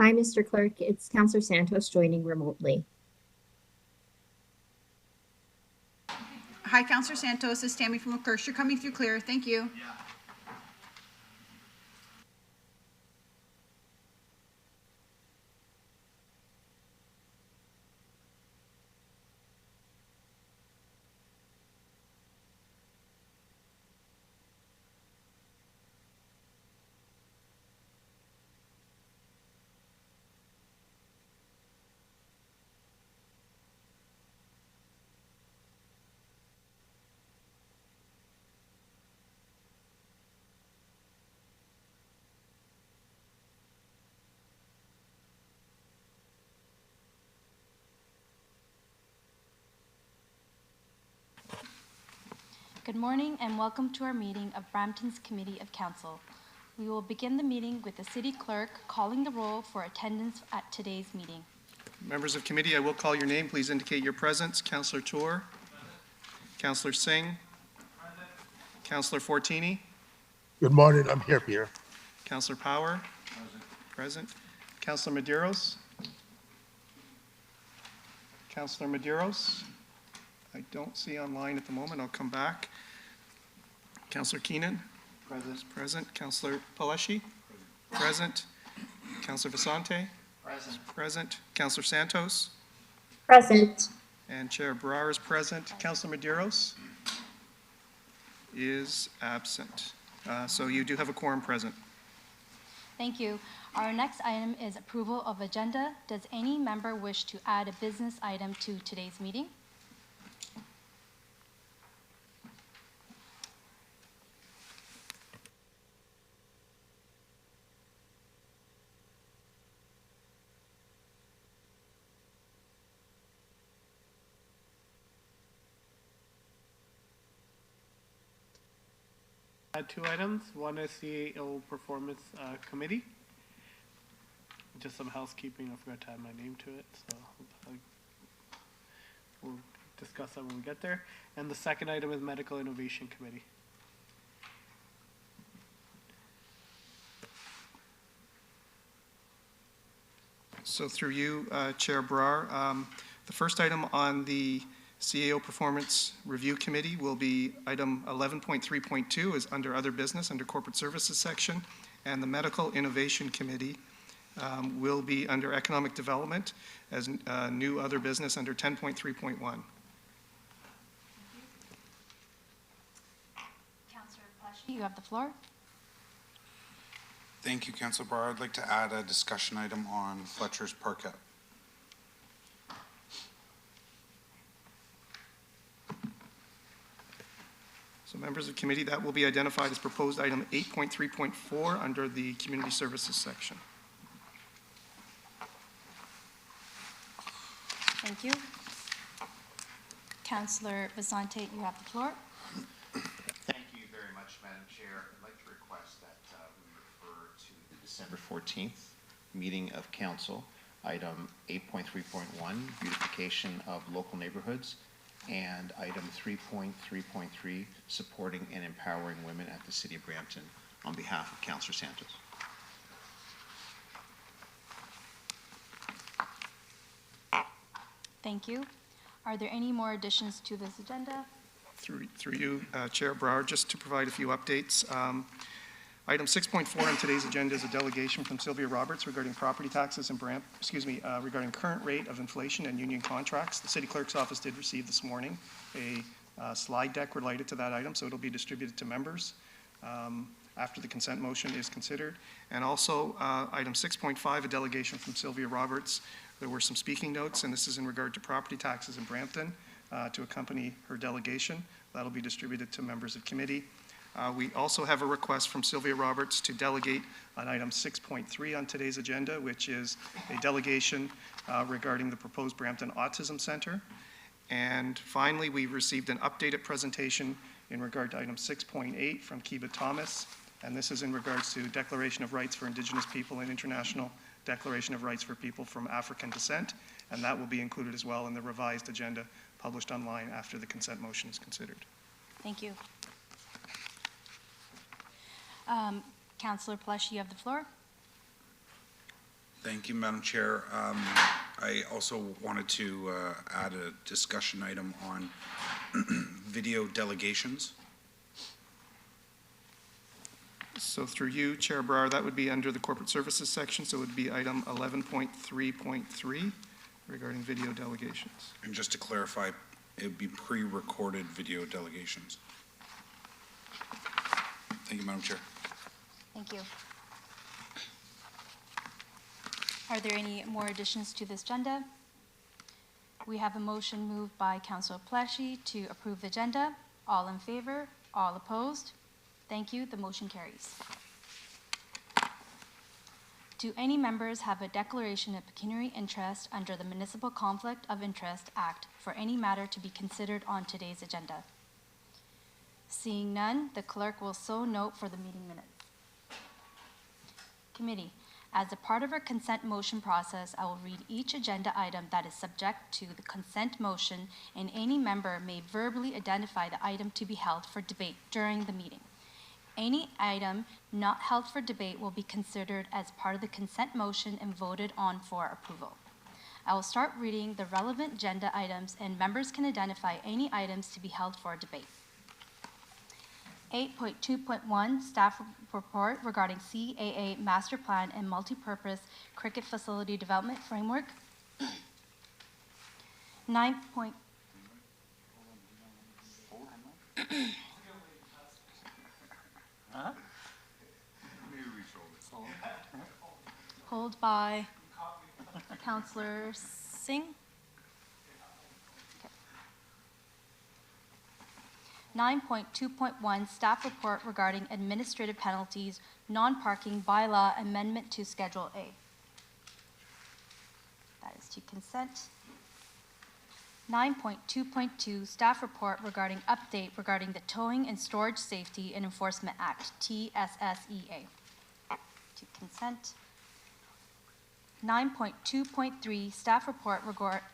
Hi, Mr. Clerk. It's Councillor Santos joining remotely. Hi, Councillor Santos. This is Tammy from Clerks. You're coming through clear. Thank you. Good morning and welcome to our meeting of Brampton's Committee of Council. We will begin the meeting with the City Clerk calling the roll for attendance at today's meeting. Members of committee, I will call your name. Please indicate your presence. Councillor Tour. Councillor Singh. Councillor Fortini. Good morning. I'm here, Peter. Councillor Power. Present. Councillor Medeiros. Councillor Medeiros. I don't see online at the moment. I'll come back. Councillor Keenan. Present. Councillor Paleshi. Present. Councillor Vicente. Present. Councillor Santos. Present. And Chair Brar is present. Councillor Medeiros is absent. So you do have a quorum present. Thank you. Our next item is approval of agenda. Does any member wish to add a business item to today's meeting? Two items. One is CAO Performance Committee. Just some housekeeping. I forgot to add my name to it, so we'll discuss that when we get there. And the second item is Medical Innovation Committee. So through you, Chair Brar, the first item on the CAO Performance Review Committee will be item 11.3.2 is under Other Business, under Corporate Services section, and the Medical Innovation Committee will be under Economic Development as new Other Business under 10.3.1. Councillor Paleshi, you have the floor. Thank you, Councillor Barr. I'd like to add a discussion item on Fletcher's Parkette. So members of committee, that will be identified as proposed item 8.3.4 under the Community Services section. Thank you. Councillor Vicente, you have the floor. Thank you very much, Madam Chair. I'd like to request that we refer to the December 14th meeting of council, item 8.3.1, beautification of local neighborhoods, and item 3.3.3, supporting and empowering women at the City of Brampton, on behalf of Councillor Santos. Thank you. Are there any more additions to this agenda? Through you, Chair Brar, just to provide a few updates. Item 6.4 on today's agenda is a delegation from Sylvia Roberts regarding property taxes and regarding current rate of inflation and union contracts. The City Clerk's office did receive this morning a slide deck related to that item, so it'll be distributed to members after the consent motion is considered. And also item 6.5, a delegation from Sylvia Roberts. There were some speaking notes, and this is in regard to property taxes in Brampton to accompany her delegation. That'll be distributed to members of committee. We also have a request from Sylvia Roberts to delegate on item 6.3 on today's agenda, which is a delegation regarding the proposed Brampton Autism Center. And finally, we received an updated presentation in regard to item 6.8 from Kiba Thomas, and this is in regards to Declaration of Rights for Indigenous People and International Declaration of Rights for People from African Descent, and that will be included as well in the revised agenda published online after the consent motion is considered. Thank you. Councillor Paleshi, you have the floor. Thank you, Madam Chair. I also wanted to add a discussion item on video delegations. So through you, Chair Brower, that would be under the corporate services section, so it would be item 11.3.3 regarding video delegations. And just to clarify, it would be pre-recorded video delegations. Thank you, Madam Chair. Thank you. Are there any more additions to this agenda? We have a motion moved by Councilor Pleshy to approve the agenda. All in favor? All opposed? Thank you. The motion carries. Do any members have a declaration of pecuniary interest under the Municipal Conflict of Interest Act for any matter to be considered on today's agenda? Seeing none, the clerk will so note for the meeting minutes. Committee, as a part of our consent motion process, I will read each agenda item that is subject to the consent motion, and any member may verbally identify the item to be held for debate during the meeting. Any item not held for debate will be considered as part of the consent motion and voted on for approval. I will start reading the relevant agenda items, and members can identify any items to be held for debate. 8.2.1 Staff Report regarding CAA Master Plan and Multipurpose Cricket Facility Development Framework. 9. Hold by Councillor Singh. 9.2.1 Staff Report regarding administrative penalties, non-parking bylaw amendment to Schedule A. That is to consent. 9.2.2 Staff Report regarding update regarding the Towing and Storage Safety and Enforcement Act, TSSEA. To consent. 9.2.3 Staff Report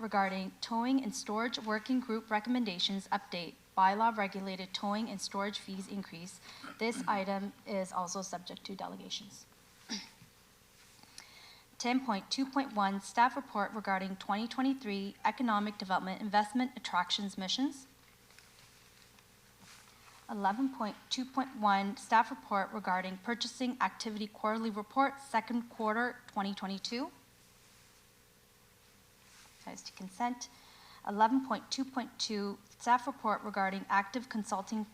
regarding Towing and Storage Working Group Recommendations Update, bylaw regulated towing and storage fees increase. This item is also subject to delegations. 10.2.1 Staff Report regarding 2023 Economic Development Investment Attractions Missions. 11.2.1 Staff Report regarding Purchasing Activity Quarterly Report, second quarter 2022. That is to consent. 11.2.2 Staff Report regarding Active Consulting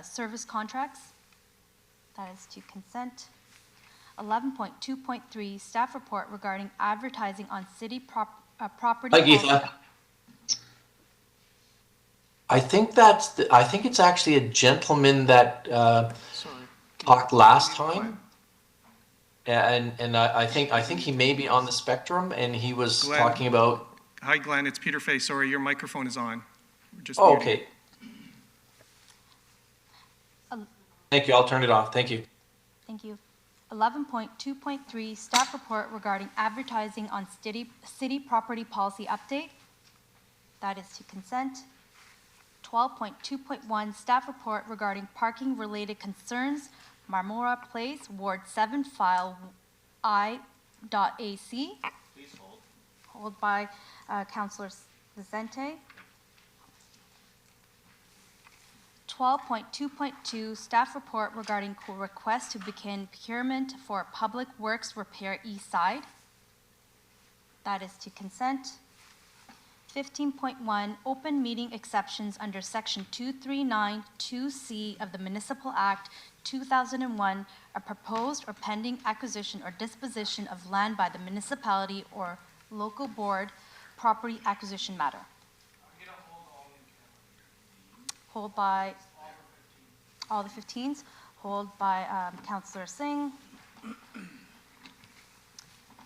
Service Contracts. That is to consent. 11.2.3 Staff Report regarding Advertising on City Property. Hi, Geetha. I think it's actually a gentleman that talked last time, and I think he may be on the spectrum, and he was Glenn. talking about. Hi, Glenn, it's Peter Fay. Sorry, your microphone is on. We're just Oh, muting. okay. Thank you. I'll turn it off. Thank you. Thank you. 11.2.3 Staff Report regarding Advertising on City Property Policy Update. That is to consent. 12.2.1 Staff Report regarding Parking-Related Concerns, Marmora Place, Ward 7, File I.AC. Please hold. Hold by Councillor Vicente. 12.2.2 Staff Report regarding request to begin procurement for Public Works Repair East Side. That is to consent. 15.1 Open Meeting Exceptions under Section 239(2)C of the Municipal Act 2001, a proposed or pending acquisition or disposition of land by the municipality or local board property acquisition matter. Hold by all the 15s. Hold by Councillor Singh.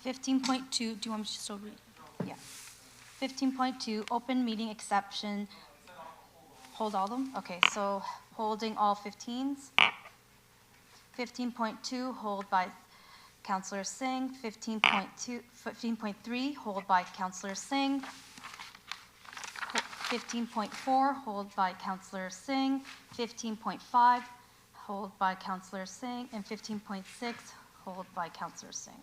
15.2, do you want me to still read? Yeah. 15.2, open meeting exception. Hold all of them? Okay, so holding all 15s. 15.2, hold by Councillor Singh. 15.3, hold by Councillor Singh. 15.4, hold by Councillor Singh. 15.5, hold by Councillor Singh. And 15.6, hold by Councillor Singh.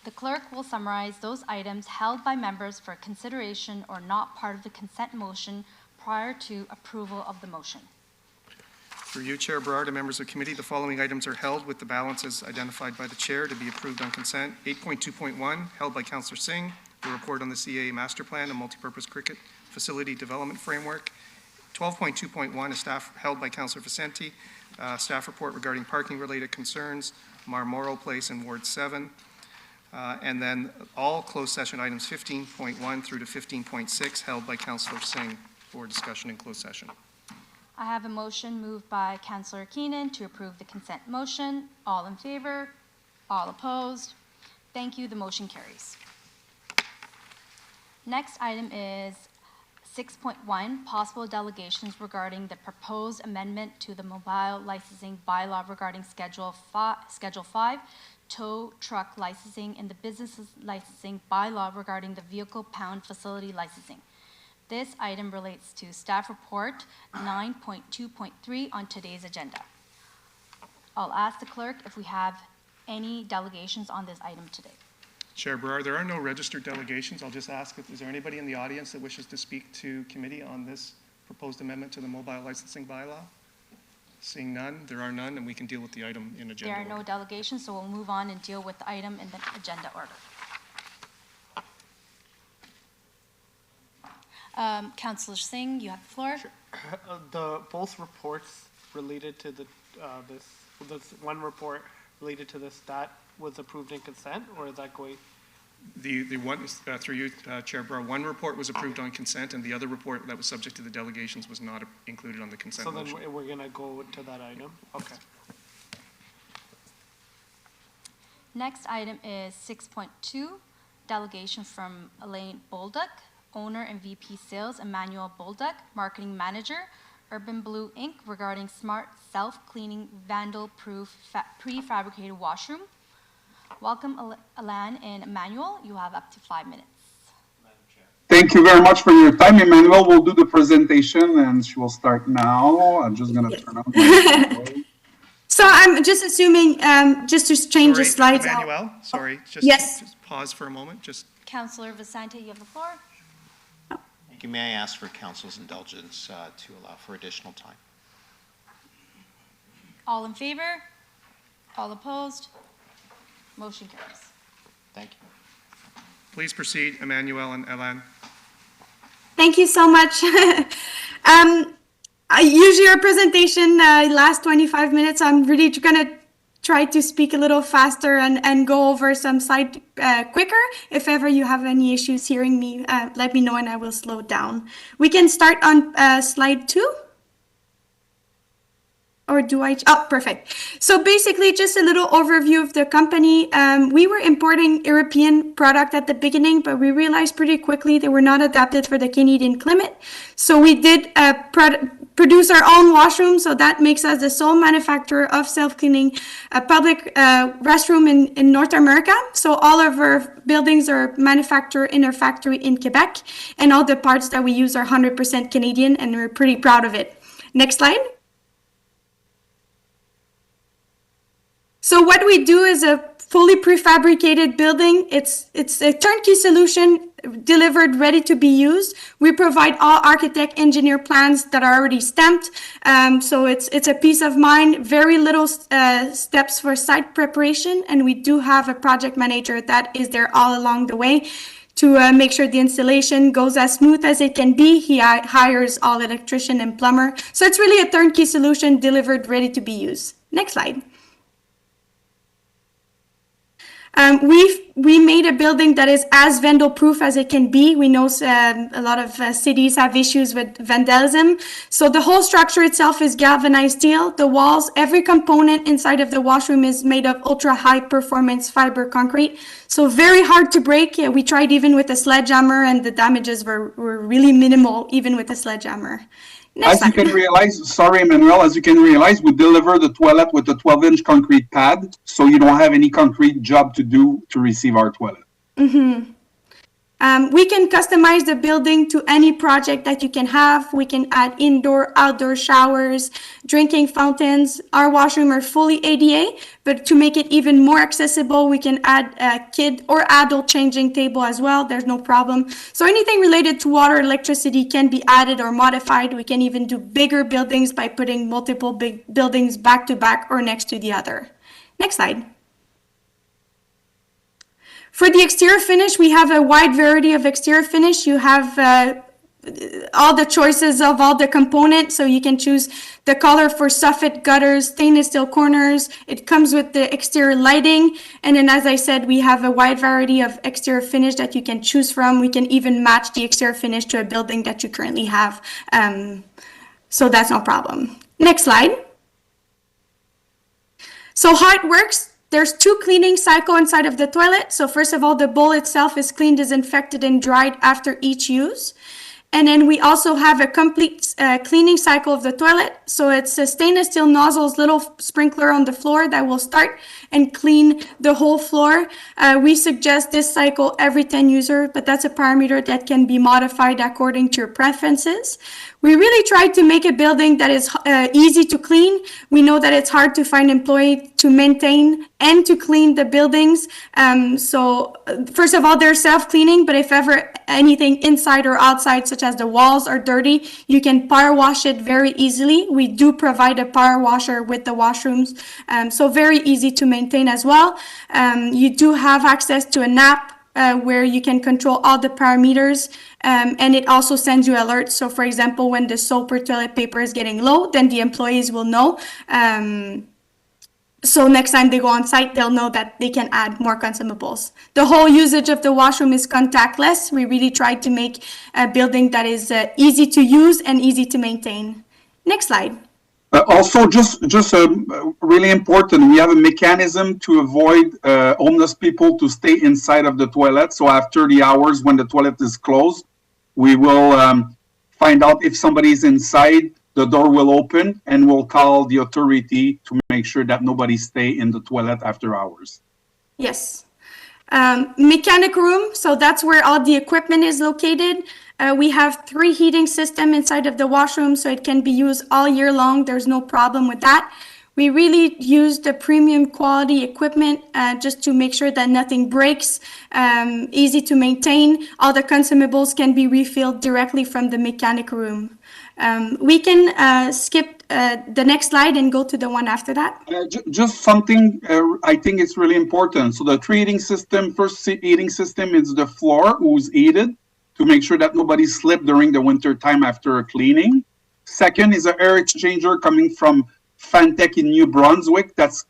The clerk will summarize those items held by members for consideration or not part of the consent motion prior to approval of the motion. Through you, Chair Berard, and members of the committee, the following items are held with the balances identified by the chair to be approved on consent. 8.2.1, held by Councillor Singh, the report on the CAA Master Plan and Multipurpose Cricket Facility Development Framework. 12.2.1, a staff held by Councillor Vicente, staff report regarding parking-related concerns, Marmoro Place in Ward 7. And then all closed session items 15.1 through to 15.6 held by Councillor Singh for discussion in closed session. I have a motion moved by Councillor Keenan to approve the consent motion. All in favor? All opposed? Thank you. The motion carries. Next item is 6.1, possible delegations regarding the proposed amendment to the mobile licensing bylaw regarding Schedule 5, tow truck licensing, and the business licensing bylaw regarding the vehicle pound facility licensing. This item relates to staff report 9.2.3 on today's agenda. I'll ask the clerk if we have any delegations on this item today. Chair Berard, there are no registered delegations. I'll just ask, is there anybody in the audience that wishes to speak to committee on this proposed amendment to the mobile licensing bylaw? Seeing none, there are none, and we can deal with the item in agenda There are no order. delegations, so we'll move on and deal with the item in the agenda order. Councillor Singh, you have the floor. Both reports related to the, this one report related to this, that was approved in consent, or is that going? The one, through you, Chair Berard, one report was approved on consent, and the other report that was subject to the delegations was not included on the consent So motion. then we're gonna go to that item? Okay. Next item is 6.2, delegation from Elaine Bolduc, owner and VP Sales, Emmanuel Bolduc, Marketing Manager, Urban Blue Inc., regarding smart self-cleaning vandal-proof prefabricated washroom. Welcome, Alan and Emmanuel. You have up to 5 minutes. Thank you very much for your time. Emmanuel will do the presentation and she will start now. I'm just going to turn on my So I'm just assuming, just to change the slides out. Emmanuel, sorry, just, Yes. just pause for a moment. Just Councillor Vicente, you have the floor. Thank you. May I ask for council's indulgence to allow for additional time? All in favor? All opposed? Motion carries. Thank you. please proceed, Emmanuel and Alan. Thank you so much. Usually our presentation lasts 25 minutes. I'm really going to try to speak a little faster and go over some slide quicker. If ever you have any issues hearing me, let me know and I will slow down. We can start on slide 2. Or do I? Oh, perfect. So basically, just a little overview of the company. We were importing European product at the beginning, but we realized pretty quickly they were not adapted for the Canadian climate. So we did produce our own washroom. So that makes us the sole manufacturer of self-cleaning public restroom in North America. So all of our buildings are manufactured in our factory in Quebec, and all the parts that we use are 100% Canadian, and we're pretty proud of it. Next slide. So what we do is a fully prefabricated building. It's a turnkey solution delivered, ready to be used. We provide all architect engineer plans that are already stamped. So it's a peace of mind, very little steps for site preparation. And we do have a project manager that is there all along the way to make sure the installation goes as smooth as it can be. He hires all electrician and plumber. So it's really a turnkey solution delivered, ready to be used. Next slide. We made a building that is as vandal-proof as it can be. We know a lot of cities have issues with vandalism. So the whole structure itself is galvanized steel. The walls, every component inside of the washroom is made of ultra-high performance fiber concrete. So very hard to break. Yeah, we tried even with a sledgehammer, and the damages were really minimal, even with a sledgehammer. As you can realize, sorry, Emmanuel, as you can realize, we deliver the toilet with a 12-inch concrete pad, so you don't have any concrete job to do to receive our toilet. Mm-hmm. We can customize the building to any project that you can have. We can add indoor, outdoor showers, drinking fountains. Our washroom are fully ADA, but to make it even more accessible, we can add a kid or adult changing table as well. There's no problem. So anything related to water, electricity can be added or modified. We can even do bigger buildings by putting multiple big buildings back to back or next to the other. Next slide. For the exterior finish, we have a wide variety of exterior finish. You have all the choices of all the components, so you can choose the color for soffit, gutters, stainless steel corners. It comes with the exterior lighting, and then as I said, we have a wide variety of exterior finish that you can choose from. We can even match the exterior finish to a building that you currently have, so that's no problem. Next slide. So how it works. There's 2 cleaning cycles inside of the toilet. So first of all, the bowl itself is cleaned, disinfected, and dried after each use. And then we also have a complete cleaning cycle of the toilet. So it's a stainless steel nozzles, little sprinkler on the floor that will start and clean the whole floor. We suggest this cycle every 10 users, but that's a parameter that can be modified according to your preferences. We really tried to make a building that is easy to clean. We know that it's hard to find employees to maintain and to clean the buildings. So first of all, they're self-cleaning, but if ever anything inside or outside, such as the walls are dirty, you can power wash it very easily. We do provide a power washer with the washrooms, so very easy to maintain as well. You do have access to an app where you can control all the parameters, and it also sends you alerts. So for example, when the soap or toilet paper is getting low, then the employees will know. So next time they go on site, they'll know that they can add more consumables. The whole usage of the washroom is contactless. We really tried to make a building that is easy to use and easy to maintain. Next slide. Also, just really important, we have a mechanism to avoid homeless people to stay inside of the toilet. So after the hours when the toilet is closed, we will find out if somebody is inside, the door will open, and we'll call the authority to make sure that nobody stay in the toilet after hours. Yes. Mechanic room, so that's where all the equipment is located. We have 3 heating systems inside of the washroom, so it can be used all year long. There's no problem with that. We really use the premium quality equipment just to make sure that nothing breaks, easy to maintain. All the consumables can be refilled directly from the mechanic room. We can skip the next slide and go to the one after that. Just something I think it's really important. So the 3 heating system, first heating system is the floor who's heated to make sure that nobody slipped during the winter time after cleaning. Second is an air exchanger coming from Fantech in New Brunswick. That's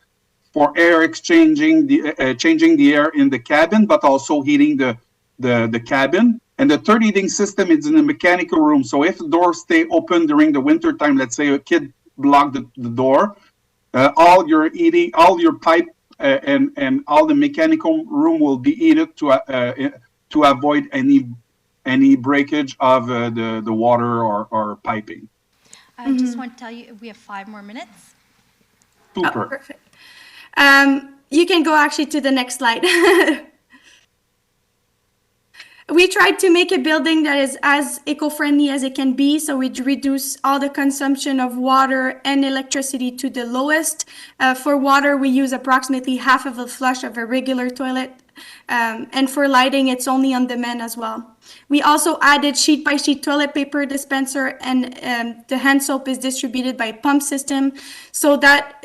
for air exchanging changing the air in the cabin, but also heating the cabin. And the third heating system is in the mechanical room. So if the doors stay open during the winter time, let's say a kid blocked the door, all your heating, all your pipe and all the mechanical room will be heated to avoid any breakage of the water or piping. I just want to tell you, we have 5 more minutes. Super. Oh, perfect. You can go actually to the next slide. We tried to make a building that is as eco-friendly as it can be, so we reduce all the consumption of water and electricity to the lowest. For water, we use approximately half of a flush of a regular toilet. And for lighting, it's only on demand as well. We also added sheet-by-sheet toilet paper dispenser, and the hand soap is distributed by pump system, so that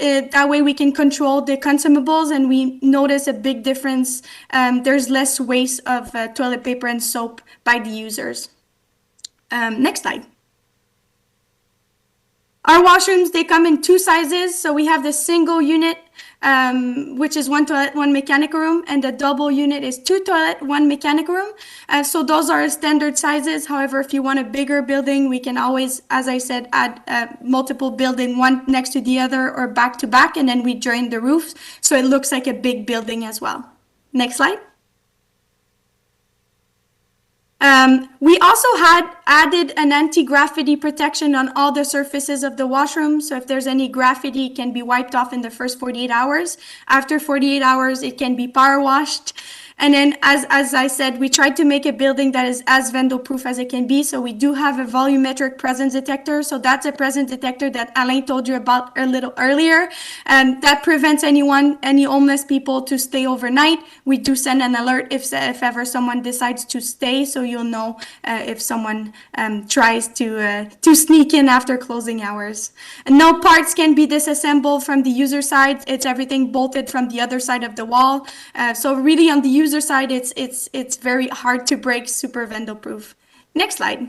way we can control the consumables, and we notice a big difference. There's less waste of toilet paper and soap by the users. Next slide. Our washrooms, they come in 2 sizes. So we have the single unit, which is 1 toilet, 1 mechanic room, and the double unit is 2 toilet, 1 mechanic room. So those are standard sizes. However, if you want a bigger building, we can always, as I said, add multiple building, one next to the other or back to back, and then we drain the roofs, so it looks like a big building as well. Next slide. We also had added an anti-graffiti protection on all the surfaces of the washroom. So if there's any graffiti, it can be wiped off in the first 48 hours. After 48 hours, it can be power washed. And then, as I said, we tried to make a building that is as vandal-proof as it can be. So we do have a volumetric presence detector. So that's a presence detector that Alain told you about a little earlier. And that prevents any homeless people to stay overnight. We do send an alert if ever someone decides to stay, so you'll know if someone tries to sneak in after closing hours. And no parts can be disassembled from the user side. It's everything bolted from the other side of the wall. So really on the user side, it's very hard to break, super vandal-proof. Next slide.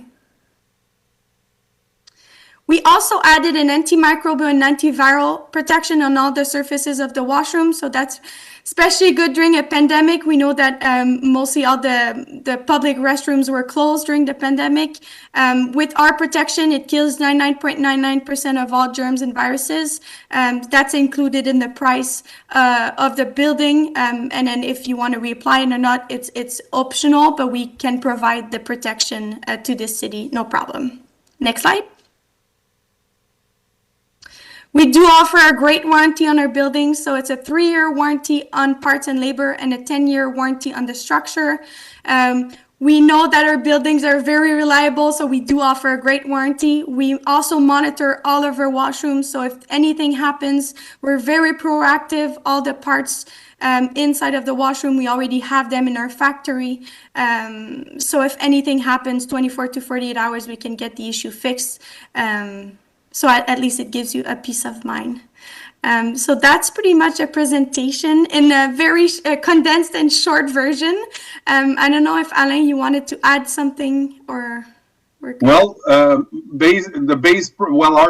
We also added an antimicrobial and antiviral protection on all the surfaces of the washroom. So that's especially good during a pandemic. We know that mostly all the public restrooms were closed during the pandemic. With our protection, it kills 99.99% of all germs and viruses. That's included in the price of the building. And then if you want to reapply it or not, it's optional, but we can provide the protection to the city, no problem. Next slide. We do offer a great warranty on our buildings. So it's a 3-year warranty on parts and labor and a 10-year warranty on the structure. We know that our buildings are very reliable, so we do offer a great warranty. We also monitor all of our washrooms. So if anything happens, we're very proactive. All the parts inside of the washroom, we already have them in our factory. So if anything happens, 24 to 48 hours, we can get the issue fixed. So at least it gives you a peace of mind. So that's pretty much a presentation in a very condensed and short version. I don't know if Alain, you wanted to add something or... Well, our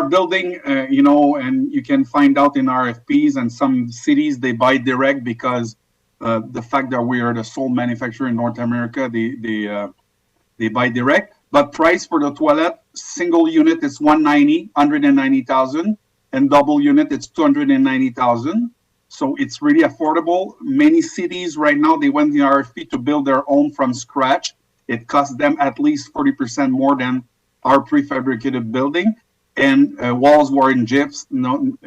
building, and you can find out in RFPs, and some cities, they buy direct because the fact that we are the sole manufacturer in North America, they buy direct. But price for the toilet, single unit is 190,000, and double unit it's 290,000. So it's really affordable. Many cities right now, they went in RFP to build their own from scratch. It costs them at least 40% more than our prefabricated building. And walls were in gyps, no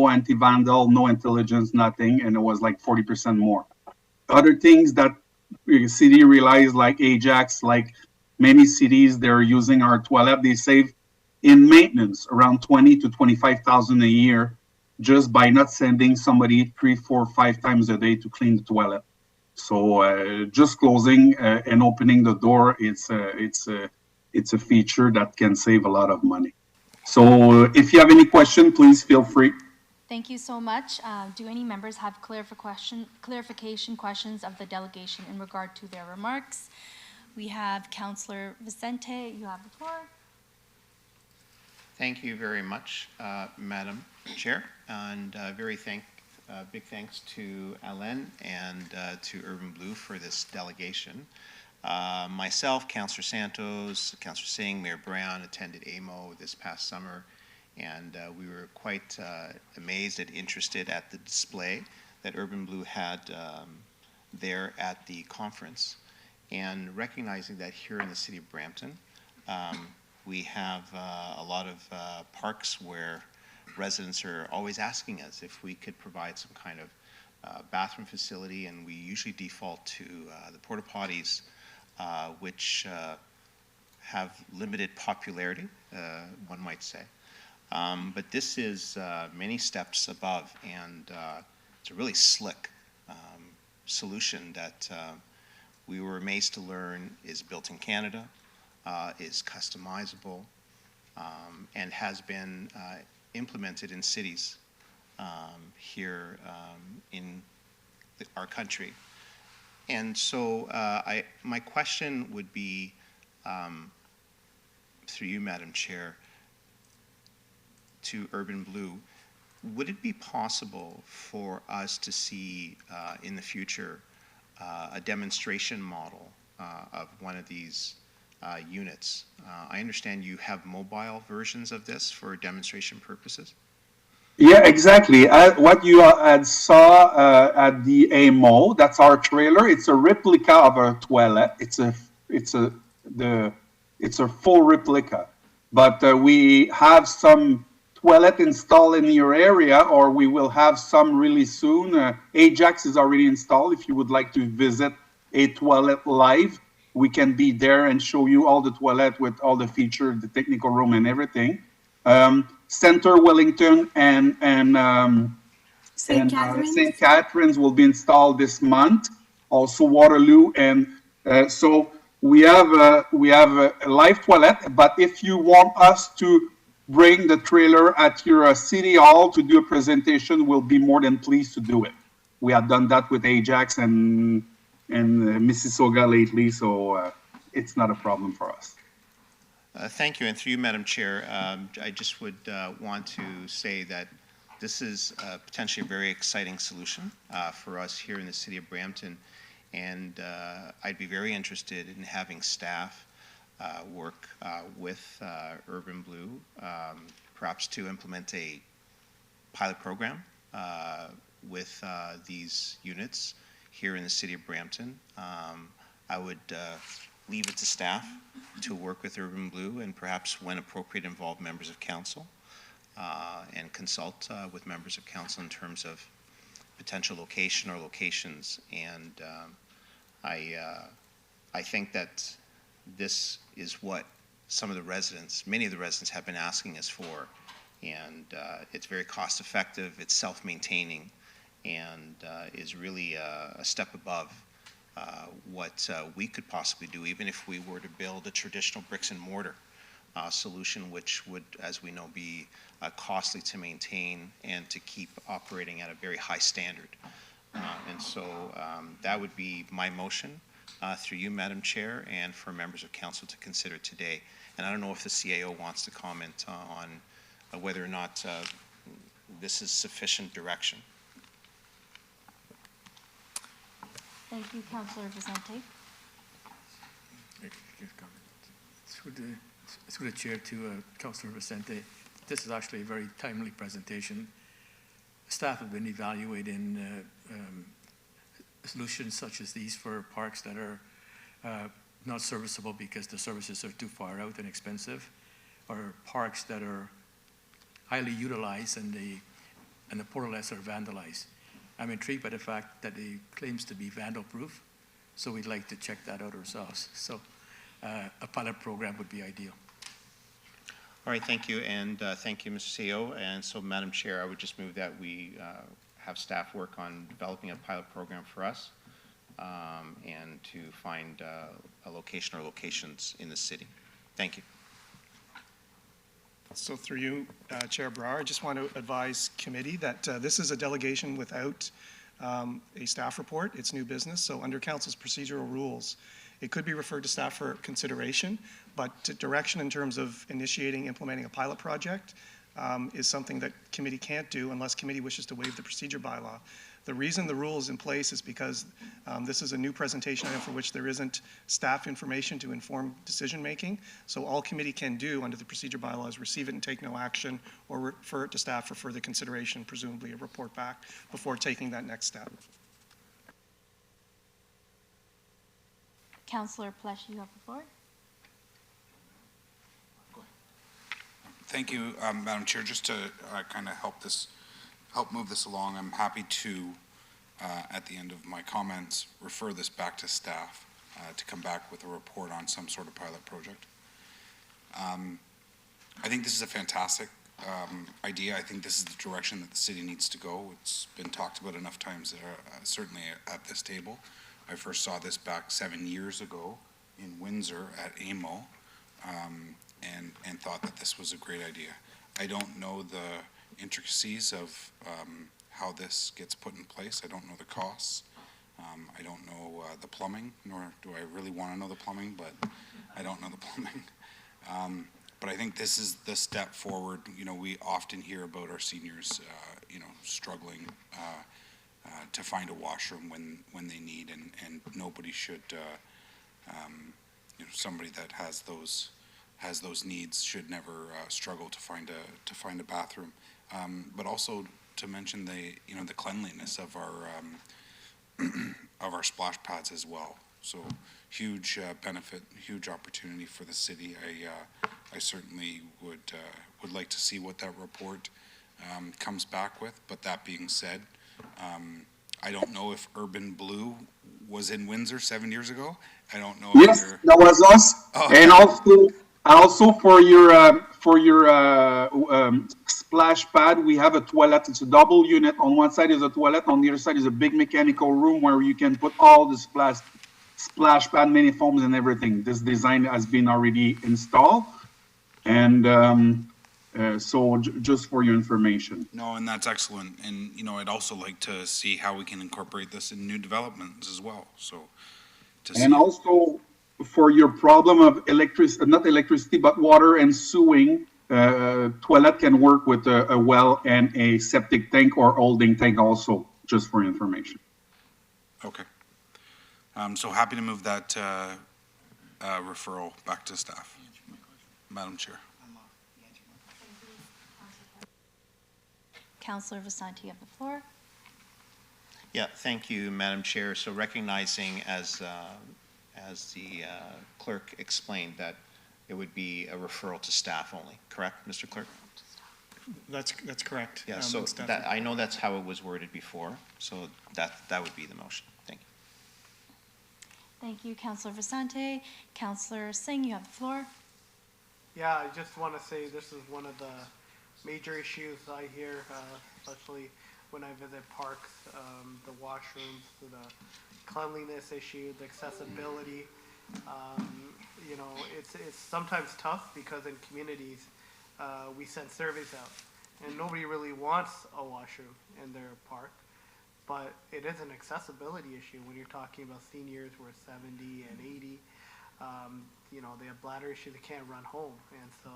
anti-vandal, no intelligence, nothing. And it was like 40% more. Other things that the city realized, like Ajax, like many cities, they're using our toilet. They save in maintenance around 20 to 25,000 a year just by not sending somebody 3, 4, 5 times a day to clean the toilet. So just closing and opening the door, it's a feature that can save a lot of money. So if you have any question, please feel free. Thank you so much. Do any members have clarification questions of the delegation in regard to their remarks? We have Councillor Vicente. You have the floor. Thank you very much, Madam Chair, and big thanks to Alain and to Urban Blue for this delegation. Myself, Councillor Santos, Councillor Singh, Mayor Brown attended AMO this past summer, and we were quite amazed and interested at the display that Urban Blue had there at the conference, and recognizing that here in the city of Brampton, we have a lot of parks where residents are always asking us if we could provide some kind of bathroom facility, and we usually default to the porta potties, which have limited popularity, one might say. But this is many steps above, and it's a really slick solution that we were amazed to learn is built in Canada, is customizable, and has been implemented in cities here in our country. And so my question would be, through you, Madam Chair, to Urban Blue, would it be possible for us to see in the future a demonstration model of one of these units? I understand you have mobile versions of this for demonstration purposes. Yeah, exactly. What you had saw at the AMO, that's our trailer. It's a replica of a toilet. It's a full replica, but we have some toilet installed in your area, or we will have some really soon. Ajax is already installed. If you would like to visit a toilet live, we can be there and show you all the toilet with all the features, the technical room and everything. Center Wellington and St. Catharines. St. Catharines will be installed this month. Also Waterloo, and so we have a live toilet. But if you want us to bring the trailer at your city hall to do a presentation, we'll be more than pleased to do it. We have done that with Ajax and Mississauga lately, so it's not a problem for us. Thank you, and through you, Madam Chair, I just would want to say that this is potentially a very exciting solution for us here in the city of Brampton, and I'd be very interested in having staff work with Urban Blue, perhaps to implement a pilot program with these units here in the city of Brampton. I would leave it to staff to work with Urban Blue and perhaps, when appropriate, involve members of council and consult with members of council in terms of potential location or locations. And I think that this is what some of the residents, many of the residents, have been asking us for. And it's very cost effective, it's self-maintaining, and is really a step above what we could possibly do, even if we were to build a traditional bricks and mortar solution, which would, as we know, be costly to maintain and to keep operating at a very high standard. And so that would be my motion through you, Madam Chair, and for members of council to consider today. And I don't know if the CAO wants to comment on whether or not this is sufficient direction. Thank you, Councillor Vicente. Through the chair to Councillor Vicente, this is actually a very timely presentation. Staff have been evaluating solutions such as these for parks that are not serviceable because the services are too far out and expensive, or parks that are highly utilized and the portalettes are vandalized. I'm intrigued by the fact that it claims to be vandal-proof, so we'd like to check that out ourselves. So a pilot program would be ideal. All right, thank you, and thank you, Mr. CEO. And so, Madam Chair, I would just move that we have staff work on developing a pilot program for us and to find a location or locations in the city. Thank you. So through you, Chair Brar, I just want to advise committee that this is a delegation without a staff report. It's new business. So under council's procedural rules, it could be referred to staff for consideration, but direction in terms of initiating, implementing a pilot project is something that committee can't do unless committee wishes to waive the procedure bylaw. The reason the rule is in place is because this is a new presentation item for which there isn't staff information to inform decision-making. So all committee can do under the procedure bylaw is receive it and take no action, or refer it to staff for further consideration, presumably a report back before taking that next step. Councillor Plesh, you have the floor. Thank you, Madam Chair. Just to kind of help move this along, I'm happy to, at the end of my comments, refer this back to staff to come back with a report on some sort of pilot project. I think this is a fantastic idea. I think this is the direction that the city needs to go. It's been talked about enough times, certainly at this table. I first saw this back 7 years ago in Windsor at AMO, and thought that this was a great idea. I don't know the intricacies of how this gets put in place. I don't know the costs. I don't know the plumbing, nor do I really want to know the plumbing, but I don't know the plumbing. But I think this is the step forward. You know, we often hear about our seniors, struggling to find a washroom when they need, and nobody should, somebody that has those needs should never struggle to find a bathroom. But also to mention the cleanliness of our splash pads as well. So huge benefit, huge opportunity for the city. I certainly would like to see what that report comes back with. But that being said, I don't know if Urban Blue was in Windsor 7 years ago. I don't know. Yes, that was us. Oh. And also for your splash pad, we have a toilet. It's a double unit. On one side is a toilet. On the other side is a big mechanical room where you can put all the splash pad, mini foams, and everything. This design has been already installed, and so just for your information. No, and that's excellent. And, you know, I'd also like to see how we can incorporate this in new developments as well. So, and also for your problem of not electricity, but water and sewing, toilet can work with a well and a septic tank or holding tank also, just for information. Okay. So happy to move that referral back to staff. Madam Chair. Councillor Vassanti, you have the floor. Yeah, thank you, Madam Chair. So recognizing as the clerk explained that it would be a referral to staff only, correct, Mr. Clerk? That's correct. Yeah, so that, I know that's how it was worded before, so that would be the motion. Thank you. Thank you, Councillor Vasante. Councillor Singh, you have the floor. Yeah, I just want to say this is one of the major issues I hear, especially when I visit parks, the washrooms, the cleanliness issue, the accessibility. You know, it's sometimes tough because in communities, we send surveys out and nobody really wants a washroom in their park, but it is an accessibility issue when you're talking about seniors who are 70 and 80. You know, they have bladder issues, they can't run home, and so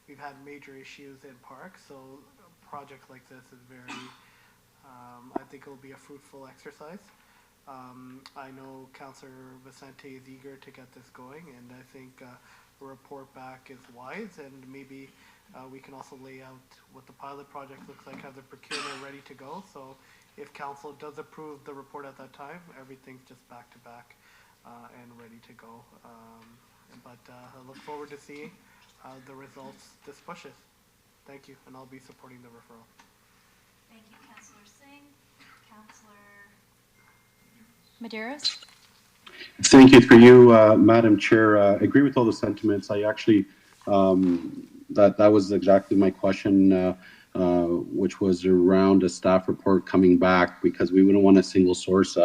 we've had major issues in parks, so a project like this is very, I think it will be a fruitful exercise. I know Councillor Vicente is eager to get this going, and I think a report back is wise, and maybe we can also lay out what the pilot project looks like, have the procurement ready to go, so if council does approve the report at that time, everything's just back to back and ready to go. But I look forward to seeing the results this pushes. Thank you, and I'll be supporting the referral. Thank you, Councillor Singh. Councillor Medeiros. Thank you through you, Madam Chair. I agree with all the sentiments. I actually, that was exactly my question, which was around a staff report coming back, because we wouldn't want a single source,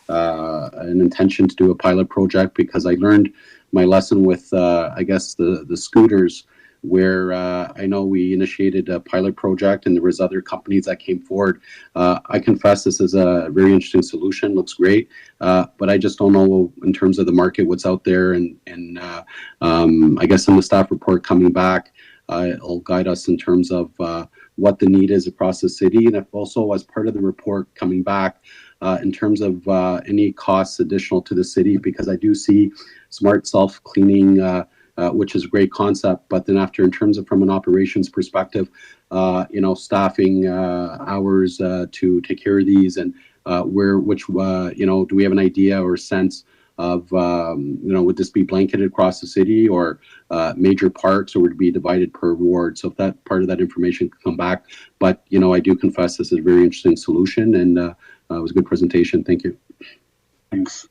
an intention to do a pilot project, because I learned my lesson with, I guess, the scooters, where I know we initiated a pilot project and there was other companies that came forward. I confess this is a very interesting solution, looks great, but I just don't know in terms of the market what's out there, and I guess in the staff report coming back, it'll guide us in terms of what the need is across the city, and if also as part of the report coming back in terms of any costs additional to the city, because I do see smart self-cleaning, which is a great concept, but then after, in terms of from an operations perspective, you know, staffing hours to take care of these, and you know, do we have an idea or sense of, you know, would this be blanketed across the city, or major parks, or would it be divided per ward? So if that part of that information could come back, but, you know, I do confess this is a very interesting solution, and it was a good presentation. Thank you. Thanks.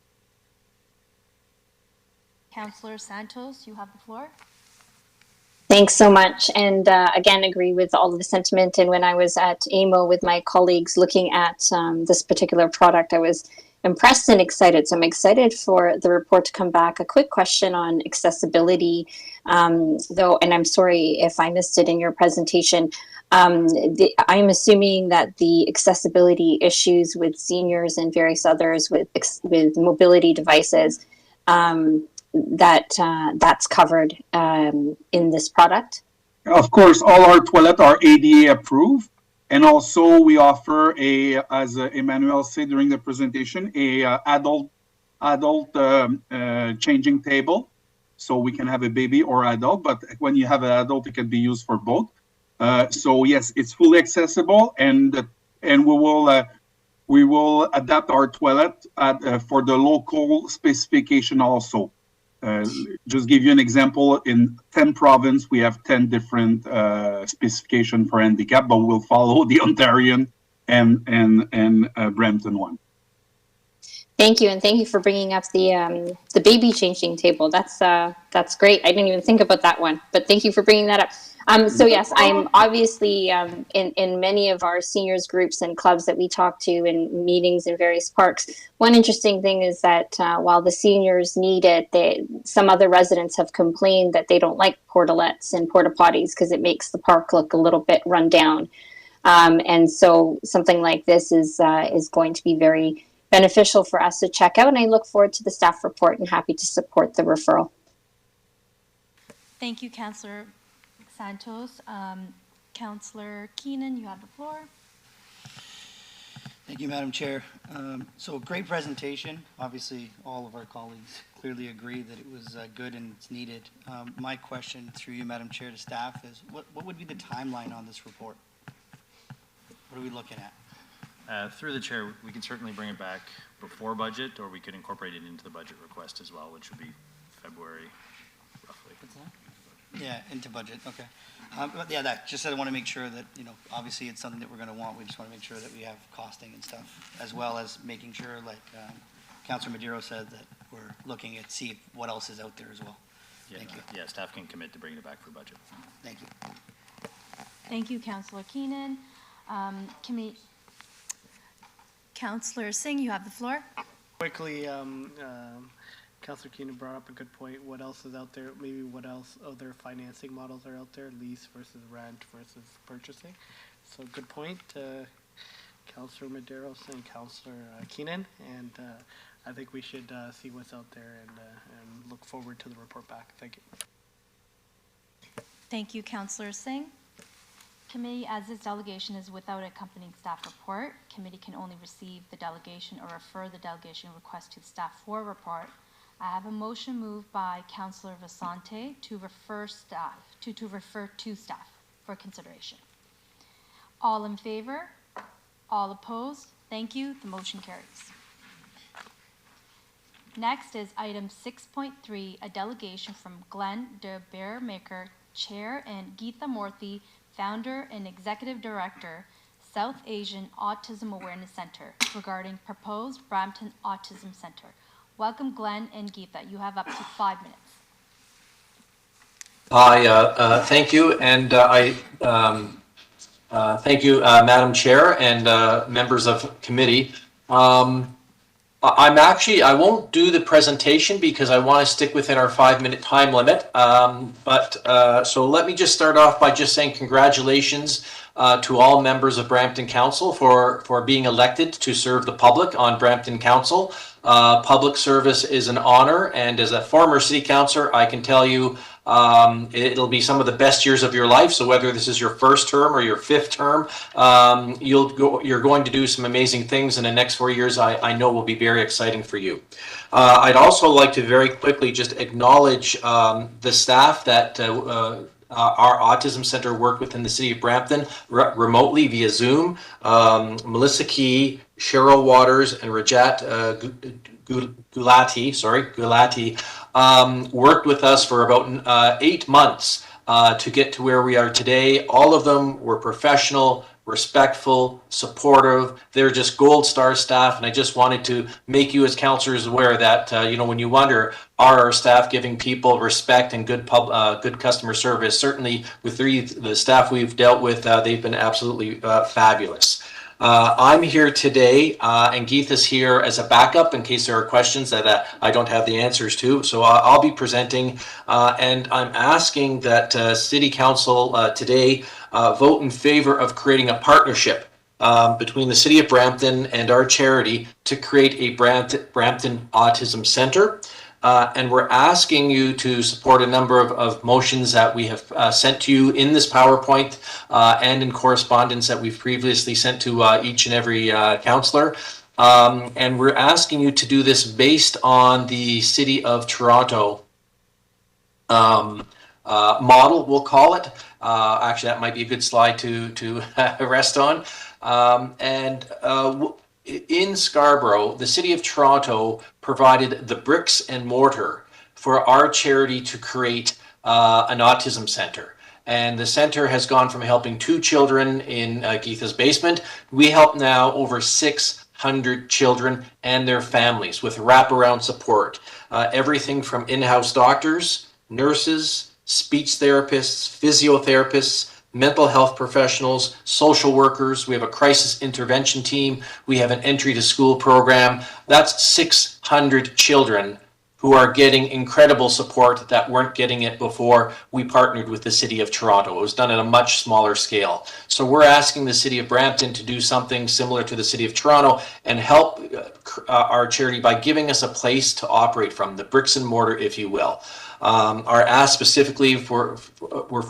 Councillor Santos, you have the floor. Thanks so much. And again, agree with all of the sentiment. And when I was at AMO with my colleagues looking at this particular product, I was impressed and excited. So I'm excited for the report to come back. A quick question on accessibility, though, and I'm sorry if I missed it in your presentation. I'm assuming that the accessibility issues with seniors and various others with mobility devices, that's covered in this product? Of course, all our toilets are ADA approved, and also we offer as Emmanuel said during the presentation, a adult changing table, so we can have a baby or adult. But when you have an adult, it can be used for both. So yes, it's fully accessible, and we will adapt our toilet for the local specification also. Just give you an example, in 10 provinces, we have 10 different specifications for handicap, but we'll follow the Ontarian and Brampton one. Thank you, and thank you for bringing up the baby changing table. That's great. I didn't even think about that one, but thank you for bringing that up. So yes, I'm obviously in many of our seniors groups and clubs that we talk to in meetings in various parks. One interesting thing is that while the seniors need it, some other residents have complained that they don't like portalettes and porta potties because it makes the park look a little bit run down. And so something like this is going to be very beneficial for us to check out, and I look forward to the staff report and happy to support the referral. Thank you, Councillor Santos. Councillor Keenan, you have the floor. Thank you, Madam Chair. So great presentation. Obviously, all of our colleagues clearly agree that it was good and it's needed. My question through you, Madam Chair, to staff is what would be the timeline on this report? What are we looking at? Through the chair, we can certainly bring it back before budget, or we could incorporate it into the budget request as well, which would be February, roughly. Yeah, into budget, okay. But yeah, I want to make sure that, obviously it's something that we're going to want. We just want to make sure that we have costing and stuff, as well as making sure, like Councilor Madero said, that we're looking at see what else is out there as well. Yeah, Thank you. Yeah, staff can commit to bringing it back for budget. Thank you. Thank you, Councillor Keenan. Councillor Singh, you have the floor. Quickly, Councilor Keenan brought up a good point. What else is out there? Maybe what else other financing models are out there? Lease versus rent versus purchasing. So good point, Councilor Madero and Councilor Keenan. And I think we should see what's out there and look forward to the report back. Thank you. Thank you, Councillor Singh. Committee, as this delegation is without accompanying staff report, committee can only receive the delegation or refer the delegation request to the staff for report. I have a motion moved by Councillor Vasante to refer to staff for consideration. All in favor? All opposed? Thank you. The motion carries. Next is item 6.3, a delegation from Glenn de Bearmaker, Chair, and Geetha Morthy, Founder and Executive Director, South Asian Autism Awareness Center, regarding proposed Brampton Autism Center. Welcome, Glenn and Geetha. You have up to 5 minutes. Hi, thank you, and thank you, Madam Chair and members of committee. I won't do the presentation because I want to stick within our 5-minute time limit. So let me just start off by just saying congratulations to all members of Brampton Council for being elected to serve the public on Brampton Council. Public service is an honor, and as a former city councillor, I can tell you it'll be some of the best years of your life. So whether this is your first term or your 5th term, you're going to do some amazing things in the next 4 years. I know will be very exciting for you. I'd also like to very quickly just acknowledge the staff that our Autism Center worked with in the city of Brampton remotely via Zoom. Melissa Key, Cheryl Waters, and Rajat Gulati, worked with us for about 8 months to get to where we are today. All of them were professional, respectful, supportive. They're just gold star staff, and I just wanted to make you as councillors aware that when you wonder, are our staff giving people respect and good customer service? Certainly with the staff we've dealt with, they've been absolutely fabulous. I'm here today, and Geetha's here as a backup in case there are questions that I don't have the answers to. So I'll be presenting, and I'm asking that City Council today vote in favor of creating a partnership between the City of Brampton and our charity to create a Brampton Autism Center. And we're asking you to support a number of motions that we have sent to you in this PowerPoint and in correspondence that we've previously sent to each and every councillor. And we're asking you to do this based on the City of Toronto model, we'll call it. Actually, that might be a good slide to rest on. In Scarborough, the City of Toronto provided the bricks and mortar for our charity to create an autism center. And the center has gone from helping 2 children in Geetha's basement. We help now over 6 600 children and their families with wraparound support. Everything from in-house doctors, nurses, speech therapists, physiotherapists, mental health professionals, social workers. We have a crisis intervention team. We have an entry to school program. That's 600 children who are getting incredible support that weren't getting it before we partnered with the City of Toronto. It was done at a much smaller scale. So we're asking the City of Brampton to do something similar to the City of Toronto and help our charity by giving us a place to operate from, the bricks and mortar, if you will. Our ask specifically for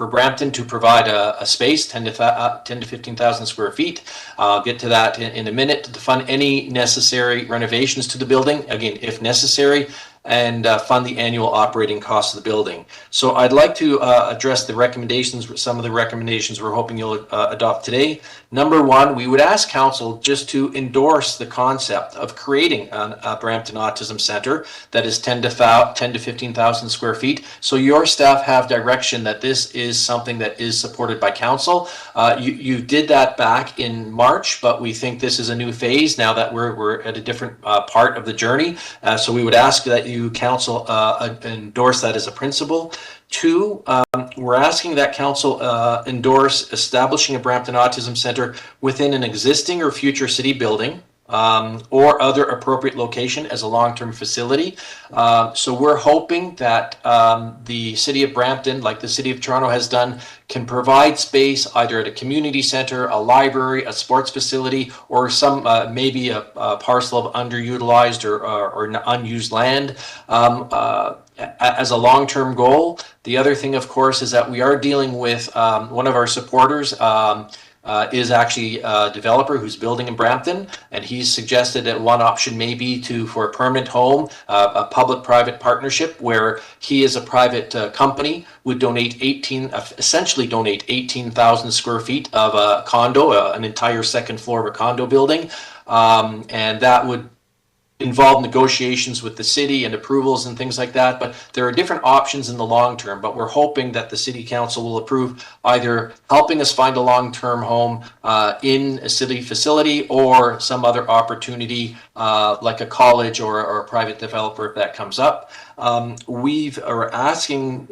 Brampton to provide a space, 10 to 15,000 square feet. I'll get to that in a minute, to fund any necessary renovations to the building, again, if necessary, and fund the annual operating costs of the building. So I'd like to address the recommendations, some of the recommendations we're hoping you'll adopt today. Number one, we would ask council just to endorse the concept of creating a Brampton Autism Center that is 10 to 15,000 square feet. So your staff have direction that this is something that is supported by council. You did that back in March, but we think this is a new phase now that we're at a different part of the journey. So we would ask that you council endorse that as a principle. Two, we're asking that council endorse establishing a Brampton Autism Center within an existing or future city building or other appropriate location as a long-term facility. So we're hoping that the City of Brampton, like the City of Toronto has done, can provide space either at a community center, a library, a sports facility, or some maybe a parcel of underutilized or unused land as a long-term goal. The other thing, of course, is that we are dealing with one of our supporters is actually a developer who's building in Brampton, and he's suggested that one option may be for a permanent home, a public-private partnership where he as a private company would essentially donate 18,000 square feet of a condo, an entire second floor of a condo building, and that would involve negotiations with the city and approvals and things like that, but there are different options in the long term. But we're hoping that the city council will approve either helping us find a long-term home in a city facility or some other opportunity like a college or a private developer if that comes up. We are asking,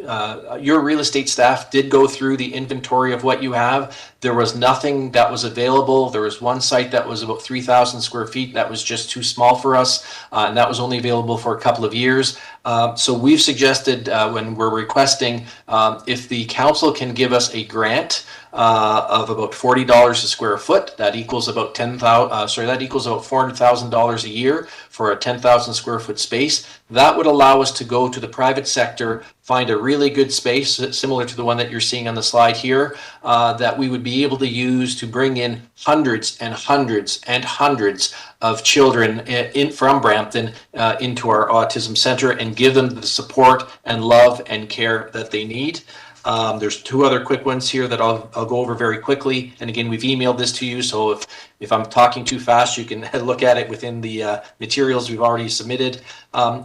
your real estate staff did go through the inventory of what you have. There was nothing that was available. There was one site that was about 3,000 square feet that was just too small for us, and that was only available for a couple of years. So we've suggested when we're requesting, if the council can give us a grant of about $40 a square foot, that equals about $400,000 a year for a 10,000 square foot space. That would allow us to go to the private sector, find a really good space similar to the one that you're seeing on the slide here, that we would be able to use to bring in hundreds and hundreds and hundreds of children from Brampton into our autism center and give them the support and love and care that they need. There's two other quick ones here that I'll go over very quickly. And again, we've emailed this to you, so if I'm talking too fast, you can look at it within the materials we've already submitted.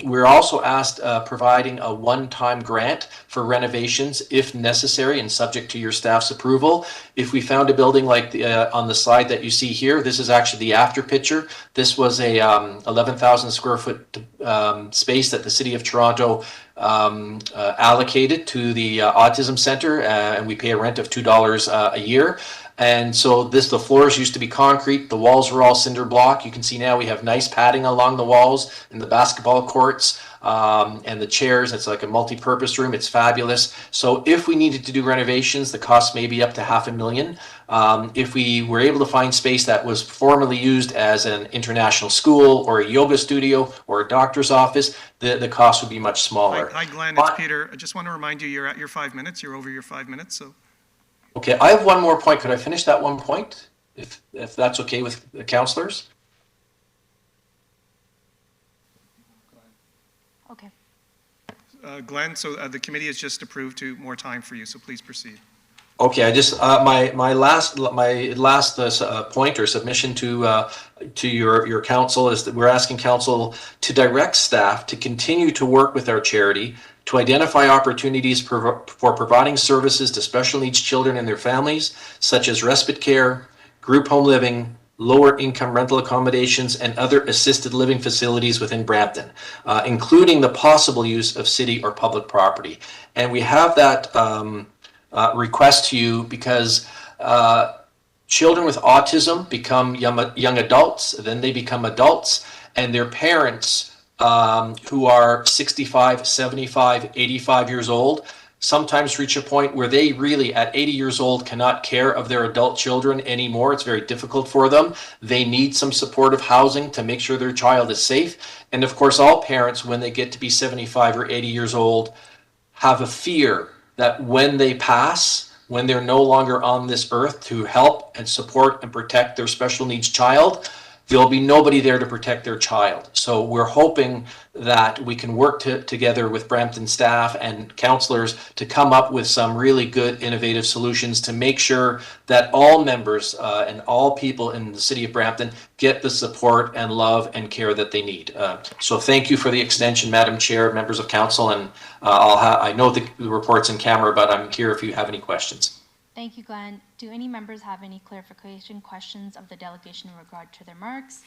We're also asked providing a one-time grant for renovations if necessary and subject to your staff's approval. If we found a building like on the slide that you see here, this is actually the after picture. This was a 11,000 square foot space that the City of Toronto allocated to the Autism Center, and we pay a rent of $2 a year. And so the floors used to be concrete, the walls were all cinder block. You can see now we have nice padding along the walls in the basketball courts, and the chairs. It's like a multi-purpose room. It's fabulous. So if we needed to do renovations, the cost may be up to $500,000. If we were able to find space that was formerly used as an international school or a yoga studio or a doctor's office, the cost would be much smaller. Hi, Glenn, it's Peter. I just want to remind you, you're at your 5 minutes. You're over your 5 minutes, so. Okay, I have one more point. Could I finish that one point, if that's okay with the councillors? Okay. Glenn, so the committee has just approved more time for you, so please proceed. Okay, I just my last point or submission to your council is that we're asking council to direct staff to continue to work with our charity to identify opportunities for providing services to special needs children and their families, such as respite care, group home living, lower income rental accommodations, and other assisted living facilities within Brampton, including the possible use of city or public property. And we have that request to you because children with autism become young adults, then they become adults, and their parents who are 65, 75, 85 years old sometimes reach a point where they really, at 80 years old, cannot care of their adult children anymore. It's very difficult for them. They need some supportive housing to make sure their child is safe. And of course, all parents, when they get to be 75 or 80 years old, have a fear that when they pass, when they're no longer on this earth to help and support and protect their special needs child, there'll be nobody there to protect their child. So we're hoping that we can work together with Brampton staff and counselors to come up with some really good innovative solutions to make sure that all members and all people in the city of Brampton get the support and love and care that they need. So thank you for the extension, Madam Chair, members of council, and I know the report's in camera, but I'm here if you have any questions. Thank you, Glenn. Do any members have any clarification questions of the delegation in regard to their remarks?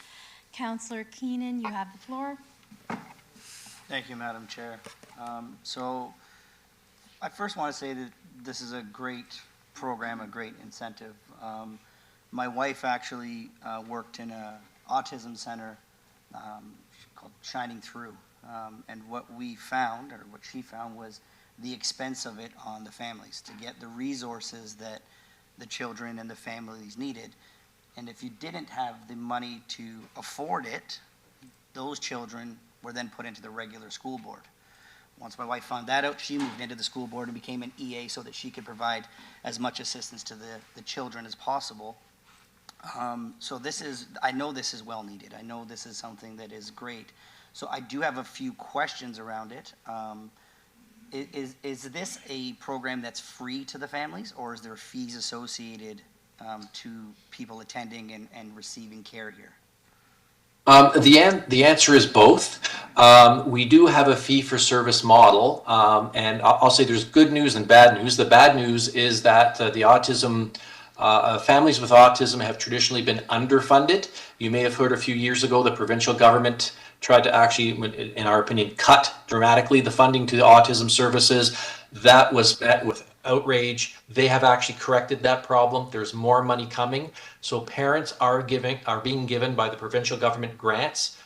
Councillor Keenan, you have the floor. Thank you, Madam Chair. So I first want to say that this is a great program, a great incentive. My wife actually worked in an autism center called Shining Through. And what we found, or what she found, was the expense of it on the families to get the resources that the children and the families needed. And if you didn't have the money to afford it, those children were then put into the regular school board. Once my wife found that out, she moved into the school board and became an EA so that she could provide as much assistance to the children as possible. So I know this is well needed. I know this is something that is great. So I do have a few questions around it. Is this a program that's free to the families, or is there fees associated to people attending and receiving care here? The answer is both. We do have a fee-for-service model, and I'll say there's good news and bad news. The bad news is that the autism families with autism have traditionally been underfunded. You may have heard a few years ago the provincial government tried to actually, in our opinion, cut dramatically the funding to the autism services. That was met with outrage. They have actually corrected that problem. There's more money coming. So parents are being given by the provincial government grants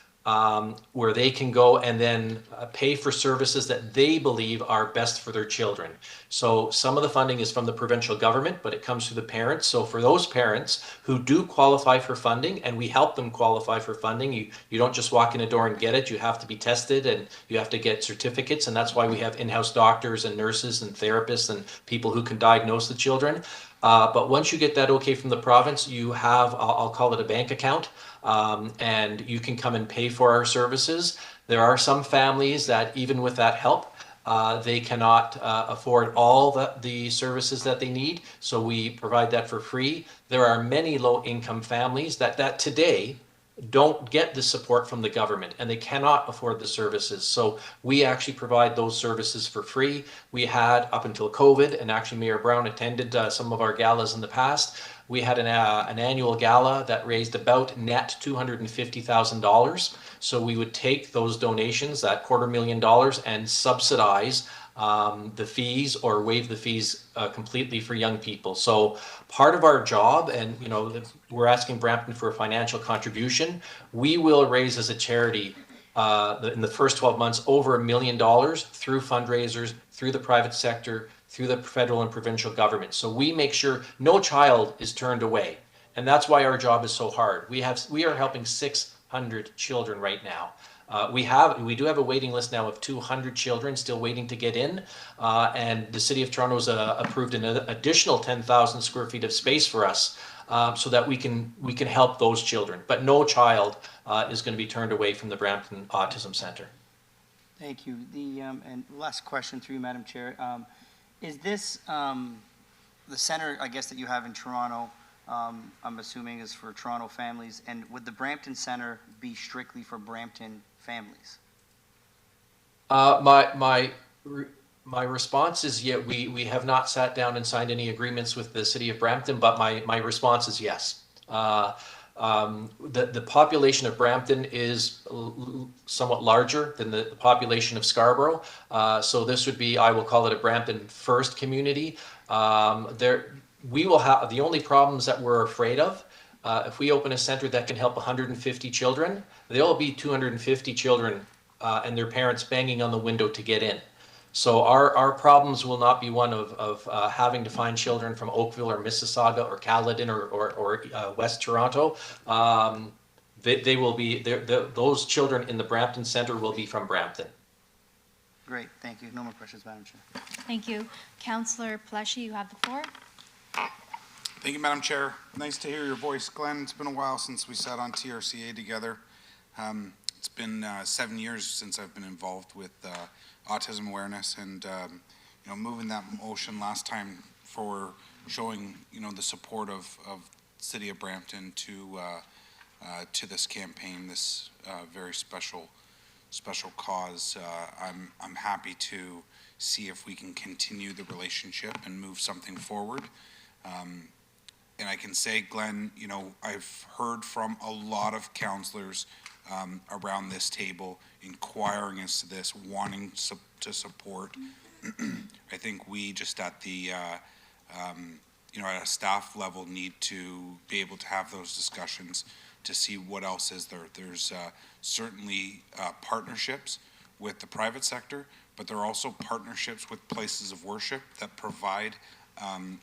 where they can go and then pay for services that they believe are best for their children. So some of the funding is from the provincial government, but it comes to the parents. So for those parents who do qualify for funding, and we help them qualify for funding, you don't just walk in a door and get it. You have to be tested and you have to get certificates. And that's why we have in-house doctors and nurses and therapists and people who can diagnose the children. But once you get that okay from the province, you have, I'll call it a bank account, and you can come and pay for our services. There are some families that even with that help, they cannot afford all the services that they need. So we provide that for free. There are many low-income families that today don't get the support from the government and they cannot afford the services. So we actually provide those services for free. We had up until COVID, and actually Mayor Brown attended some of our galas in the past. We had an annual gala that raised about net $250,000. So we would take those donations, that $250,000, and subsidize the fees or waive the fees completely for young people. So part of our job, and we're asking Brampton for a financial contribution. We will raise as a charity in the first 12 months over $1 million through fundraisers, through the private sector, through the federal and provincial government. So we make sure no child is turned away. And that's why our job is so hard. We are helping 600 children right now. We do have a waiting list now of 200 children still waiting to get in, and the City of Toronto's approved an additional 10,000 square feet of space for us, so that we can help those children. But no child is going to be turned away from the Brampton Autism Center. Thank you. And last question through you, Madam Chair. Is this the center, I guess, that you have in Toronto? I'm assuming is for Toronto families, and would the Brampton Center be strictly for Brampton families? My response is yeah. We have not sat down and signed any agreements with the City of Brampton, but my response is yes. The population of Brampton is somewhat larger than the population of Scarborough. So this would be, I will call it a Brampton first community. We will have, the only problems that we're afraid of, if we open a center that can help 150 children, there'll be 250 children and their parents banging on the window to get in. So our problems will not be one of having to find children from Oakville or Mississauga or Caledon or West Toronto. They will be, those children in the Brampton Centre will be from Brampton. Great, thank you. No more questions, Madam Chair. Thank you. Councillor Pleshy, you have the floor. Thank you, Madam Chair. Nice to hear your voice, Glenn. It's been a while since we sat on TRCA together. It's been 7 years since I've been involved with autism awareness, and you know, moving that motion last time for showing, you know, the support of City of Brampton to this campaign, this very special cause. I'm happy to see if we can continue the relationship and move something forward. And I can say, Glenn, you know, I've heard from a lot of councillors around this table inquiring as to this, wanting to support. I think we just at the, you know, at a staff level need to be able to have those discussions to see what else is there. There's certainly partnerships with the private sector, but there are also partnerships with places of worship that provide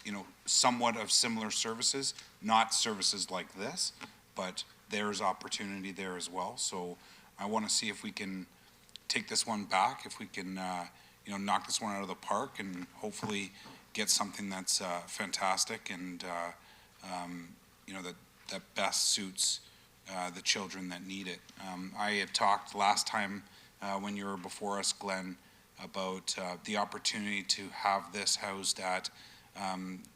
you know, somewhat of similar services, not services like this, but there's opportunity there as well. So I want to see if we can take this one back, if we can, you know, knock this one out of the park and hopefully get something that's fantastic and, you know, that best suits the children that need it. I had talked last time when you were before us, Glenn, about the opportunity to have this housed at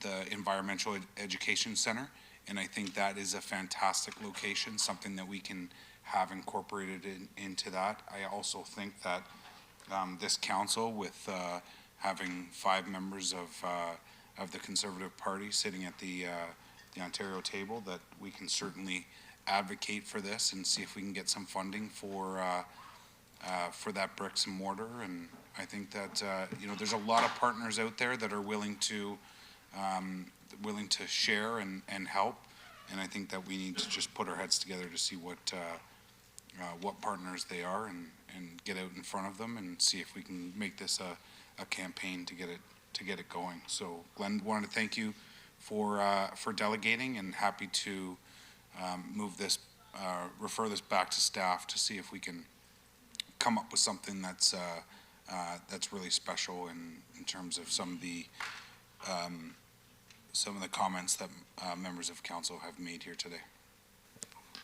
the Environmental Education Center, and I think that is a fantastic location, something that we can have incorporated into that. I also think that this council, with having 5 members of the Conservative Party sitting at the Ontario table, that we can certainly advocate for this and see if we can get some funding for that bricks and mortar. And I think that you know, there's a lot of partners out there that are willing to share and help, and I think that we need to just put our heads together to see what partners they are and get out in front of them and see if we can make this a campaign to get it going. So Glenn, wanted to thank you for delegating, and happy to move this, refer this back to staff to see if we can come up with something that's really special in terms of some of the comments that members of council have made here today.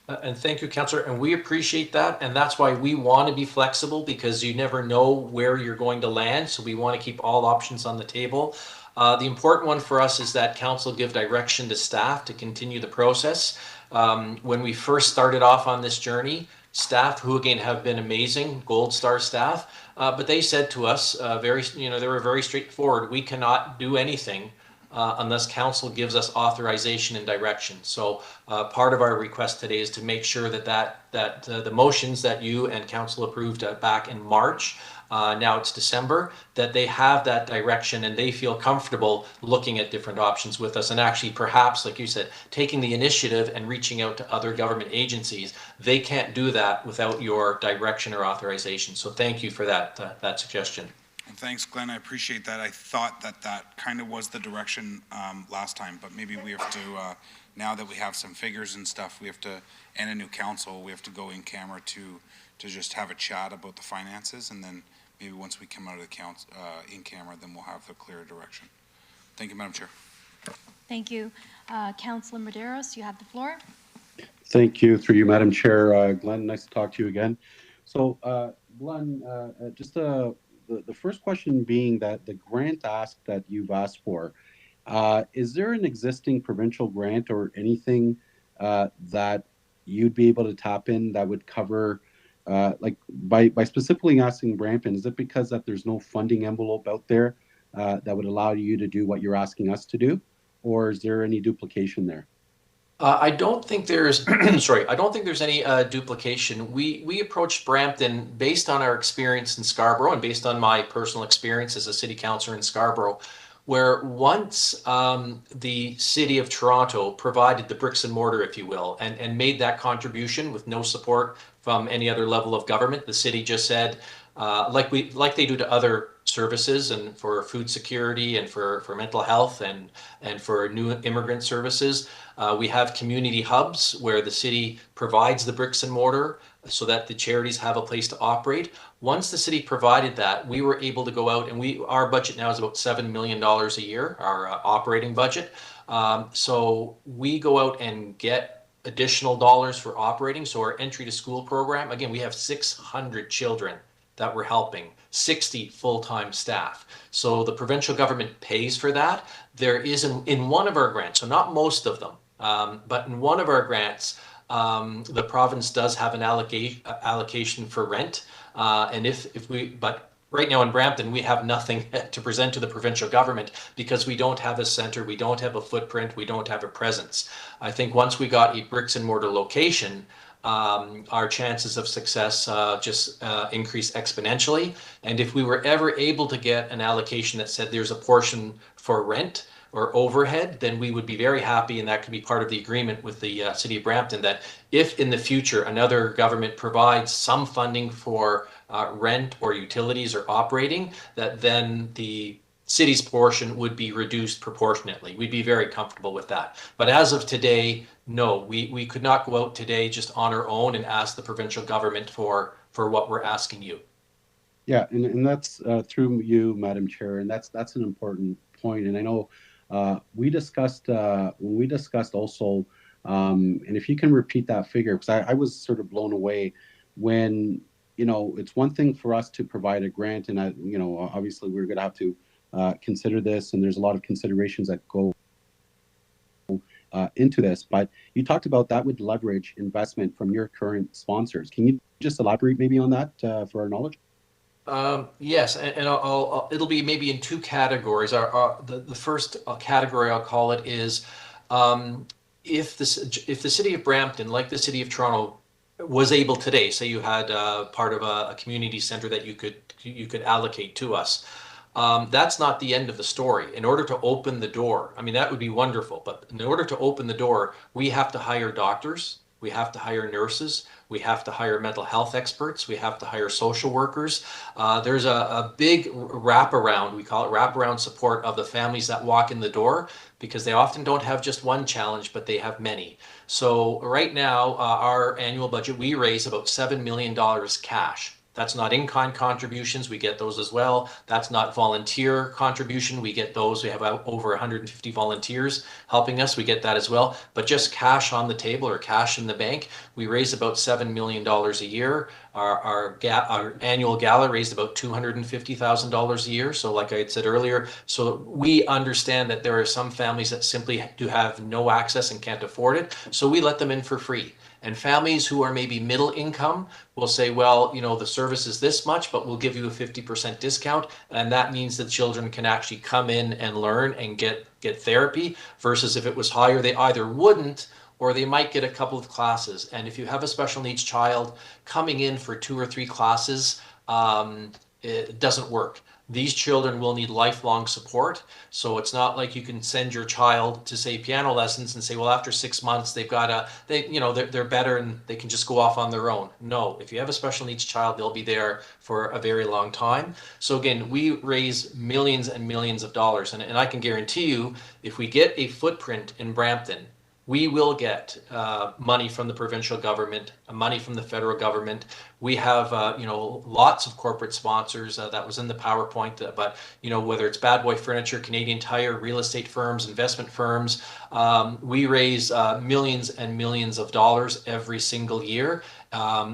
And thank you, Councillor, and we appreciate that, and that's why we want to be flexible, because you never know where you're going to land, so we want to keep all options on the table. The important one for us is that council give direction to staff to continue the process. When we first started off on this journey, staff, who again have been amazing, Gold Star staff, but they said to us, they were very straightforward. We cannot do anything unless council gives us authorization and direction. So part of our request today is to make sure that the motions that you and council approved back in March, now it's December, that they have that direction and they feel comfortable looking at different options with us, and actually perhaps, like you said, taking the initiative and reaching out to other government agencies. They can't do that without your direction or authorization. So thank you for that suggestion. Thanks, Glenn. I appreciate that. I thought that kind of was the direction last time, but maybe we have to, now that we have some figures and stuff, we have to, and a new council, we have to go in camera to just have a chat about the finances, and then maybe once we come out of the council in camera, then we'll have the clear direction. Thank you, Madam Chair. Thank you. Councillor Medeiros, you have the floor. Thank you, through you, Madam Chair. Glenn, nice to talk to you again. So, Glenn, just the first question being that the grant ask that you've asked for, is there an existing provincial grant or anything that you'd be able to tap in that would cover, like by specifically asking Brampton, is it because that there's no funding envelope out there that would allow you to do what you're asking us to do, or is there any duplication there? I don't think there's, sorry, I don't think there's any duplication. We approached Brampton based on our experience in Scarborough and based on my personal experience as a city councillor in Scarborough, where once the city of Toronto provided the bricks and mortar, if you will, and made that contribution with no support from any other level of government, the city just said, like they do to other services and for food security and for mental health and for new immigrant services. We have community hubs where the city provides the bricks and mortar so that the charities have a place to operate. Once the city provided that, we were able to go out and our budget now is about $7 million a year, our operating budget. So we go out and get additional dollars for operating. So our entry to school program, again, we have 600 children that we're helping, 60 full-time staff. So the provincial government pays for that. There is in one of our grants, so not most of them, but in one of our grants, the province does have an allocation for rent. But right now in Brampton, we have nothing to present to the provincial government because we don't have a center, we don't have a footprint, we don't have a presence. I think once we got a bricks and mortar location, our chances of success just increase exponentially. And if we were ever able to get an allocation that said there's a portion for rent or overhead, then we would be very happy, and that could be part of the agreement with the City of Brampton, that if in the future another government provides some funding for rent or utilities or operating, that then the city's portion would be reduced proportionately. We'd be very comfortable with that. But as of today, no, we could not go out today just on our own and ask the provincial government for what we're asking you. Yeah, and that's through you, Madam Chair, and that's an important point. And I know we discussed when we discussed also, and if you can repeat that figure, because I was sort of blown away when, you know, it's one thing for us to provide a grant, and you know, obviously we're going to have to consider this, and there's a lot of considerations that go into this, but you talked about that would leverage investment from your current sponsors. Can you just elaborate maybe on that for our knowledge? Yes, and I'll it'll be maybe in two categories. The first category, I'll call it, is if the City of Brampton, like the City of Toronto, was able today, say you had part of a community center that you could allocate to us. That's not the end of the story. In order to open the door, I mean, that would be wonderful, but in order to open the door, we have to hire doctors, we have to hire nurses, we have to hire mental health experts, we have to hire social workers. There's a big wraparound, we call it wraparound support of the families that walk in the door, because they often don't have just one challenge, but they have many. So right now, our annual budget, we raise about $7 million cash. That's not in-kind contributions, we get those as well. That's not volunteer contribution, we get those. We have over 150 volunteers helping us, we get that as well. But just cash on the table or cash in the bank, we raise about $7 million a year. Our annual gala raised about $250,000 a year. So like I had said earlier, so we understand that there are some families that simply do have no access and can't afford it. So we let them in for free. And families who are maybe middle income will say, well, you know, the service is this much, but we'll give you a 50% discount. And that means that children can actually come in and learn and get therapy, versus if it was higher, they either wouldn't or they might get a couple of classes. And if you have a special needs child coming in for 2 or 3 classes, it doesn't work. These children will need lifelong support. So it's not like you can send your child to, say, piano lessons and say, well, after 6 months, they're better and they can just go off on their own. No, if you have a special needs child, they'll be there for a very long time. So again, we raise millions and millions of dollars. And I can guarantee you, if we get a footprint in Brampton, we will get money from the provincial government, money from the federal government. We have, lots of corporate sponsors. That was in the PowerPoint, but, whether it's Bad Boy Furniture, Canadian Tire, real estate firms, investment firms, we raise millions and millions of dollars every single year.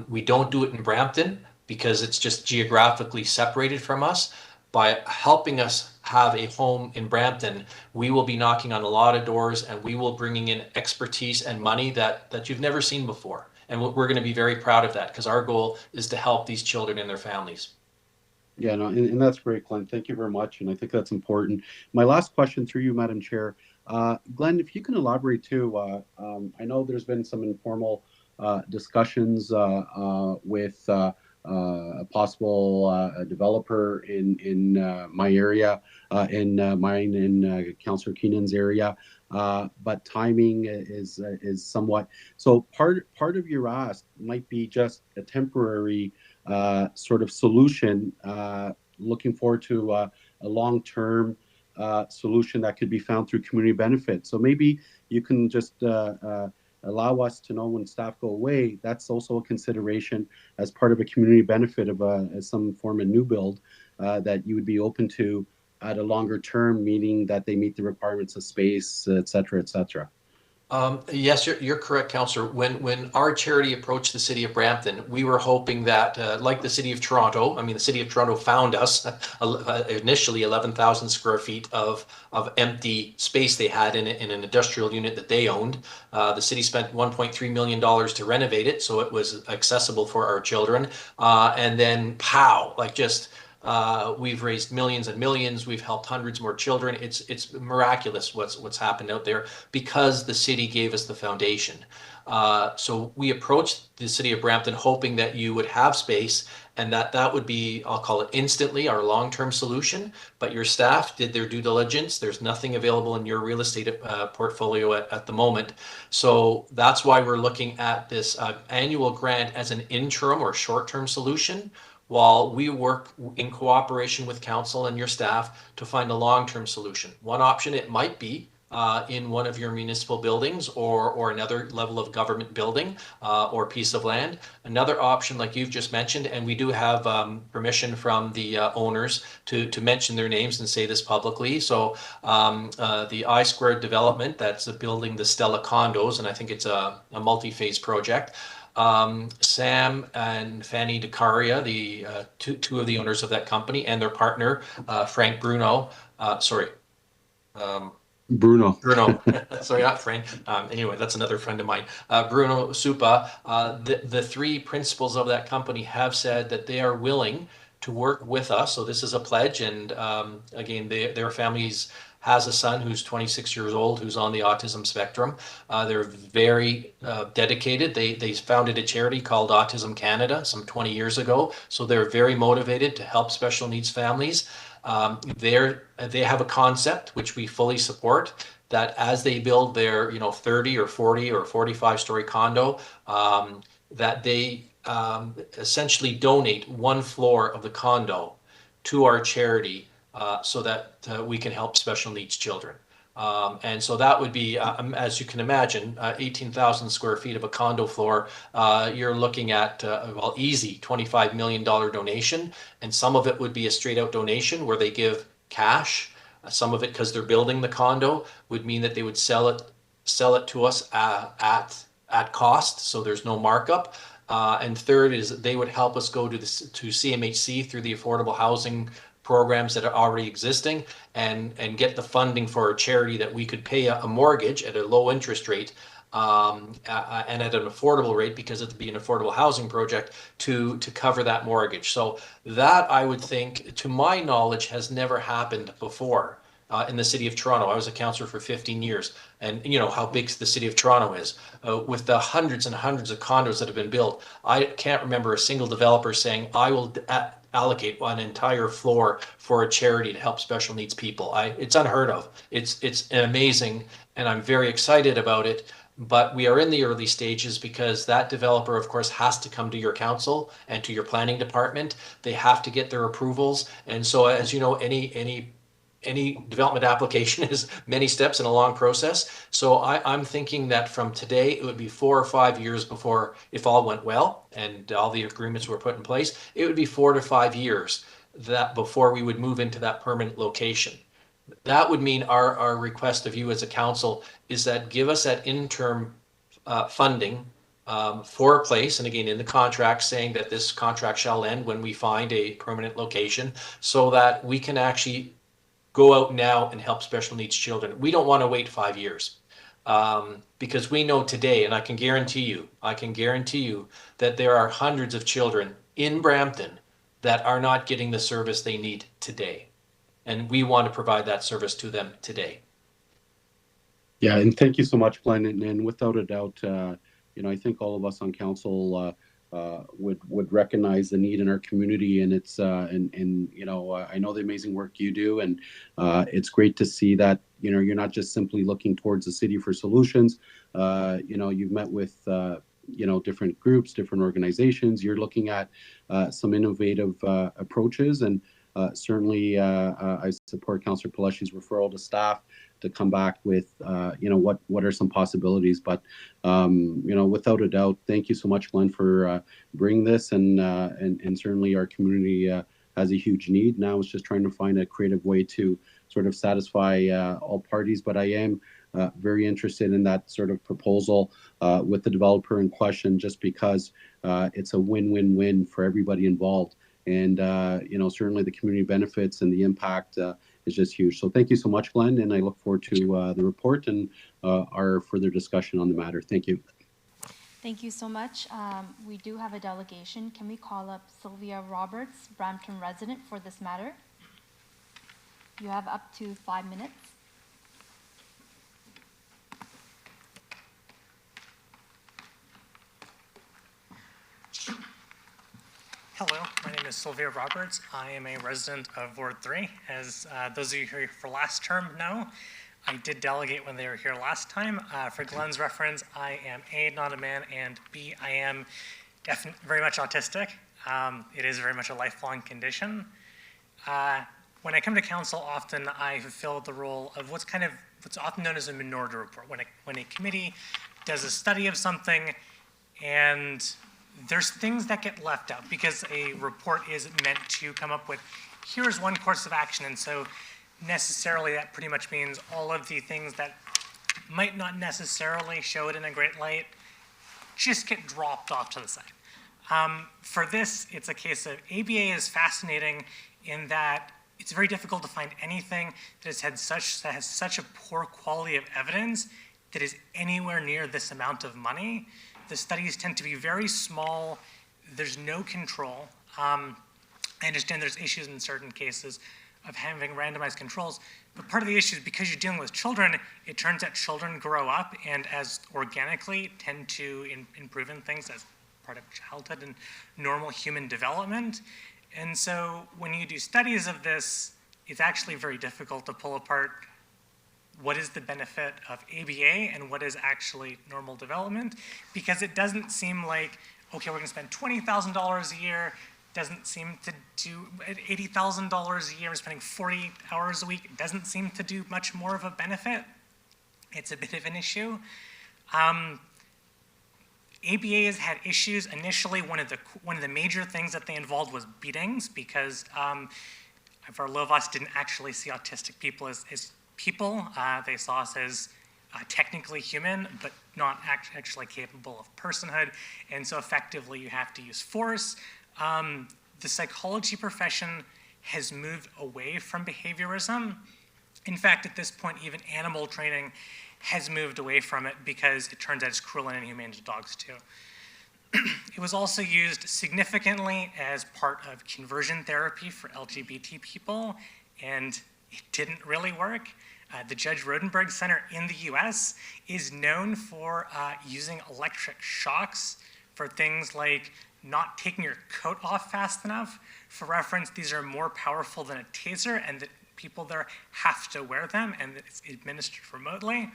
We don't do it in Brampton because it's just geographically separated from us. By helping us have a home in Brampton, we will be knocking on a lot of doors and we will bringing in expertise and money that you've never seen before. And we're going to be very proud of that because our goal is to help these children and their families. Yeah, no, and that's great, Clint. Thank you very much. And I think that's important. My last question through you, Madam Chair, Glenn, if you can elaborate too, I know there's been some informal discussions with a possible developer in my area, in mine in Councillor Keenan's area, but timing is somewhat. So part of your ask might be just a temporary sort of solution, looking forward to a long-term solution that could be found through community benefit. So maybe you can just allow us to know when staff go away. That's also a consideration as part of a community benefit of some form of new build that you would be open to at a longer term, meaning that they meet the requirements of space, et cetera, et cetera. Yes, you're correct, Councillor. When our charity approached the City of Brampton, we were hoping that, like the City of Toronto, I mean, the City of Toronto found us initially 11,000 square feet of empty space they had in an industrial unit that they owned. The city spent $1.3 million to renovate it, so it was accessible for our children. And then, pow, like just. We've raised millions and millions. We've helped hundreds more children. It's miraculous what's happened out there because the city gave us the foundation. So we approached the City of Brampton hoping that you would have space and that would be, I'll call it instantly, our long-term solution. But your staff did their due diligence. There's nothing available in your real estate portfolio at the moment. So that's why we're looking at this annual grant as an interim or short-term solution, while we work in cooperation with council and your staff to find a long-term solution. One option, it might be in one of your municipal buildings or another level of government building or piece of land. Another option, like you've just mentioned, and we do have permission from the owners to mention their names and say this publicly. So the I Squared development, that's building the Stella condos, and I think it's a multi-phase project. Sam and Fanny DeCaria, the two of the owners of that company, and their partner, Frank Bruno, Bruno. Sorry, not Frank. Anyway, that's another friend of mine. Bruno Supa, the three principals of that company have said that they are willing to work with us. So this is a pledge. And again, their families has a son who's 26 years old, who's on the autism spectrum. They're very dedicated. They founded a charity called Autism Canada some 20 years ago. So they're very motivated to help special needs families. They have a concept, which we fully support, that as they build their 30 or 40 or 45 story condo, that they essentially donate one floor of the condo to our charity so that we can help special needs children. And so that would be, as you can imagine, 18,000 square feet of a condo floor. You're looking at, well, easy $25 million donation. And some of it would be a straight out donation where they give cash. Some of it, because they're building the condo, would mean that they would sell it to us at cost. So there's no markup. And third is they would help us go to CMHC through the affordable housing programs that are already existing and get the funding for a charity that we could pay a mortgage at a low interest rate and at an affordable rate, because it'd be an affordable housing project to cover that mortgage. So that, I would think, to my knowledge, has never happened before in the City of Toronto. I was a councillor for 15 years, and you know how big the City of Toronto is. With the hundreds and hundreds of condos that have been built, I can't remember a single developer saying, I will allocate an entire floor for a charity to help special needs people. It's unheard of. It's amazing, and I'm very excited about it. But we are in the early stages because that developer, of course, has to come to your council and to your planning department. They have to get their approvals, and so, as you know, any development application is many steps and a long process. So I'm thinking that from today, it would be 4 or 5 years before, if all went well and all the agreements were put in place, it would be 4 to 5 years that before we would move into that permanent location. That would mean our request of you as a council is that give us that interim funding for a place, and again in the contract saying that this contract shall end when we find a permanent location, so that we can actually go out now and help special needs children. We don't want to wait 5 years because we know today, and I can guarantee you that there are hundreds of children in Brampton that are not getting the service they need today. And we want to provide that service to them today. Yeah, and thank you so much, Glenn. And without a doubt, I think all of us on council would recognize the need in our community, and it's I know the amazing work you do, and it's great to see that you're not just simply looking towards the city for solutions. You've met with different groups, different organizations. You're looking at some innovative approaches, and certainly I support Councillor Peleshi's referral to staff to come back with what are some possibilities. But without a doubt, thank you so much, Glenn, for bringing this, and certainly our community has a huge need. Now it's just trying to find a creative way to sort of satisfy all parties. But I am very interested in that sort of proposal with the developer in question, just because it's a win-win-win for everybody involved. And certainly the community benefits and the impact is just huge. So thank you so much, Glenn, and I look forward to the report and our further discussion on the matter. Thank you. Thank you so much. We do have a delegation. Can we call up Sylvia Roberts, Brampton resident, for this matter? You have up to 5 minutes. Hello, my name is Sylvia Roberts. I am a resident of Ward 3. As those of you here for last term know, I did delegate when they were here last time. For Glenn's reference, I am A, not a man, and B, I am very much autistic. It is very much a lifelong condition. When I come to council, often I fulfill the role of what's often known as a minority report. When a committee does a study of something and there's things that get left out because a report is meant to come up with, here's one course of action. And so necessarily that pretty much means all of the things that might not necessarily show it in a great light just get dropped off to the side. For this, it's a case of ABA is fascinating in that it's very difficult to find anything that has such a poor quality of evidence that is anywhere near this amount of money. The studies tend to be very small. There's no control. I understand there's issues in certain cases of having randomized controls, but part of the issue is because you're dealing with children, it turns out children grow up and as organically tend to improve in things as part of childhood and normal human development. And so when you do studies of this, it's actually very difficult to pull apart what is the benefit of ABA and what is actually normal development, because it doesn't seem like, okay, we're gonna spend $20,000 a year, doesn't seem to do $80,000 a year, we're spending 40 hours a week, it doesn't seem to do much more of a benefit. It's a bit of an issue. ABA has had issues. Initially, one of the major things that they involved was beatings, because Varlovas didn't actually see autistic people as people. They saw us as technically human, but not actually capable of personhood. And so effectively you have to use force. The psychology profession has moved away from behaviorism. In fact, at this point, even animal training has moved away from it because it turns out it's cruel and inhumane to dogs too. It was also used significantly as part of conversion therapy for LGBT people, and it didn't really work. The Judge Rodenberg Center in the US is known for using electric shocks for things like not taking your coat off fast enough. For reference, these are more powerful than a taser, and that people there have to wear them, and it's administered remotely.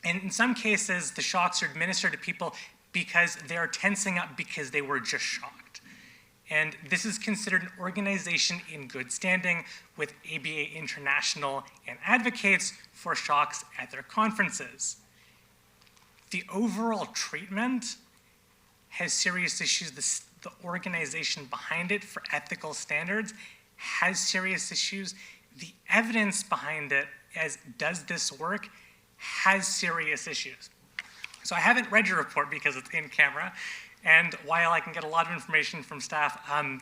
And in some cases, the shocks are administered to people because they're tensing up because they were just shocked. And this is considered an organization in good standing with ABA International and advocates for shocks at their conferences. The overall treatment has serious issues. The organization behind it for ethical standards has serious issues. The evidence behind it, as does this work, has serious issues. So I haven't read your report because it's in camera. And while I can get a lot of information from staff,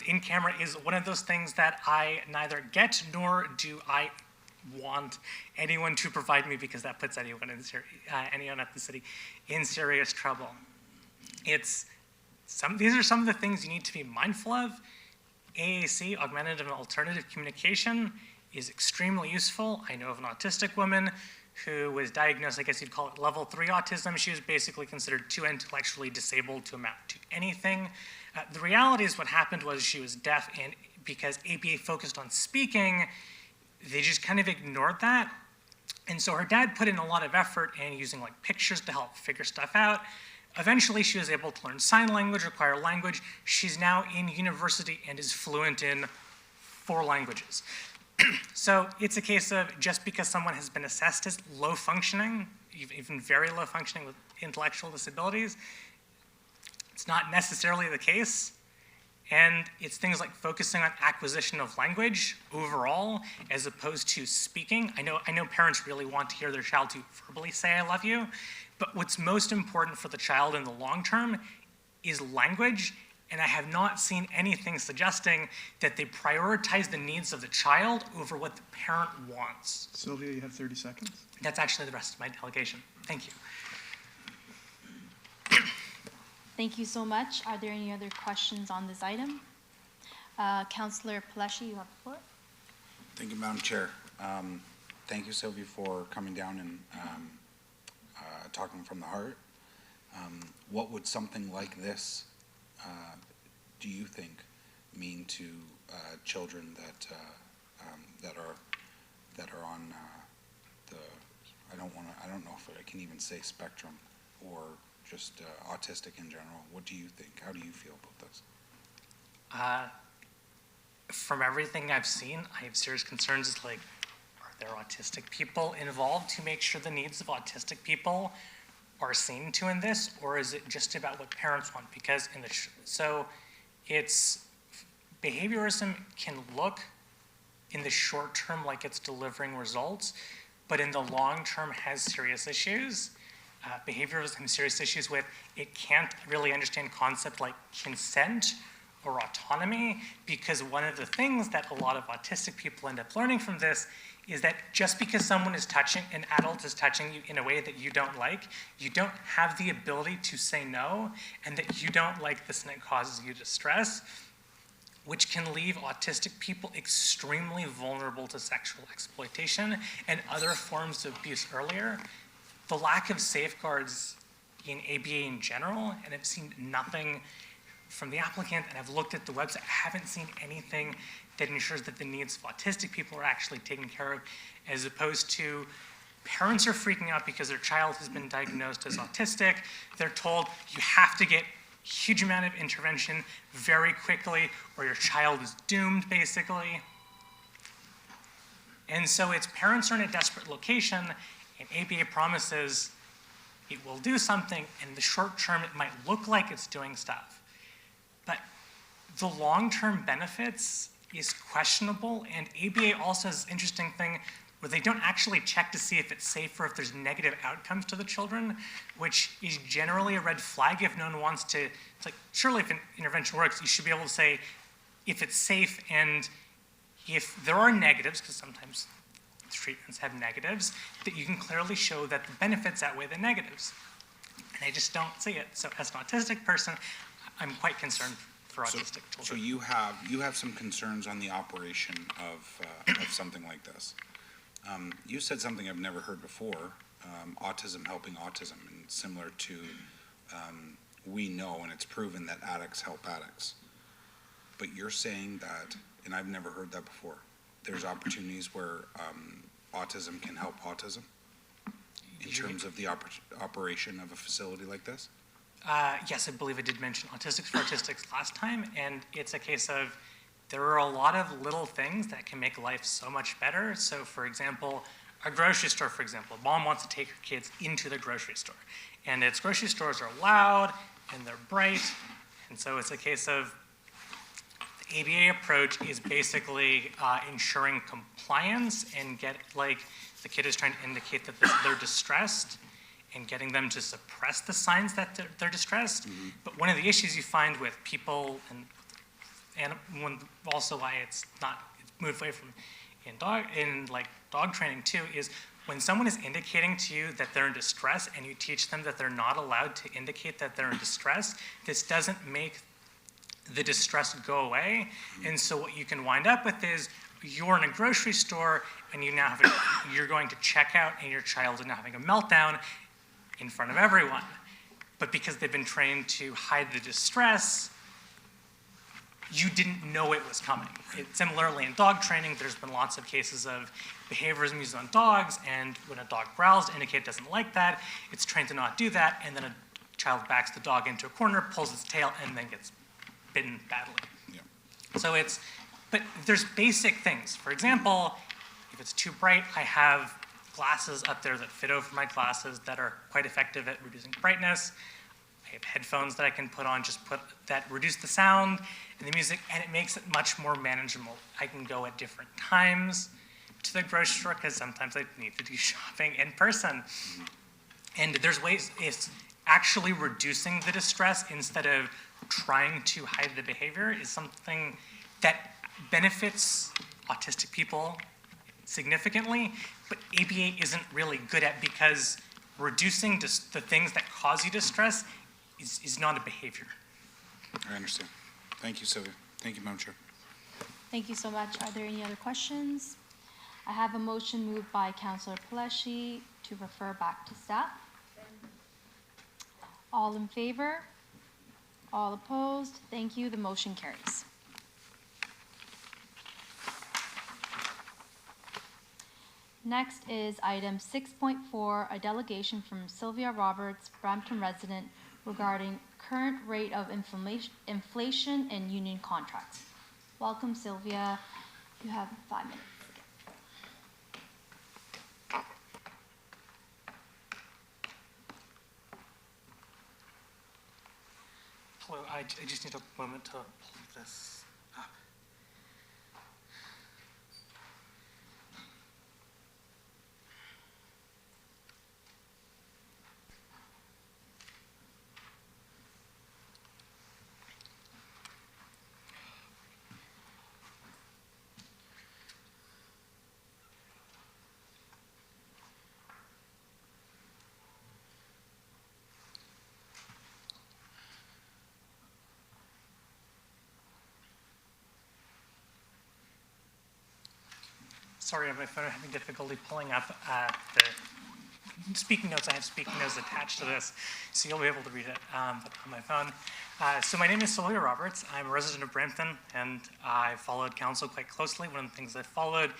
in camera is one of those things that I neither get nor do I want anyone to provide me, because that puts anyone at the city in serious trouble. These are some of the things you need to be mindful of. AAC, Augmentative and Alternative Communication, is extremely useful. I know of an autistic woman who was diagnosed, I guess you'd call it level 3 autism. She was basically considered too intellectually disabled to amount to anything. The reality is what happened was she was deaf, and because ABA focused on speaking, they just kind of ignored that. And so her dad put in a lot of effort and using like pictures to help figure stuff out. Eventually she was able to learn sign language, acquire language. She's now in university and is fluent in 4 languages. So it's a case of just because someone has been assessed as low functioning, even very low functioning with intellectual disabilities, it's not necessarily the case. And it's things like focusing on acquisition of language overall, as opposed to speaking. I know parents really want to hear their child to verbally say, "I love you," but what's most important for the child in the long term is language. And I have not seen anything suggesting that they prioritize the needs of the child over what the parent wants. Sylvia, you have 30 seconds. That's actually the rest of my delegation. Thank you. Thank you so much. Are there any other questions on this item? Councillor Palashi, you have the floor. Thank you, Madam Chair. Thank you, Sylvia, for coming down and talking from the heart. What would something like this, do you think, mean to children that are on the, I don't know if I can even say spectrum, or just autistic in general? What do you think? How do you feel about this? From everything I've seen, I have serious concerns like, are there autistic people involved to make sure the needs of autistic people are seen to in this, or is it just about what parents want? Because so it's, behaviorism can look in the short term like it's delivering results, but in the long term has serious issues. Behaviorism has serious issues with, it can't really understand concepts like consent or autonomy, because one of the things that a lot of autistic people end up learning from this is that just because someone is touching, an adult is touching you in a way that you don't like, you don't have the ability to say no, and that you don't like this and it causes you distress, which can leave autistic people extremely vulnerable to sexual exploitation and other forms of abuse earlier. The lack of safeguards in ABA in general, and I've seen nothing from the applicant, and I've looked at the website, I haven't seen anything that ensures that the needs of autistic people are actually taken care of, as opposed to parents are freaking out because their child has been diagnosed as autistic. They're told you have to get a huge amount of intervention very quickly or your child is doomed, basically. And so its parents are in a desperate location, and ABA promises it will do something. In the short term, it might look like it's doing stuff. But the long-term benefits is questionable, and ABA also has this interesting thing where they don't actually check to see if it's safe or if there's negative outcomes to the children, which is generally a red flag if no one wants to. It's like, surely if an intervention works, you should be able to say if it's safe, and if there are negatives, because sometimes treatments have negatives, that you can clearly show that the benefits outweigh the negatives. And I just don't see it. So as an autistic person, I'm quite concerned for autistic children. So you have some concerns on the operation of something like this. You said something I've never heard before, autism helping autism, and similar to, we know, and it's proven that addicts help addicts. But you're saying that, and I've never heard that before, there's opportunities where autism can help autism in terms of the operation of a facility like this? Yes, I believe I did mention Autistics for Autistics last time, and it's a case of there are a lot of little things that can make life so much better. So for example, a grocery store, for example, mom wants to take her kids into the grocery store, and its grocery stores are loud and they're bright, and so it's a case of the ABA approach is basically ensuring compliance and get, like, the kid is trying to indicate that they're distressed and getting them to suppress the signs that they're distressed. Mm-hmm. But one of the issues you find with people, and one also why it's moved away from in dog training too, is when someone is indicating to you that they're in distress and you teach them that they're not allowed to indicate that they're in distress, this doesn't make the distress go away. And so what you can wind up with is you're in a grocery store and you now have you're going to check out and your child is now having a meltdown in front of everyone. But because they've been trained to hide the distress, you didn't know it was coming. Similarly, in dog training, there's been lots of cases of behaviorism used on dogs, and when a dog growls to indicate it doesn't like that, it's trained to not do that, and then a child backs the dog into a corner, pulls its tail, and then gets bitten badly. Yeah. So but there's basic things. For example, if it's too bright, I have glasses up there that fit over my glasses that are quite effective at reducing brightness. I have headphones that I can put on, that reduce the sound and the music, and it makes it much more manageable. I can go at different times to the grocery store because sometimes I need to do shopping in person. And there's ways, it's actually reducing the distress instead of trying to hide the behavior is something that benefits autistic people significantly, but ABA isn't really good at, because reducing the things that cause you distress is not a behavior. I understand. Thank you, Sylvia. Thank you, Madam Chair. Thank you so much. Are there any other questions? I have a motion moved by Councillor Pelletier to refer back to staff. All in favor? All opposed? Thank you. The motion carries. Next is item 6.4, a delegation from Sylvia Roberts, Brampton resident, regarding current rate of inflation in union contracts. Welcome, Sylvia. You have 5 minutes. Hello, I just need a moment to pull this up. Sorry, on my phone, I'm having difficulty pulling up the speaking notes. I have speaking notes attached to this, so you'll be able to read it but on my phone. So my name is Sylvia Roberts. I'm a resident of Brampton, and I followed council quite closely. One of the things I followed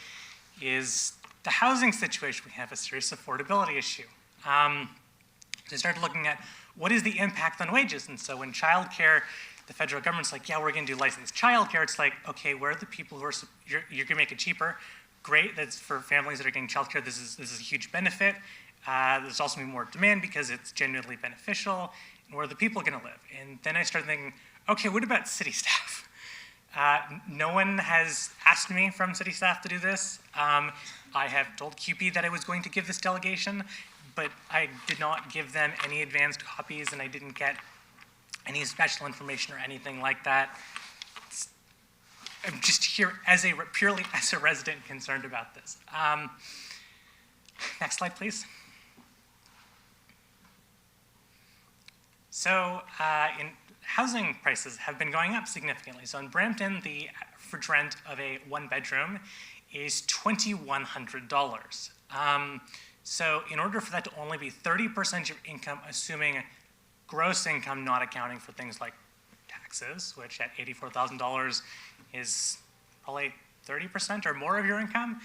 is the housing situation. We have a serious affordability issue. So I started looking at what is the impact on wages, and so when childcare, the federal government's like, yeah, we're going to do licensed childcare. It's like, okay, where are the people who are you're going to make it cheaper? Great, that's for families that are getting childcare. This is a huge benefit. There's also going to be more demand because it's genuinely beneficial. And where are the people going to live? And then I started thinking, okay, what about city staff? No one has asked me from city staff to do this. I have told CUPE that I was going to give this delegation, but I did not give them any advanced copies, and I didn't get any special information or anything like that. I'm just here as purely as a resident concerned about this. Next slide, please. So in housing prices have been going up significantly. So in Brampton, the average rent of a one-bedroom is $2,100. So in order for that to only be 30% of your income, assuming gross income, not accounting for things like taxes, which at $84,000 is probably 30% or more of your income,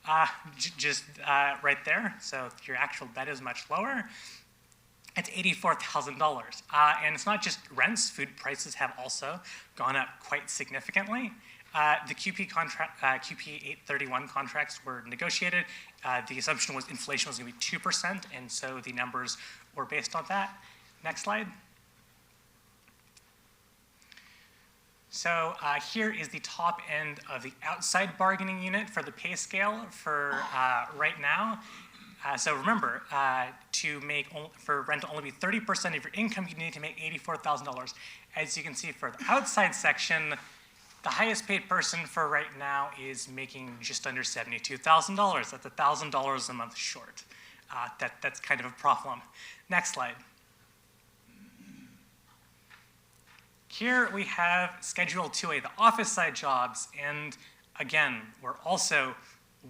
right there. So your actual bed is much lower. It's $84,000. And it's not just rents, food prices have also gone up quite significantly. The QP 831 contracts were negotiated. The assumption was inflation was going to be 2%, and so the numbers were based on that. Next slide. So here is the top end of the outside bargaining unit for the pay scale for right now. So remember, for rent to only be 30% of your income, you need to make $84,000. As you can see for the outside section, the highest paid person for right now is making just under $72,000. That's $1,000 a month short. That's kind of a problem. Next slide. Here we have Schedule 2A, the office side jobs, and again, we're also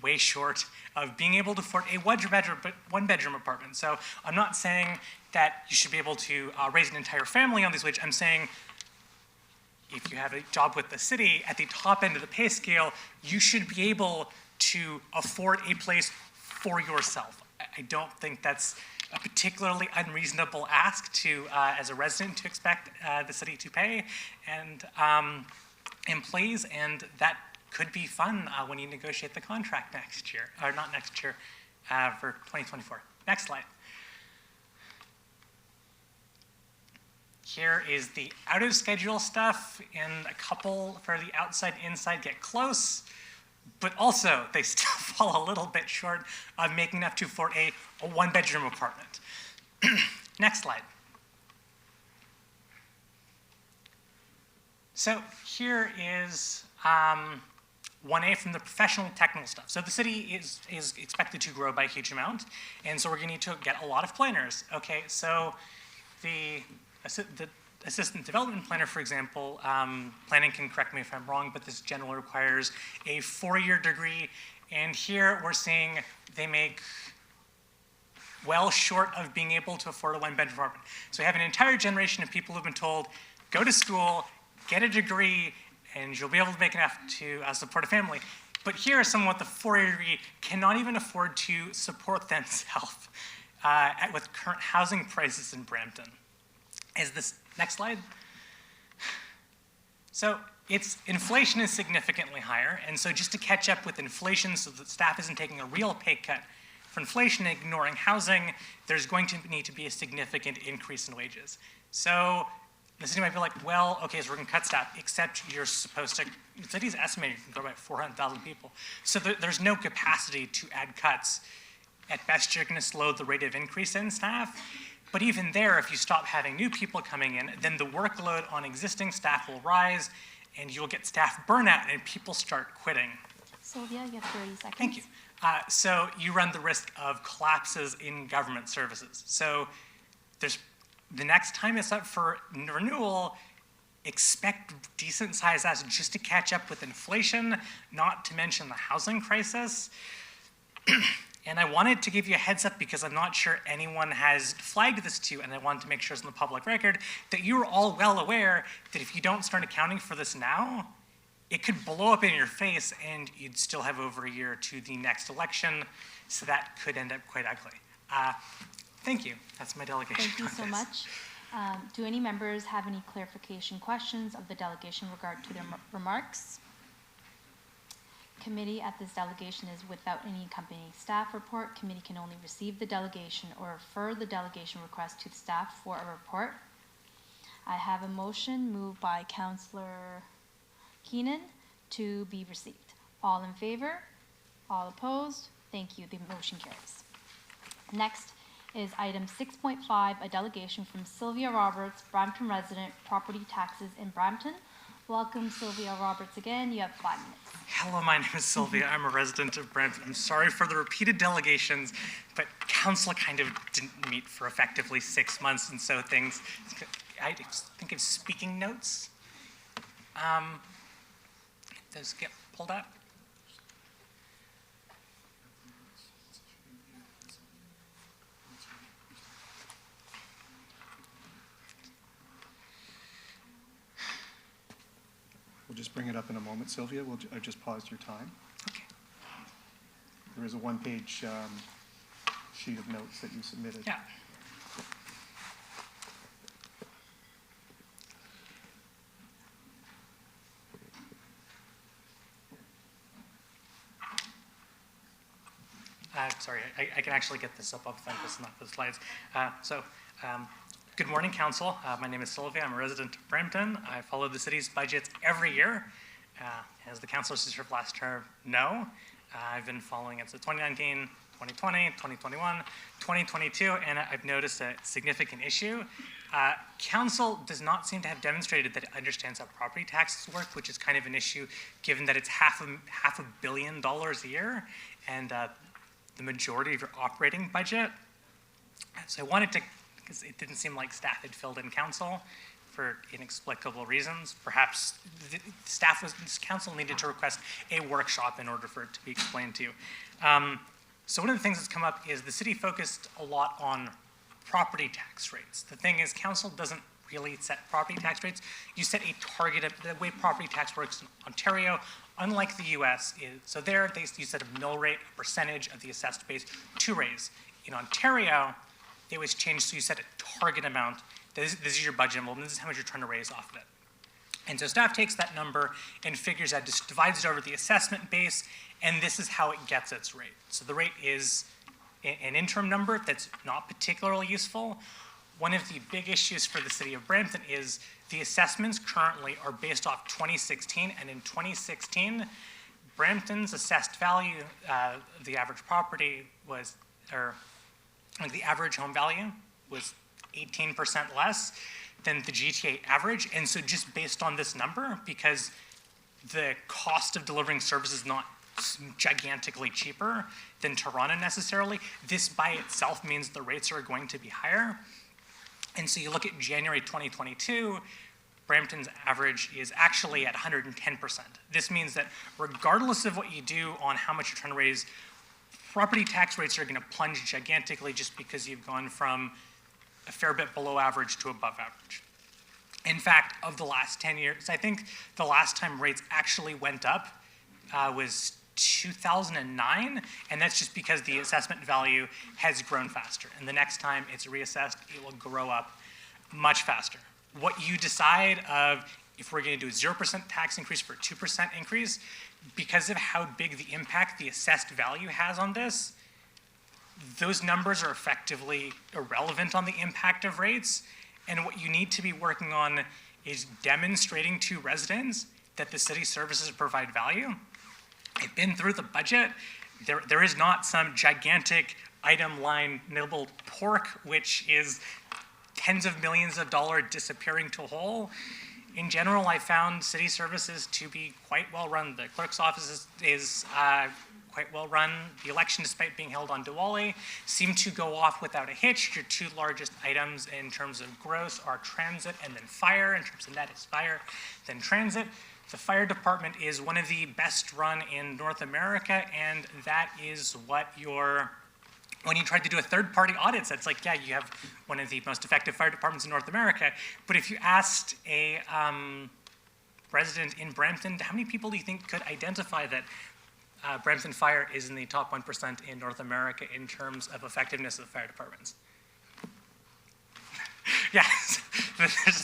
way short of being able to afford a one-bedroom apartment. So I'm not saying that you should be able to raise an entire family on these wages. I'm saying if you have a job with the city at the top end of the pay scale, you should be able to afford a place for yourself. I don't think that's a particularly unreasonable ask to, as a resident, to expect the city to pay and employees, and that could be fun when you negotiate the contract next year, or not next year, for 2024. Next slide. Here is the out of schedule stuff, and a couple for the outside inside get close, but also they still fall a little bit short of making enough to afford a one-bedroom apartment. Next slide. So here is 1A from the professional technical stuff. So the city is expected to grow by a huge amount, and so we're going to need to get a lot of planners. Okay, so the assistant development planner, for example, planning can correct me if I'm wrong, but this generally requires a 4-year degree, and here we're seeing they make well short of being able to afford a one-bedroom apartment. So we have an entire generation of people who've been told, go to school, get a degree, and you'll be able to make enough to support a family. But here, someone with a 4-year degree cannot even afford to support themselves with current housing prices in Brampton. Is this next slide? So inflation is significantly higher, and so just to catch up with inflation so that staff isn't taking a real pay cut for inflation and ignoring housing, there's going to need to be a significant increase in wages. So the city might be like, well, okay, so we're going to cut staff, except you're supposed to, the city's estimated you can grow by 400,000 people. So there's no capacity to add cuts. At best, you're going to slow the rate of increase in staff. But even there, if you stop having new people coming in, then the workload on existing staff will rise, and you'll get staff burnout, and people start quitting. Sylvia, you have 30 seconds. Thank you. So you run the risk of collapses in government services. So the next time it's up for renewal, expect decent size asks just to catch up with inflation, not to mention the housing crisis. And I wanted to give you a heads up because I'm not sure anyone has flagged this to you, and I wanted to make sure it's in the public record, that you're all well aware that if you don't start accounting for this now, it could blow up in your face and you'd still have over a year to the next election, so that could end up quite ugly. Thank you. That's my delegation. Thank you so much. Do any members have any clarification questions of the delegation in regard to their remarks? Committee at this delegation is without any accompanying staff report. Committee can only receive the delegation or refer the delegation request to the staff for a report. I have a motion moved by Councillor Keenan to be received. All in favor? All opposed? Thank you. The motion carries. Next is item 6.5, a delegation from Sylvia Roberts, Brampton resident, property taxes in Brampton. Welcome, Sylvia Roberts, again. You have 5 minutes. Hello, my name is Sylvia. I'm a resident of Brampton. I'm sorry for the repeated delegations, but council kind of didn't meet for effectively 6 months, and so things, I think of speaking notes. Those get pulled up. We'll just bring it up in a moment, Sylvia. I've just paused your time. Okay. There is a one-page sheet of notes that you submitted. Yeah. Sorry, I can actually get this up front, it's not the slides. Good morning, Council. My name is Sylvia. I'm a resident of Brampton. I follow the city's budgets every year. As the councilors who served last term know, I've been following it. So 2019, 2020, 2021, 2022, and I've noticed a significant issue. Council does not seem to have demonstrated that it understands how property taxes work, which is kind of an issue given that it's half a billion dollars a year, and the majority of your operating budget. So I wanted to, because it didn't seem like staff had filled in council for inexplicable reasons. Perhaps council needed to request a workshop in order for it to be explained to you. So one of the things that's come up is the city focused a lot on property tax rates. The thing is, council doesn't really set property tax rates. You set a target. The way property tax works in Ontario, unlike the US, is so there you set a mill rate, a percentage of the assessed base to raise. In Ontario, it was changed so you set a target amount. This is your budget envelope, and this is how much you're trying to raise off of it. And so staff takes that number and figures out, just divides it over the assessment base, and this is how it gets its rate. So the rate is an interim number that's not particularly useful. One of the big issues for the city of Brampton is the assessments currently are based off 2016, and in 2016, Brampton's assessed value, the average property was, or the average home value was 18% less than the GTA average. And so just based on this number, because the cost of delivering services is not gigantically cheaper than Toronto necessarily, this by itself means the rates are going to be higher. And so you look at January 2022, Brampton's average is actually at 110%. This means that regardless of what you do on how much you're trying to raise, property tax rates are going to plunge gigantically just because you've gone from a fair bit below average to above average. In fact, of the last 10 years, I think the last time rates actually went up was 2009, and that's just because the assessment value has grown faster. And the next time it's reassessed, it will grow up much faster. What you decide of if we're going to do a 0% tax increase for a 2% increase, because of how big the impact the assessed value has on this, those numbers are effectively irrelevant on the impact of rates. And what you need to be working on is demonstrating to residents that the city services provide value. I've been through the budget. There is not some gigantic item line nibbled pork, which is tens of millions of dollars disappearing to a hole. In general, I found city services to be quite well run. The clerk's office is quite well run. The election, despite being held on Diwali, seemed to go off without a hitch. Your two largest items in terms of gross are transit and then fire. In terms of net, it's fire, then transit. The fire department is one of the best run in North America, and that is what when you try to do a third-party audit, it's like, yeah, you have one of the most effective fire departments in North America. But if you asked a resident in Brampton, how many people do you think could identify that Brampton Fire is in the top 1% in North America in terms of effectiveness of fire departments? Yeah,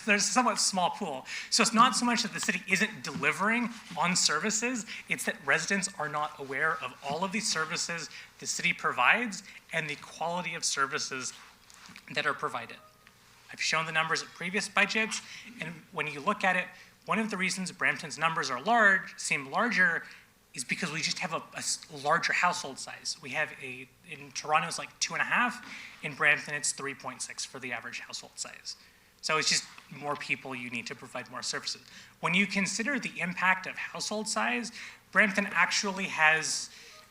there's a somewhat small pool. So it's not so much that the city isn't delivering on services, it's that residents are not aware of all of these services the city provides and the quality of services that are provided. I've shown the numbers of previous budgets, and when you look at it, one of the reasons Brampton's numbers are seem larger is because we just have a larger household size. We have in Toronto it's like 2.5, in Brampton it's 3.6 for the average household size. So it's just more people you need to provide more services. When you consider the impact of household size, Brampton actually has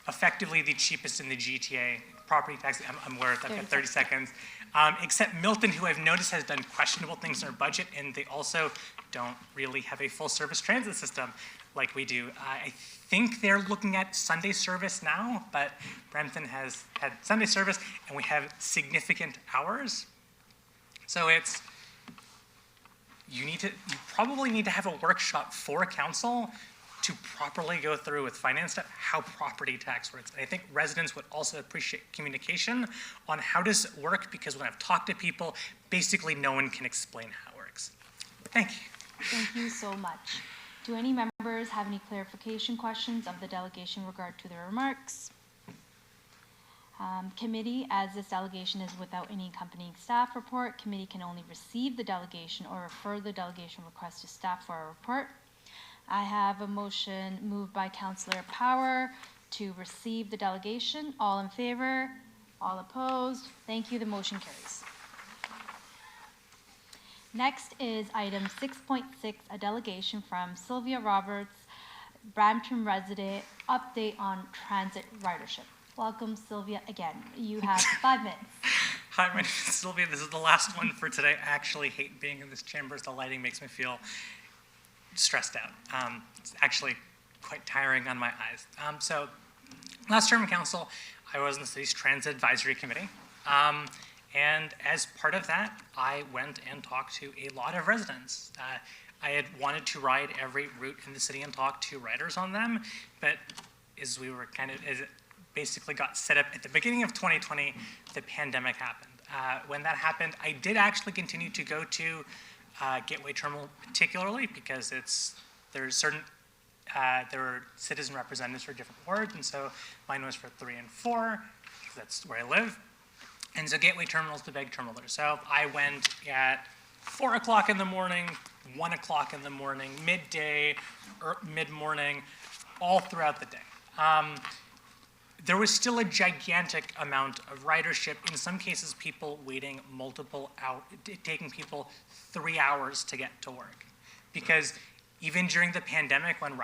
effectively the cheapest in the GTA property tax. I'm aware of that, I've got 30 seconds. Except Milton, who I've noticed has done questionable things in their budget, and they also don't really have a full service transit system like we do. I think they're looking at Sunday service now, but Brampton has had Sunday service, and we have significant hours. So you probably need to have a workshop for council to properly go through with finance staff how property tax works. And I think residents would also appreciate communication on how does it work, because when I've talked to people, basically no one can explain how it works. Thank you. Thank you so much. Do any members have any clarification questions of the delegation in regard to their remarks? Committee, as this delegation is without any accompanying staff report, committee can only receive the delegation or refer the delegation request to staff for a report. I have a motion moved by Councillor Power to receive the delegation. All in favor? All opposed? Thank you. The motion carries. Next is item 6.6, a delegation from Sylvia Roberts, Brampton resident, update on transit ridership. Welcome, Sylvia, again. You have 5 minutes. Hi, my name is Sylvia. This is the last one for today. I actually hate being in this chamber. The lighting makes me feel stressed out. It's actually quite tiring on my eyes. So last term in council, I was in the city's transit advisory committee. And as part of that, I went and talked to a lot of residents. I had wanted to ride every route in the city and talk to riders on them, but as we were as it basically got set up at the beginning of 2020, the pandemic happened. When that happened, I did actually continue to go to Gateway Terminal particularly because there were citizen representatives for different wards, and so mine was for 3 and 4, because that's where I live. And so Gateway Terminal is the big terminal there. So I went at 4 o'clock in the morning, 1 o'clock in the morning, midday, or mid-morning, all throughout the day. There was still a gigantic amount of ridership. In some cases, people waiting multiple hours, taking people 3 hours to get to work. Because even during the pandemic, when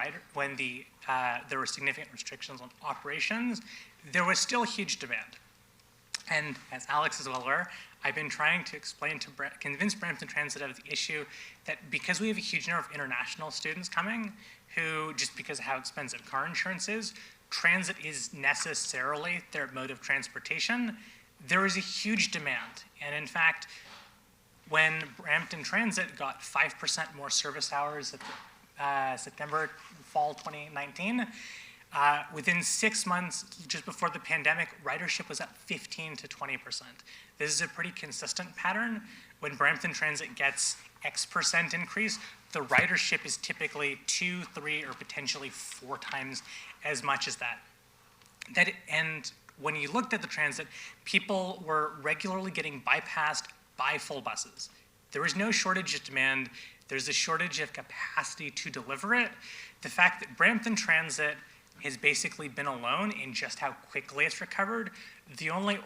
there were significant restrictions on operations, there was still huge demand. And as Alex is well aware, I've been trying to convince Brampton Transit of the issue that because we have a huge number of international students coming, who, just because of how expensive car insurance is, transit is necessarily their mode of transportation, there is a huge demand. And in fact, when Brampton Transit got 5% more service hours at fall 2019, within 6 months, just before the pandemic, ridership was up 15 to 20%. This is a pretty consistent pattern. When Brampton Transit gets X% increase, the ridership is typically 2, 3, or potentially 4 times as much as that. And when you looked at the transit, people were regularly getting bypassed by full buses. There is no shortage of demand. There's a shortage of capacity to deliver it. The fact that Brampton Transit has basically been alone in just how quickly it's recovered. The only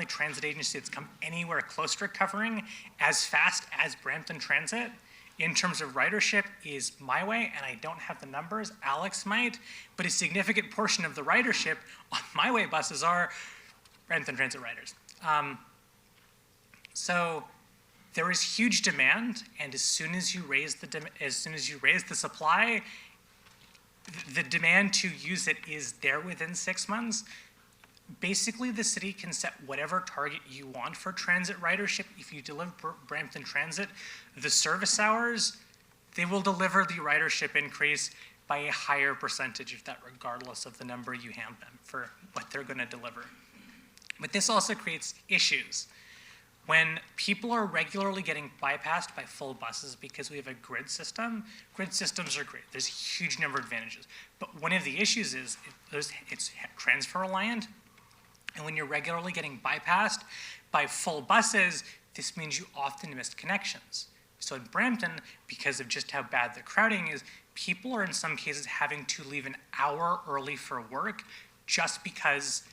transit agency that's come anywhere close to recovering as fast as Brampton Transit in terms of ridership is MyWay, and I don't have the numbers, Alex might, but a significant portion of the ridership on MyWay buses are Brampton Transit riders. So there is huge demand, and as soon as you raise the supply, the demand to use it is there within 6 months. Basically, the city can set whatever target you want for transit ridership. If you deliver Brampton Transit, the service hours, they will deliver the ridership increase by a higher percentage of that, regardless of the number you hand them for what they're going to deliver. But this also creates issues. When people are regularly getting bypassed by full buses because we have a grid systems are great. There's a huge number of advantages. But one of the issues is it's transfer reliant. And when you're regularly getting bypassed by full buses, this means you often miss connections. So in Brampton, because of just how bad the crowding is, people are in some cases having to leave an hour early for work just because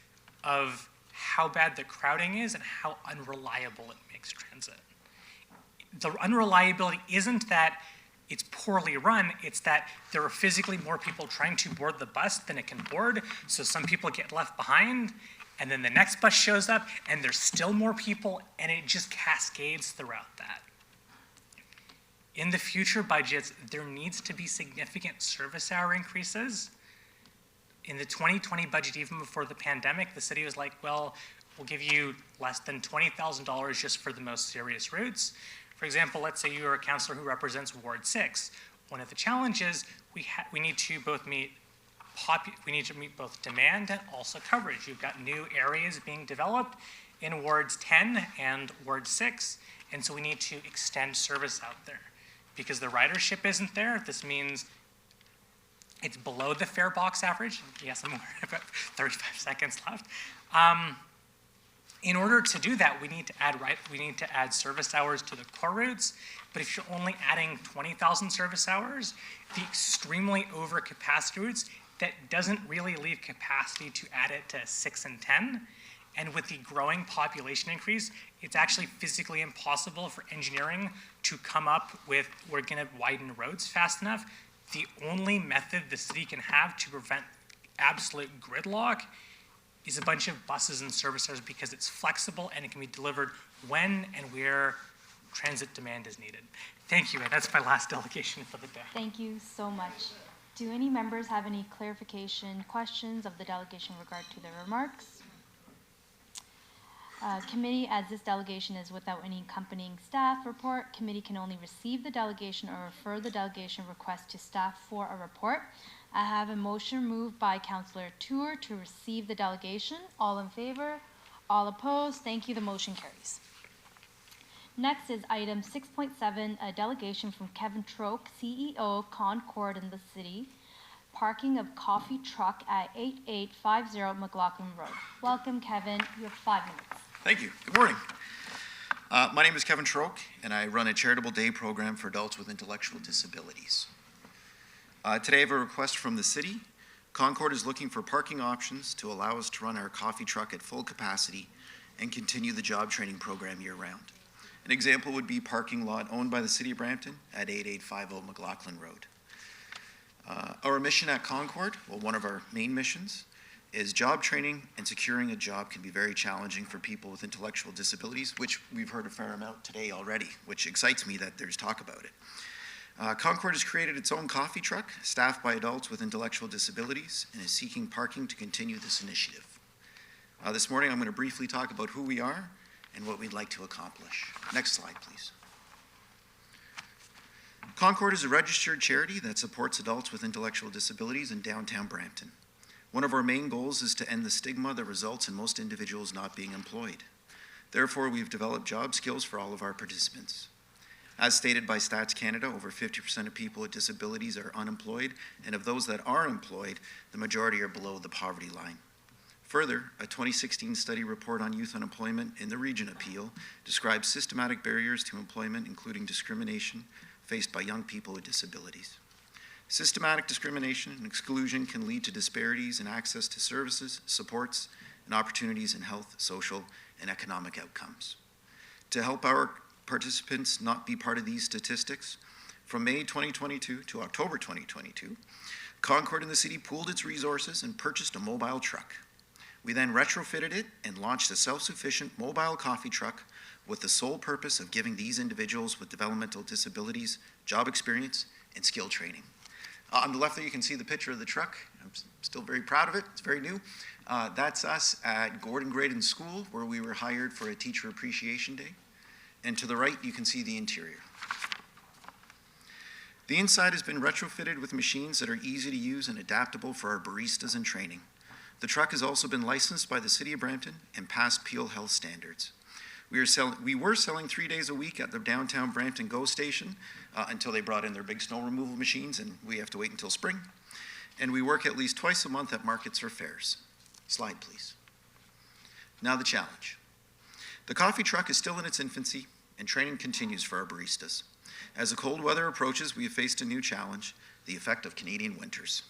of how bad the crowding is and how unreliable it makes transit. The unreliability isn't that it's poorly run, it's that there are physically more people trying to board the bus than it can board, so some people get left behind, and then the next bus shows up, and there's still more people, and it just cascades throughout that. In the future budgets, there needs to be significant service hour increases. In the 2020 budget, even before the pandemic, the city was like, well, we'll give you less than $20,000 just for the most serious routes. For example, let's say you're a councillor who represents Ward 6. One of the challenges, we need to meet both demand and also coverage. You've got new areas being developed in Wards 10 and Ward 6, and so we need to extend service out there. Because the ridership isn't there, this means it's below the fare box average. Yes, I'm aware, I've got 35 seconds left. In order to do that, we need to add service hours to the core routes. But if you're only adding 20,000 service hours, the extremely overcapacity routes, that doesn't really leave capacity to add it to 6 and 10. And with the growing population increase, it's actually physically impossible for engineering to come up with, we're going to widen roads fast enough. The only method the city can have to prevent absolute gridlock is a bunch of buses and services because it's flexible and it can be delivered when and where transit demand is needed. Thank you, and that's my last delegation for the day. Thank you so much. Do any members have any clarification, questions of the delegation in regard to their remarks? Committee, as this delegation is without any accompanying staff report, committee can only receive the delegation or refer the delegation request to staff for a report. I have a motion moved by Councillor Tour to receive the delegation. All in favor? All opposed? Thank you. The motion carries. Next is item 6.7, a delegation from Kevin Troke, CEO, Concord in the City, parking of coffee truck at 8850 McLaughlin Road. Welcome, Kevin. You have 5 minutes. Thank you. Good morning. My name is Kevin Troke, and I run a charitable day program for adults with intellectual disabilities. Today I have a request from the city. Concord is looking for parking options to allow us to run our coffee truck at full capacity and continue the job training program year-round. An example would be parking lot owned by the City of Brampton at 8850 McLaughlin Road. Our mission at Concord, well, one of our main missions, is job training, and securing a job can be very challenging for people with intellectual disabilities, which we've heard a fair amount today already, which excites me that there's talk about it. Concord has created its own coffee truck, staffed by adults with intellectual disabilities, and is seeking parking to continue this initiative. This morning I'm going to briefly talk about who we are and what we'd like to accomplish. Next slide, please. Concord is a registered charity that supports adults with intellectual disabilities in downtown Brampton. One of our main goals is to end the stigma that results in most individuals not being employed. Therefore, we've developed job skills for all of our participants. As stated by Stats Canada, over 50% of people with disabilities are unemployed, and of those that are employed, the majority are below the poverty line. Further, a 2016 study report on youth unemployment in the region appeal describes systematic barriers to employment, including discrimination faced by young people with disabilities. Systematic discrimination and exclusion can lead to disparities in access to services, supports, and opportunities in health, social, and economic outcomes. To help our participants not be part of these statistics, from May 2022 to October 2022, Concord and the city pooled its resources and purchased a mobile truck. We then retrofitted it and launched a self-sufficient mobile coffee truck with the sole purpose of giving these individuals with developmental disabilities job experience and skill training. On the left there, you can see the picture of the truck. I'm still very proud of it. It's very new. That's us at Gordon Graydon School, where we were hired for a Teacher Appreciation Day. And to the right, you can see the interior. The inside has been retrofitted with machines that are easy to use and adaptable for our baristas in training. The truck has also been licensed by the City of Brampton and passed Peel Health standards. We were selling 3 days a week at the downtown Brampton GO station until they brought in their big snow removal machines, and we have to wait until spring. And we work at least twice a month at markets or fairs. Slide, please. Now the challenge. The coffee truck is still in its infancy, and training continues for our baristas. As the cold weather approaches, we have faced a new challenge, the effect of Canadian winters.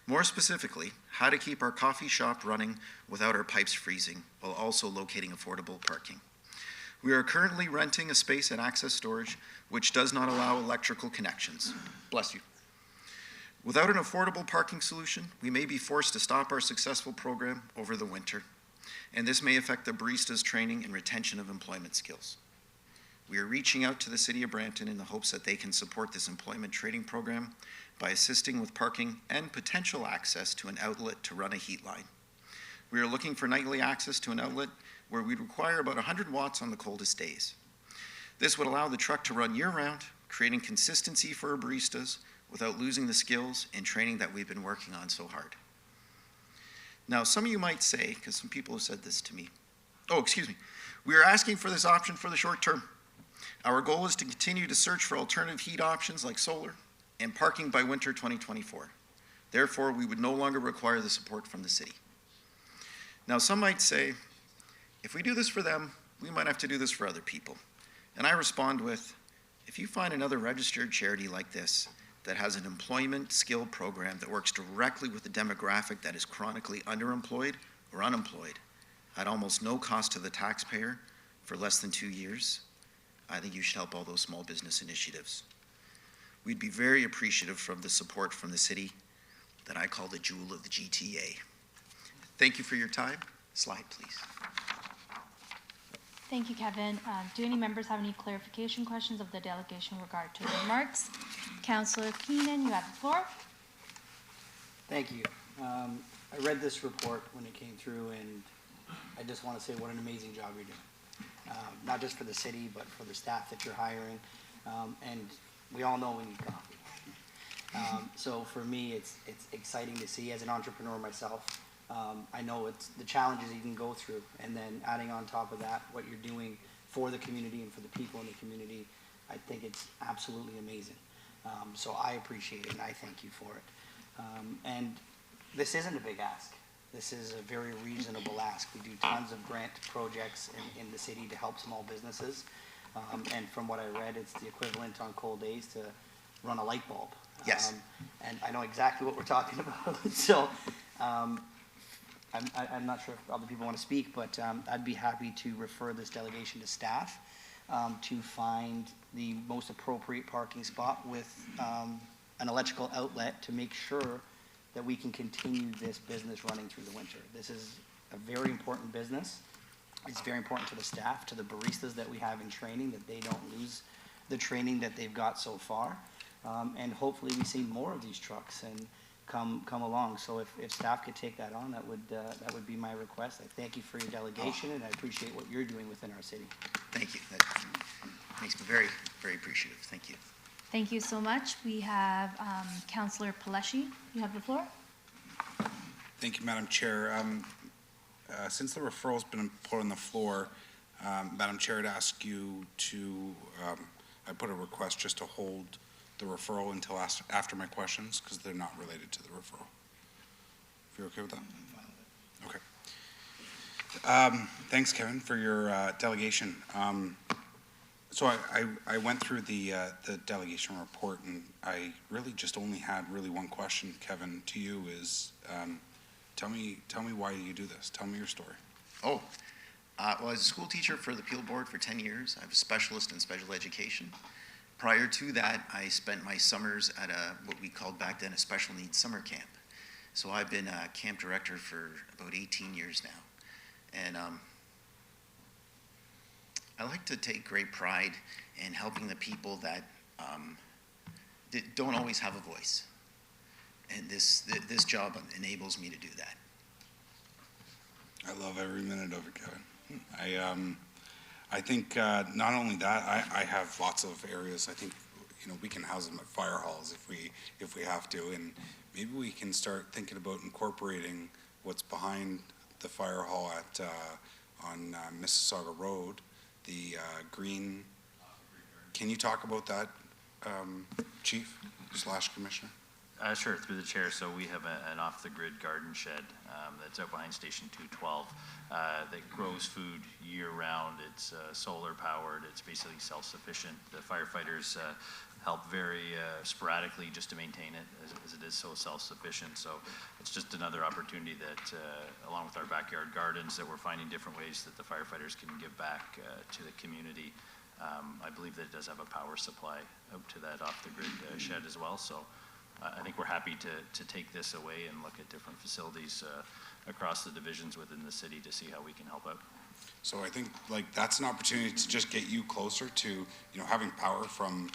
More specifically, how to keep our coffee shop running without our pipes freezing, while also locating affordable parking. We are currently renting a space at Access Storage, which does not allow electrical connections. Bless you. Without an affordable parking solution, we may be forced to stop our successful program over the winter, and this may affect the baristas' training and retention of employment skills. We are reaching out to the City of Brampton in the hopes that they can support this employment training program by assisting with parking and potential access to an outlet to run a heat line. We are looking for nightly access to an outlet where we'd require about 100 watts on the coldest days. This would allow the truck to run year-round, creating consistency for our baristas without losing the skills and training that we've been working on so hard. Now, some of you might say, because some people have said this to me, we are asking for this option for the short term. Our goal is to continue to search for alternative heat options like solar and parking by winter 2024. Therefore, we would no longer require the support from the city. Now, some might say, if we do this for them, we might have to do this for other people. And I respond with, if you find another registered charity like this that has an employment skill program that works directly with the demographic that is chronically underemployed or unemployed at almost no cost to the taxpayer for less than 2 years, I think you should help all those small business initiatives. We'd be very appreciative from the support from the city that I call the jewel of the GTA. Thank you for your time. Slide, please. Thank you, Kevin. Do any members have any clarification questions of the delegation in regard to the remarks? Councillor Keenan, you have the floor. Thank you. I read this report when it came through, and I just want to say what an amazing job you're doing. Not just for the city, but for the staff that you're hiring. And we all know we need coffee. So for me, it's exciting to see. As an entrepreneur myself, I know it's the challenges you can go through, and then adding on top of that, what you're doing for the community and for the people in the community, I think it's absolutely amazing. So I appreciate it, and I thank you for it. And this isn't a big ask. This is a very reasonable ask. We do tons of grant projects in the city to help small businesses. And from what I read, it's the equivalent on cold days to run a light bulb. Yes. And I know exactly what we're talking about. So I'm not sure if other people want to speak, but I'd be happy to refer this delegation to staff to find the most appropriate parking spot with an electrical outlet to make sure that we can continue this business running through the winter. This is a very important business. It's very important to the staff, to the baristas that we have in training, that they don't lose the training that they've got so far. And hopefully we see more of these trucks and come along. So if staff could take that on, that would be my request. I thank you for your delegation, and I appreciate what you're doing within our city. Thank you. That makes me very, very appreciative. Thank you. Thank you so much. We have Councillor Paleshi. You have the floor. Thank you, Madam Chair. Since the referral's been put on the floor, Madam Chair, I'd ask you to, I put a request just to hold the referral until after my questions, because they're not related to the referral. If you're okay with that? Okay. Thanks, Kevin, for your delegation. So I went through the delegation report, and I really just only had one question, Kevin, to you is, tell me why you do this. Tell me your story. Well, I was a school teacher for the Peel Board for 10 years. I'm a specialist in special education. Prior to that, I spent my summers at what we called back then a special needs summer camp. So I've been a camp director for about 18 years now. And I like to take great pride in helping the people that don't always have a voice. And this job enables me to do that. I love every minute of it, Kevin. I think not only that, I have lots of areas. I think we can house them at fire halls if we have to, and maybe we can start thinking about incorporating what's behind the fire hall at on Mississauga Road, the green. Can you talk about that, Chief / Commissioner? Sure, through the chair. So we have an off-the-grid garden shed that's out behind Station 212 that grows food year-round. It's solar-powered. It's basically self-sufficient. The firefighters help very sporadically just to maintain it, as it is so self-sufficient. So it's just another opportunity that, along with our backyard gardens, that we're finding different ways that the firefighters can give back to the community. I believe that it does have a power supply out to that off-the-grid shed as well. So I think we're happy to take this away and look at different facilities across the divisions within the city to see how we can help out. So I think that's an opportunity to just get you closer to having power from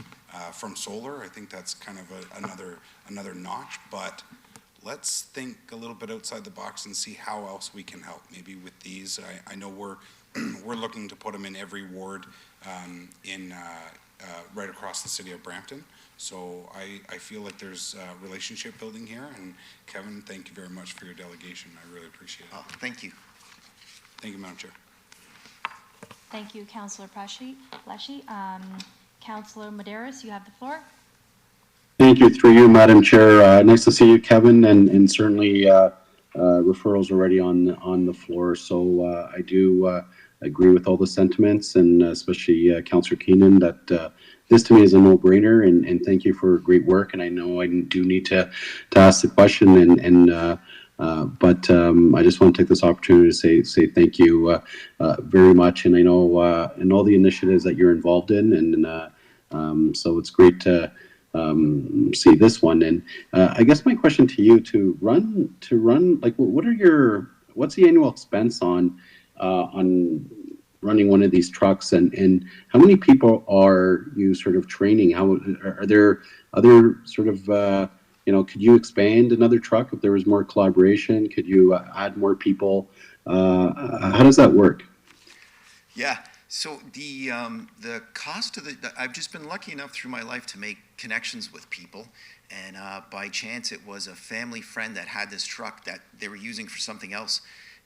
solar. I think that's kind of another notch. But let's think a little bit outside the box and see how else we can help. Maybe with these, I know we're looking to put them in every ward right across the city of Brampton. So I feel like there's relationship building here. And Kevin, thank you very much for your delegation. I really appreciate it. Thank you. Thank you, Madam Chair. Thank you, Councillor Paleshi. Councillor Medeiros, you have the floor. Thank you, through you, Madam Chair. Nice to see you, Kevin, and certainly referrals already on the floor. So I do agree with all the sentiments, and especially Councillor Keenan, that this to me is a no-brainer, and thank you for great work. And I know I do need to ask the question, but I just want to take this opportunity to say thank you very much. And I know in all the initiatives that you're involved in, and so it's great to see this one. And I guess my question to you, to run, like, what are what's the annual expense on running one of these trucks, and how many people are you sort of training? How are there other sort of could you expand another truck if there was more collaboration? Could you add more people? How does that work? Yeah. So the cost of I've just been lucky enough through my life to make connections with people, and by chance it was a family friend that had this truck that they were using for something else,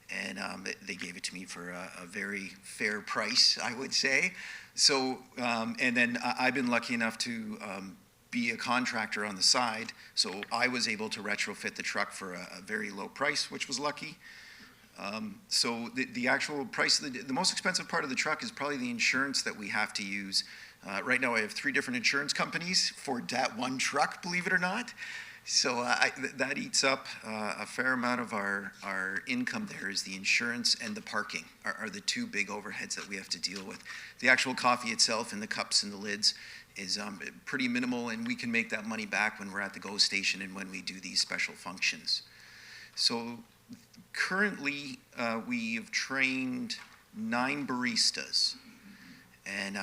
and they gave it to me for a very fair price, I would say. So and then I've been lucky enough to be a contractor on the side, so I was able to retrofit the truck for a very low price, which was lucky. So the actual price, the most expensive part of the truck is probably the insurance that we have to use. Right now I have 3 different insurance companies for that one truck, believe it or not. So that eats up a fair amount of our income there. Is the insurance and the parking are the 2 big overheads that we have to deal with. The actual coffee itself and the cups and the lids is pretty minimal, and we can make that money back when we're at the GO station and when we do these special functions. So currently, we've trained 9 baristas, and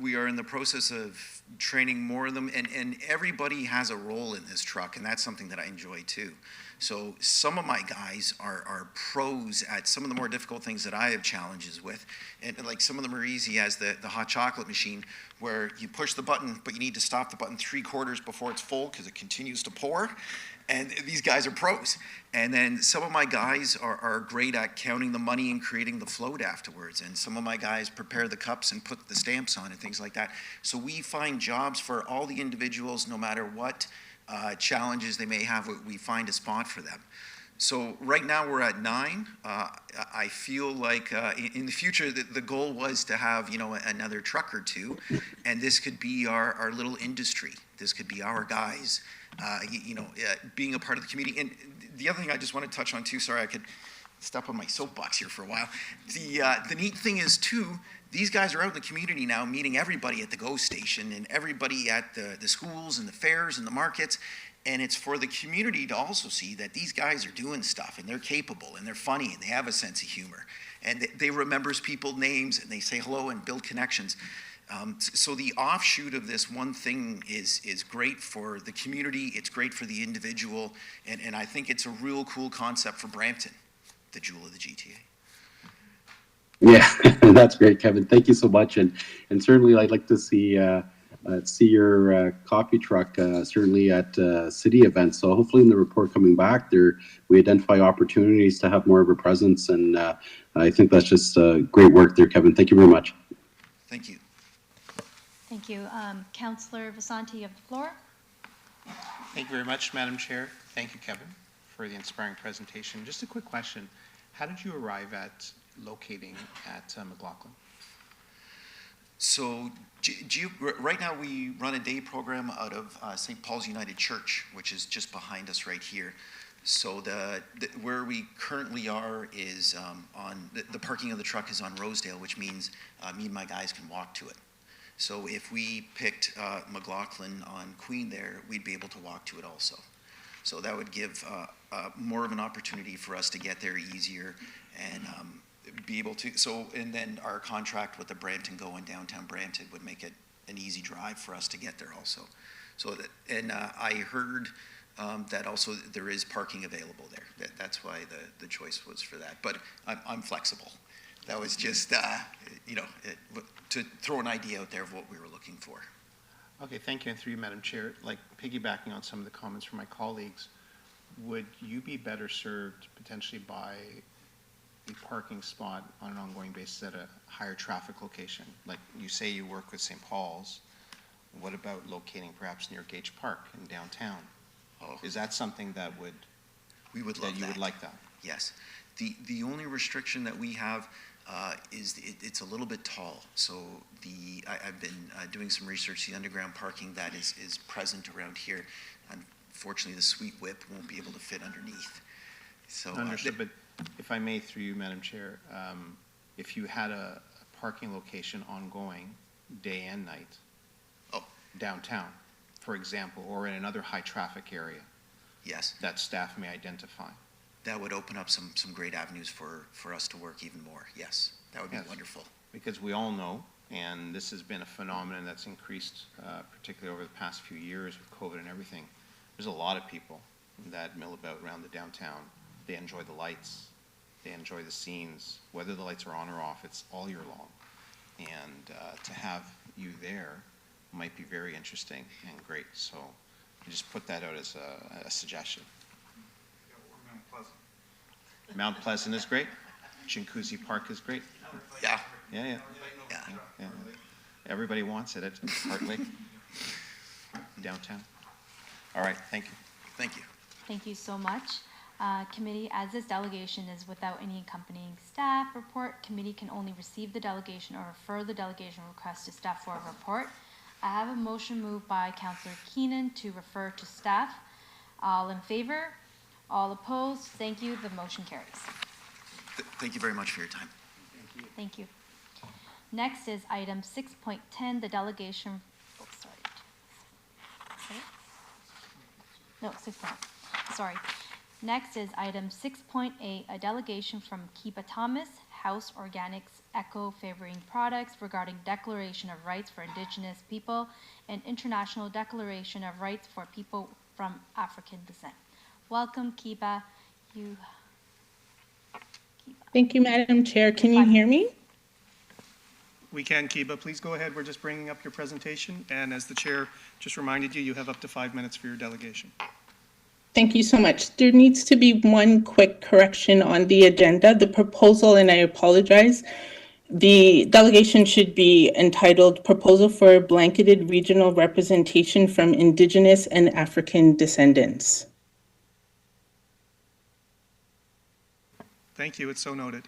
we are in the process of training more of them, and everybody has a role in this truck, and that's something that I enjoy too. So some of my guys are pros at some of the more difficult things that I have challenges with, and like some of them are easy, as the hot chocolate machine, where you push the button, but you need to stop the button 3/4 before it's full because it continues to pour. And these guys are pros. And then some of my guys are great at counting the money and creating the float afterwards. And some of my guys prepare the cups and put the stamps on and things like that. So we find jobs for all the individuals, no matter what challenges they may have, we find a spot for them. So right now we're at 9. I feel like in the future the goal was to have another truck or 2, and this could be our little industry. This could be our guys. Being a part of the community. And the other thing I just want to touch on too, sorry, I could step on my soapbox here for a while. The neat thing is too, these guys are out in the community now meeting everybody at the GO station and everybody at the schools and the fairs and the markets. And it's for the community to also see that these guys are doing stuff and they're capable and they're funny and they have a sense of humor. And they remember people's names and they say hello and build connections. So the offshoot of this one thing is great for the community, it's great for the individual, and I think it's a real cool concept for Brampton, the jewel of the GTA. Yeah, that's great, Kevin. Thank you so much, and certainly I'd like to see your coffee truck certainly at city events. So hopefully in the report coming back there, we identify opportunities to have more of a presence, and I think that's just great work there, Kevin. Thank you very much. Thank you. Thank you. Councillor Vasanti, you have the floor. Thank you very much, Madam Chair. Thank you, Kevin, for the inspiring presentation. Just a quick question. How did you arrive at locating at McLaughlin? So right now we run a day program out of St. Paul's United Church, which is just behind us right here. So where we currently are is on the parking of the truck is on Rosedale, which means me and my guys can walk to it. So if we picked McLaughlin on Queen there, we'd be able to walk to it also. So that would give more of an opportunity for us to get there easier and be able to. So, and then our contract with the Brampton GO in downtown Brampton would make it an easy drive for us to get there also. So that, and I heard that also there is parking available there. That's why the choice was for that. But I'm flexible. That was just, to throw an idea out there of what we were looking for. Okay, thank you. And through you, Madam Chair, like piggybacking on some of the comments from my colleagues, would you be better served potentially by a parking spot on an ongoing basis at a higher traffic location? Like you say you work with St. Paul's, what about locating perhaps near Gage Park in downtown? Oh. Is that something that would you would like that? Yes. The only restriction that we have is it's a little bit tall. So I've been doing some research. The underground parking that is present around here, unfortunately, the Sweet Whip won't be able to fit underneath. So understood. But if I may, through you, Madam Chair, if you had a parking location ongoing, day and night, downtown, for example, or in another high traffic area, yes, that staff may identify. that would open up some great avenues for us to work even more. Yes, that would be Yes. wonderful. Because we all know, and this has been a phenomenon that's increased, particularly over the past few years with COVID and everything. There's a lot of people that mill about around the downtown. They enjoy the lights, they enjoy the scenes, whether the lights are on or off, it's all year long. And to have you there might be very interesting and great. So I just put that out as a suggestion. Mount Pleasant is great. Chinguacousy Park is great. Yeah. Yeah. Everybody wants it at Heart Lake, downtown. All right, thank you. Thank you. Thank you so much. Committee, as this delegation is without any accompanying staff report, committee can only receive the delegation or refer the delegation request to staff for a report. I have a motion moved by Councillor Keenan to refer to staff. All in favor? All opposed? Thank you. The motion carries. Thank you very much for your time. Thank you. Next is item 6.10, the delegation, oh, sorry. No, 6.0, sorry. Next is item 6.8, a delegation from Kiba Thomas, House Organics Eco Favoring Products regarding Declaration of Rights for Indigenous People and International Declaration of Rights for People from African Descent. Welcome, Kiba. Thank you, Madam Chair. Can you hear me? We can, Kiba. Please go ahead. We're just bringing up your presentation. And as the chair just reminded you, you have up to 5 minutes for your delegation. Thank you so much. There needs to be one quick correction on the agenda. The proposal, and I apologize, the delegation should be entitled Proposal for Blanketed Regional Representation from Indigenous and African Descendants. Thank you. It's so noted.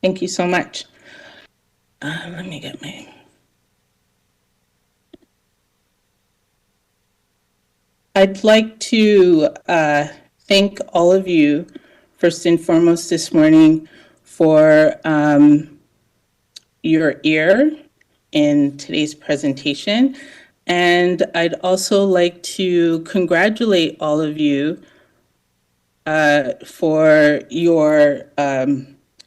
Thank you so much. Let me get my... I'd like to thank all of you, first and foremost this morning, for your ear in today's presentation. And I'd also like to congratulate all of you for your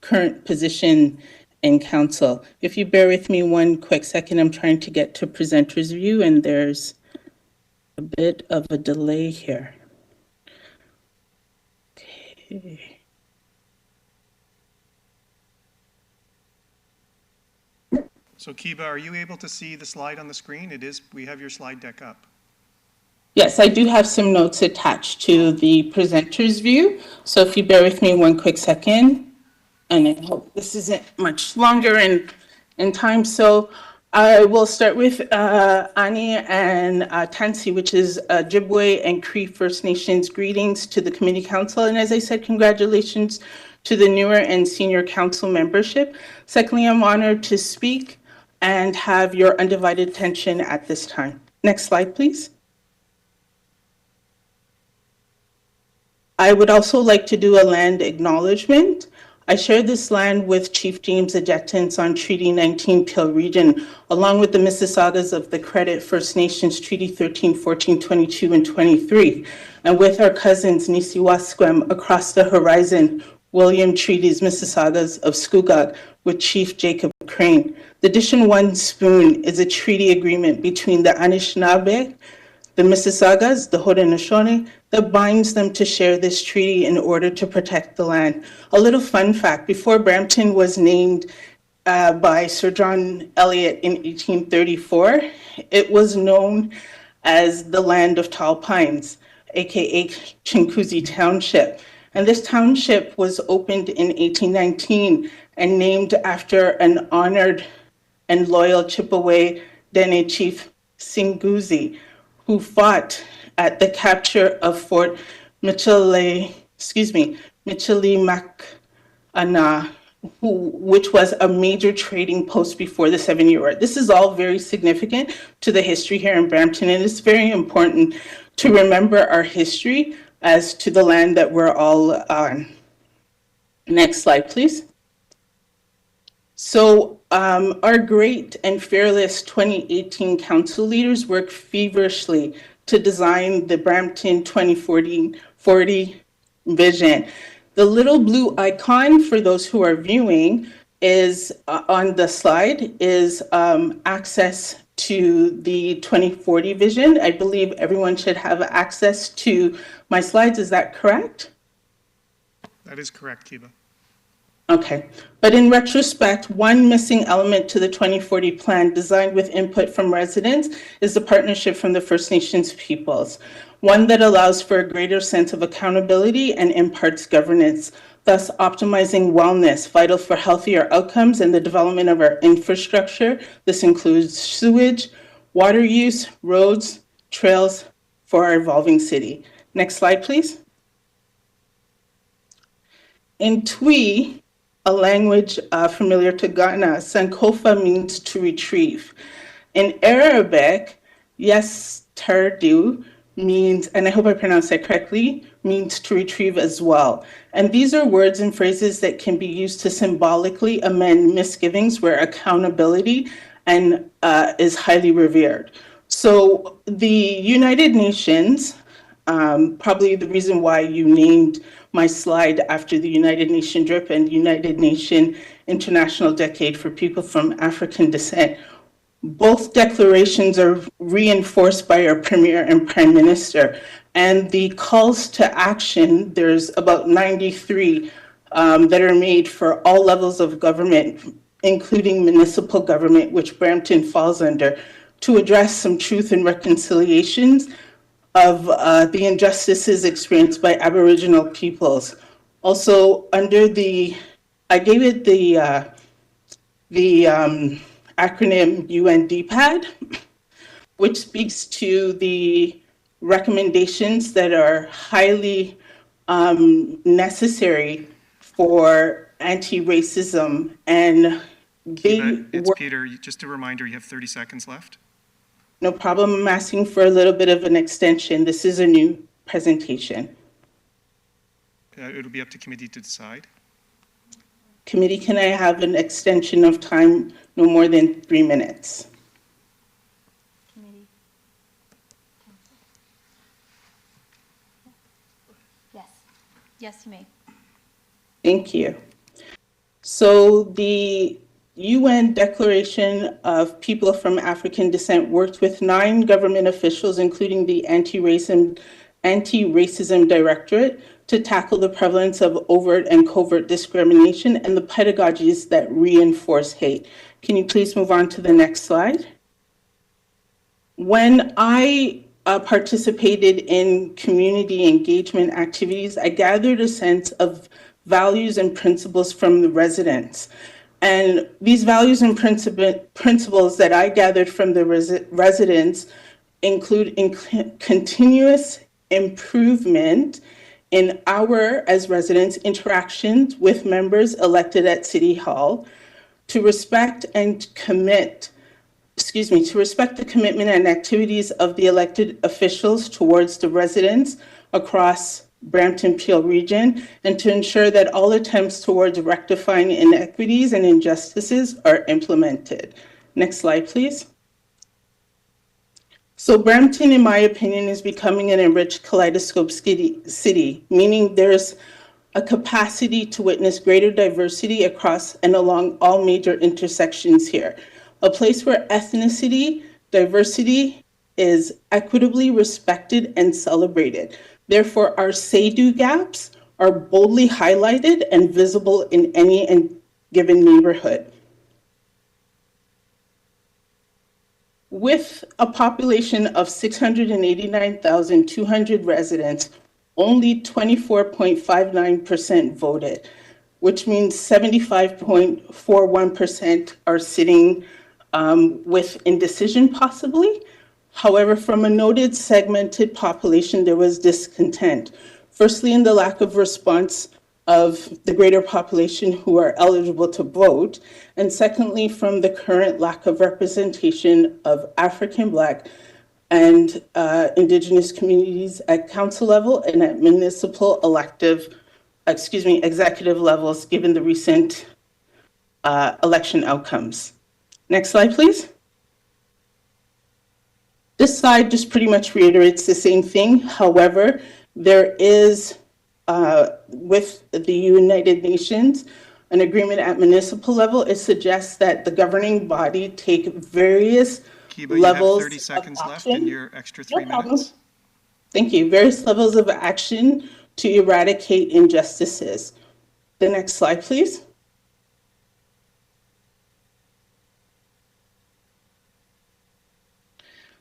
current position in council. If you bear with me one quick second, I'm trying to get to presenter's view and there's a bit of a delay here. Okay. So Kiba, are you able to see the slide on the screen? It is, we have your slide deck up. Yes, I do have some notes attached to the presenter's view. So if you bear with me one quick second, and I hope this isn't much longer in time. So I will start with Ani and Tansi, which is Ojibwe and Cree First Nations greetings to the Community Council. And as I said, congratulations to the newer and senior council membership. Secondly, I'm honored to speak and have your undivided attention at this time. Next slide, please. I would also like to do a land acknowledgement. I share this land with Chief James Adjetons on Treaty 19 Peel Region, along with the Mississaugas of the Credit First Nations Treaty 13, 14, 22, and 23, and with our cousins Nisiwasquem across the horizon, William Treaty's Mississaugas of Scugog with Chief Jacob Crane. The Edition 1 Spoon is a treaty agreement between the Anishinaabe, the Mississaugas, the Haudenosaunee, that binds them to share this treaty in order to protect the land. A little fun fact, before Brampton was named by Sir John Eliot in 1834, it was known as the land of tall pines, aka Chinguacousy Township. And this township was opened in 1819 and named after an honored and loyal Chippewa Dene chief, Chinguacousy, who fought at the capture of Fort Michilimackinac, which was a major trading post before the 7-Year War. This is all very significant to the history here in Brampton, and it's very important to remember our history as to the land that we're all on. Next slide, please. So our great and fearless 2018 council leaders worked feverishly to design the Brampton 2040 vision. The little blue icon, for those who are viewing, is on the slide, is access to the 2040 vision. I believe everyone should have access to my slides. Is that correct? That is correct, Kiba. Okay, but in retrospect, one missing element to the 2040 plan designed with input from residents is the partnership from the First Nations peoples, one that allows for a greater sense of accountability and imparts governance, thus optimizing wellness, vital for healthier outcomes and the development of our infrastructure. This includes sewage, water use, roads, trails for our evolving city. Next slide, please. In Twi, a language familiar to Ghana, Sankofa means to retrieve. In Arabic, yes tardu means, and I hope I pronounced that correctly, means to retrieve as well. And these are words and phrases that can be used to symbolically amend misgivings where accountability and is highly revered. So the United Nations, probably the reason why you named my slide after the United Nations DRIP and United Nations International Decade for People from African Descent. Both declarations are reinforced by our Premier and Prime Minister. And the calls to action, there's about 93 that are made for all levels of government, including municipal government, which Brampton falls under, to address some truth and reconciliations of the injustices experienced by Aboriginal peoples. Also, under the, I gave it the acronym UNDPAD, which speaks to the recommendations that are highly necessary for anti-racism and Kiba, it's Peter. Just a reminder, you have 30 seconds left. No problem. I'm asking for a little bit of an extension. This is a new presentation. It'll be up to committee to decide. Committee, can I have an extension of time no more than 3 minutes? Committee. Yes. Yes, you may. Thank you. So the UN Declaration of People from African Descent worked with 9 government officials, including the Anti-Racism Directorate, to tackle the prevalence of overt and covert discrimination and the pedagogies that reinforce hate. Can you please move on to the next slide? When I participated in community engagement activities, I gathered a sense of values and principles from the residents. And these values and principles that I gathered from the residents include continuous improvement in our, as residents, interactions with members elected at City Hall, to respect and commit, to respect the commitment and activities of the elected officials towards the residents across Brampton-Peel region, and to ensure that all attempts towards rectifying inequities and injustices are implemented. Next slide, please. So Brampton, in my opinion, is becoming an enriched kaleidoscope city, meaning there's a capacity to witness greater diversity across and along all major intersections here. A place where ethnicity, diversity is equitably respected and celebrated. Therefore, our say-do gaps are boldly highlighted and visible in any given neighborhood. With a population of 689,200 residents, only 24.59% voted, which means 75.41% are sitting with indecision possibly. However, from a noted segmented population, there was discontent. Firstly, in the lack of response of the greater population who are eligible to vote, and secondly, from the current lack of representation of African, Black, and Indigenous communities at council level and at municipal executive levels, given the recent election outcomes. Next slide, please. This slide just pretty much reiterates the same thing. However, there is with the United Nations, an agreement at municipal level, it suggests that the governing body take various Kiba, levels you have 30 seconds of left action. in your extra No 3 problem. minutes. Thank you. Various levels of action to eradicate injustices. The next slide, please.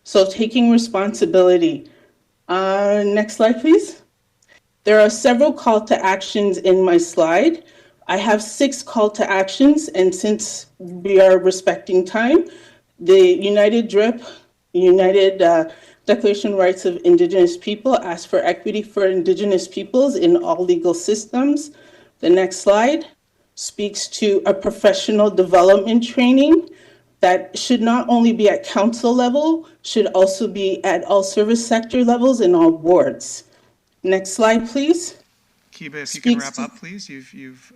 So taking responsibility. Next slide, please. There are several call to actions in my slide. I have 6 call to actions, and since we are respecting time, the United DRIP, United Declaration of Rights of Indigenous People, asks for equity for Indigenous peoples in all legal systems. The next slide speaks to a professional development training that should not only be at council level, should also be at all service sector levels and all boards. Next slide, please. Kiba, if you can wrap up, please. You've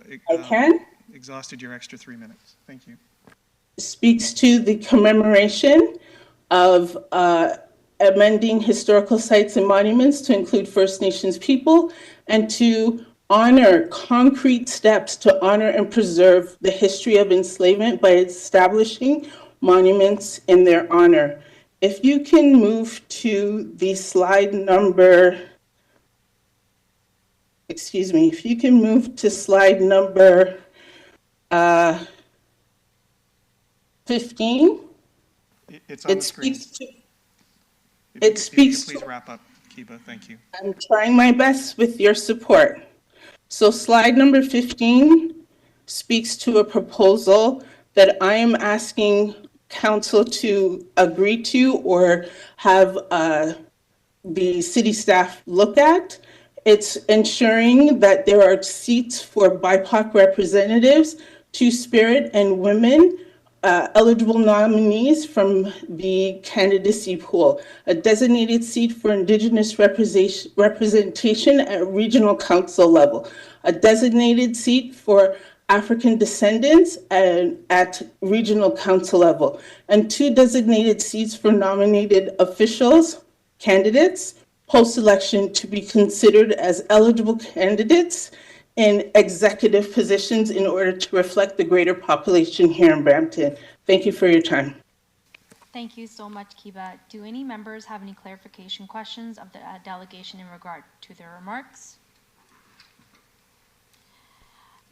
exhausted your extra 3 minutes. Thank you. Speaks to the commemoration of amending historical sites and monuments to include First Nations people and to honor concrete steps to honor and preserve the history of enslavement by establishing monuments in their honor. If you can move to the slide number, if you can move to slide number 15. It's on the screen. It speaks Please wrap up, Kiba. Thank you. I'm trying my best with your support. So slide number 15 speaks to a proposal that I am asking council to agree to or have the city staff look at. It's ensuring that there are seats for BIPOC representatives, Two-Spirit and women, eligible nominees from the candidacy pool, a designated seat for Indigenous representation at regional council level, a designated seat for African descendants at regional council level, and 2 designated seats for nominated officials, candidates, post-election to be considered as eligible candidates in executive positions in order to reflect the greater population here in Brampton. Thank you for your time. Thank you so much, Kiba. Do any members have any clarification questions of the delegation in regard to their remarks?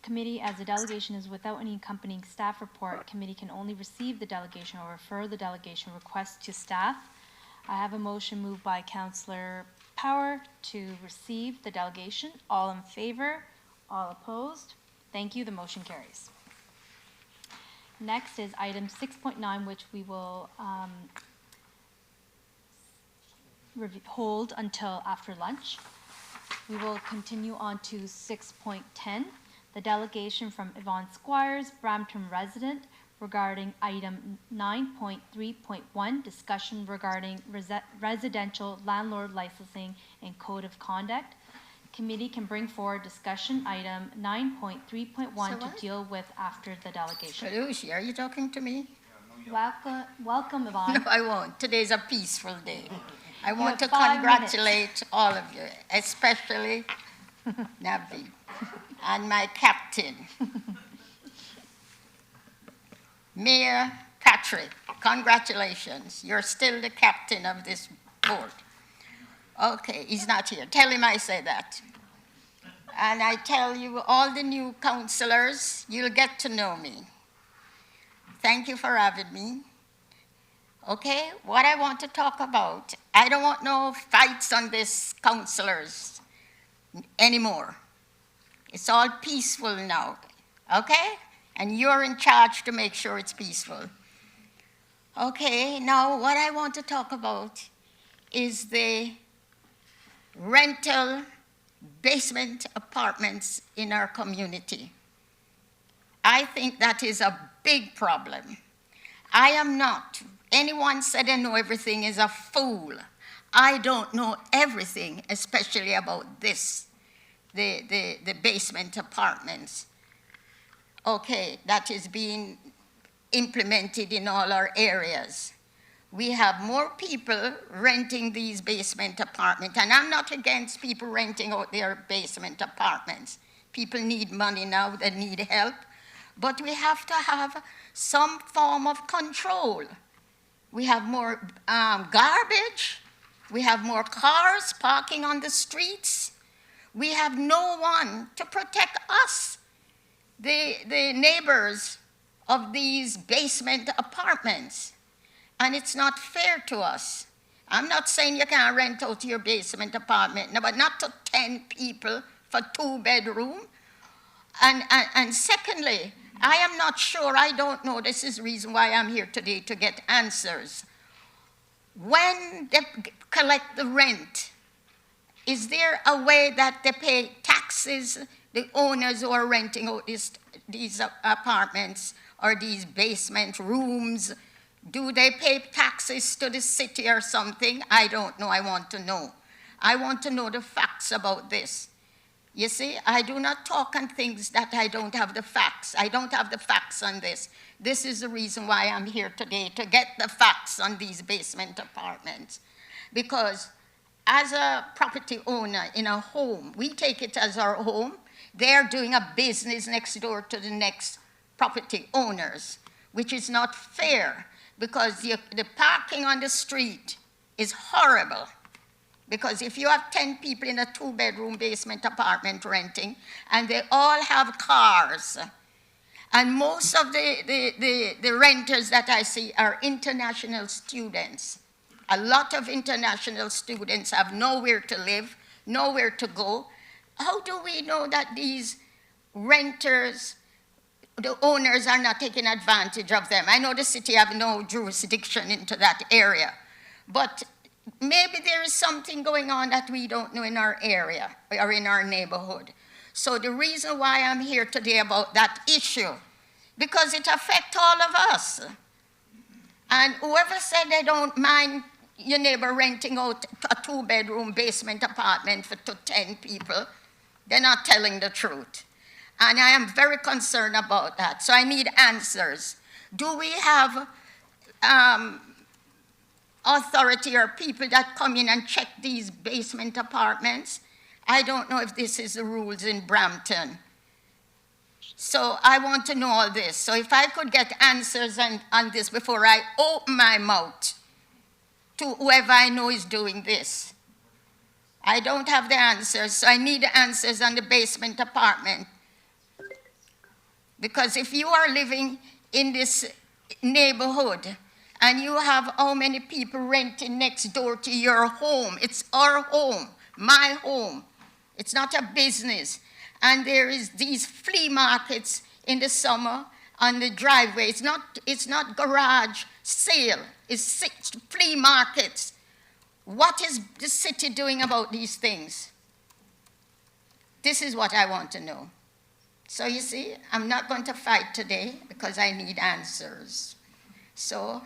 Committee, as the delegation is without any accompanying staff report, committee can only receive the delegation or refer the delegation request to staff. I have a motion moved by Councillor Power to receive the delegation. All in favor? All opposed? Thank you. The motion carries. Next is item 6.9, which we will hold until after lunch. We will continue on to 6.10, the delegation from Yvonne Squires, Brampton resident, regarding item 9.3.1, discussion regarding residential landlord licensing and code of conduct. Committee can bring forward discussion item 9.3.1 to deal with after the delegation. Lucy, are you talking to me? Welcome, Yvonne. No, I won't. Today's a peaceful day. I want to 5 congratulate all of you, especially Nabi and my captain, Mayor Patrick. Congratulations. You're still the captain of this board. Okay, he's not here. Tell him I say that. And I tell you, all the new councillors, you'll get to know me. Thank you for having me. Okay, what I want to talk about, I don't want no fights on this councillors anymore. It's all peaceful now, okay? And you're in charge to make sure it's peaceful. Okay, now what I want to talk about is the rental basement apartments in our community. I think that is a big problem. I am not. Anyone said I know everything is a fool. I don't know everything, especially about this, the basement apartments. Okay, that is being implemented in all our areas. We have more people renting these basement apartments, and I'm not against people renting out their basement apartments. People need money now, they need help, but we have to have some form of control. We have more garbage, we have more cars parking on the streets. We have no one to protect us, the neighbors of these basement apartments. And it's not fair to us. I'm not saying you can't rent out your basement apartment, no, but not to 10 people for 2-bedroom. And secondly, I am not sure, I don't know, this is the reason why I'm here today, to get answers. When they collect the rent, is there a way that they pay taxes, the owners who are renting out these apartments or these basement rooms? Do they pay taxes to the city or something? I don't know. I want to know. I want to know the facts about this. You see, I do not talk on things that I don't have the facts. I don't have the facts on this. This is the reason why I'm here today, to get the facts on these basement apartments. Because as a property owner in a home, we take it as our home. They're doing a business next door to the next property owners, which is not fair. Because the parking on the street is horrible. Because if you have 10 people in a 2-bedroom basement apartment renting, and they all have cars, and most of the renters that I see are international students. A lot of international students have nowhere to live, nowhere to go. How do we know that these renters, the owners, are not taking advantage of them? I know the city have no jurisdiction into that area, but maybe there is something going on that we don't know in our area or in our neighborhood. So the reason why I'm here today about that issue, because it affects all of us. And whoever said they don't mind your neighbor renting out a 2-bedroom basement apartment for 10 people, they're not telling the truth. And I am very concerned about that. So I need answers. Do we have authority or people that come in and check these basement apartments? I don't know if this is the rules in Brampton. So I want to know all this. So if I could get answers on this before I open my mouth to whoever I know is doing this. I don't have the answers, so I need the answers on the basement apartment. Because if you are living in this neighborhood and you have how many people renting next door to your home, it's our home, my home. It's not a business. And there is these flea markets in the summer on the driveway. It's not garage sale, it's flea markets. What is the city doing about these things? This is what I want to know. So you see, I'm not going to fight today because I need answers. So,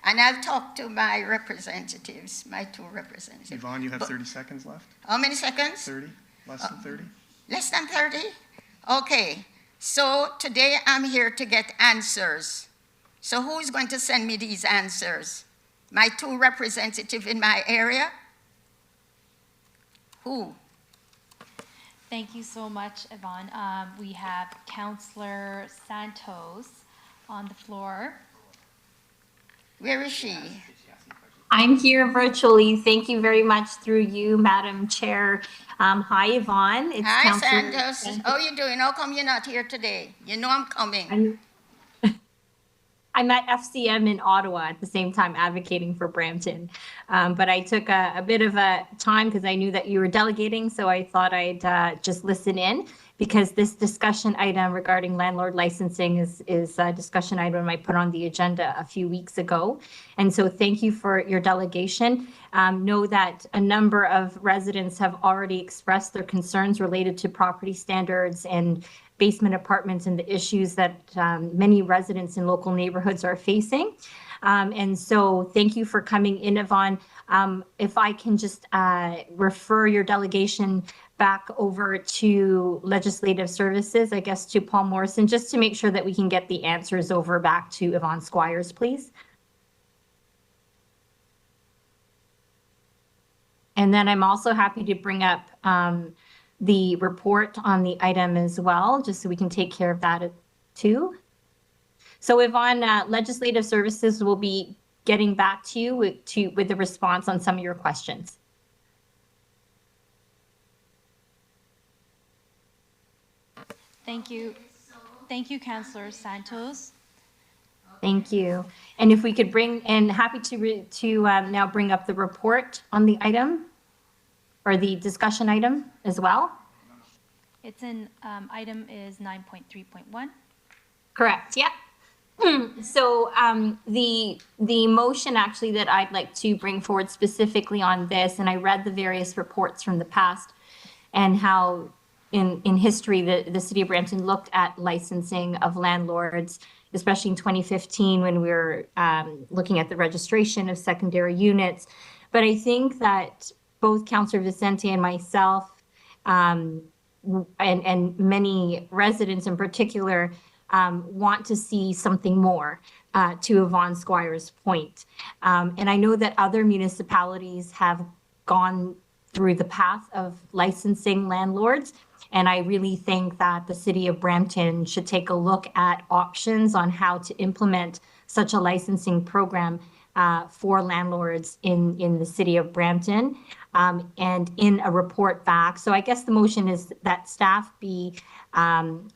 and I'll talk to my representatives, my 2 representatives. Yvonne, you have 30 seconds left. How many seconds? 30, less than 30. Less than 30? Okay, so today I'm here to get answers. So who is going to send me these answers? My 2 representatives in my area? Who? Thank you so much, Yvonne. We have Councillor Santos on the floor. Where is she? I'm here virtually. Thank you very much through you, Madam Chair. Hi, Yvonne. It's Hi, Councillor Santos. How are you doing? How come you're not here today? You know I'm coming. I'm at FCM in Ottawa at the same time advocating for Brampton. But I took a bit of a time because I knew that you were delegating, so I thought I'd just listen in because this discussion item regarding landlord licensing is a discussion item I put on the agenda a few weeks ago. And so thank you for your delegation. Know that a number of residents have already expressed their concerns related to property standards and basement apartments and the issues that many residents in local neighborhoods are facing. And so thank you for coming in, Yvonne. If I can just refer your delegation back over to Legislative Services, I guess to Paul Morrison, just to make sure that we can get the answers over back to Yvonne Squires, please. And then I'm also happy to bring up the report on the item as well, just so we can take care of that too. So Yvonne, Legislative Services will be getting back to you with the response on some of your questions. Thank you. Thank you, Councillor Santos. Thank you. And if we could happy to now bring up the report on the item or the discussion item as well. It's in, item is 9.3.1. Correct, yeah. So the motion actually that I'd like to bring forward specifically on this, and I read the various reports from the past and how in history the city of Brampton looked at licensing of landlords, especially in 2015 when we were looking at the registration of secondary units. But I think that both Councillor Vicente and myself and many residents in particular want to see something more, to Yvonne Squire's point. And I know that other municipalities have gone through the path of licensing landlords. And I really think that the city of Brampton should take a look at options on how to implement such a licensing program for landlords in the city of Brampton, and in a report back. So I guess the motion is that staff be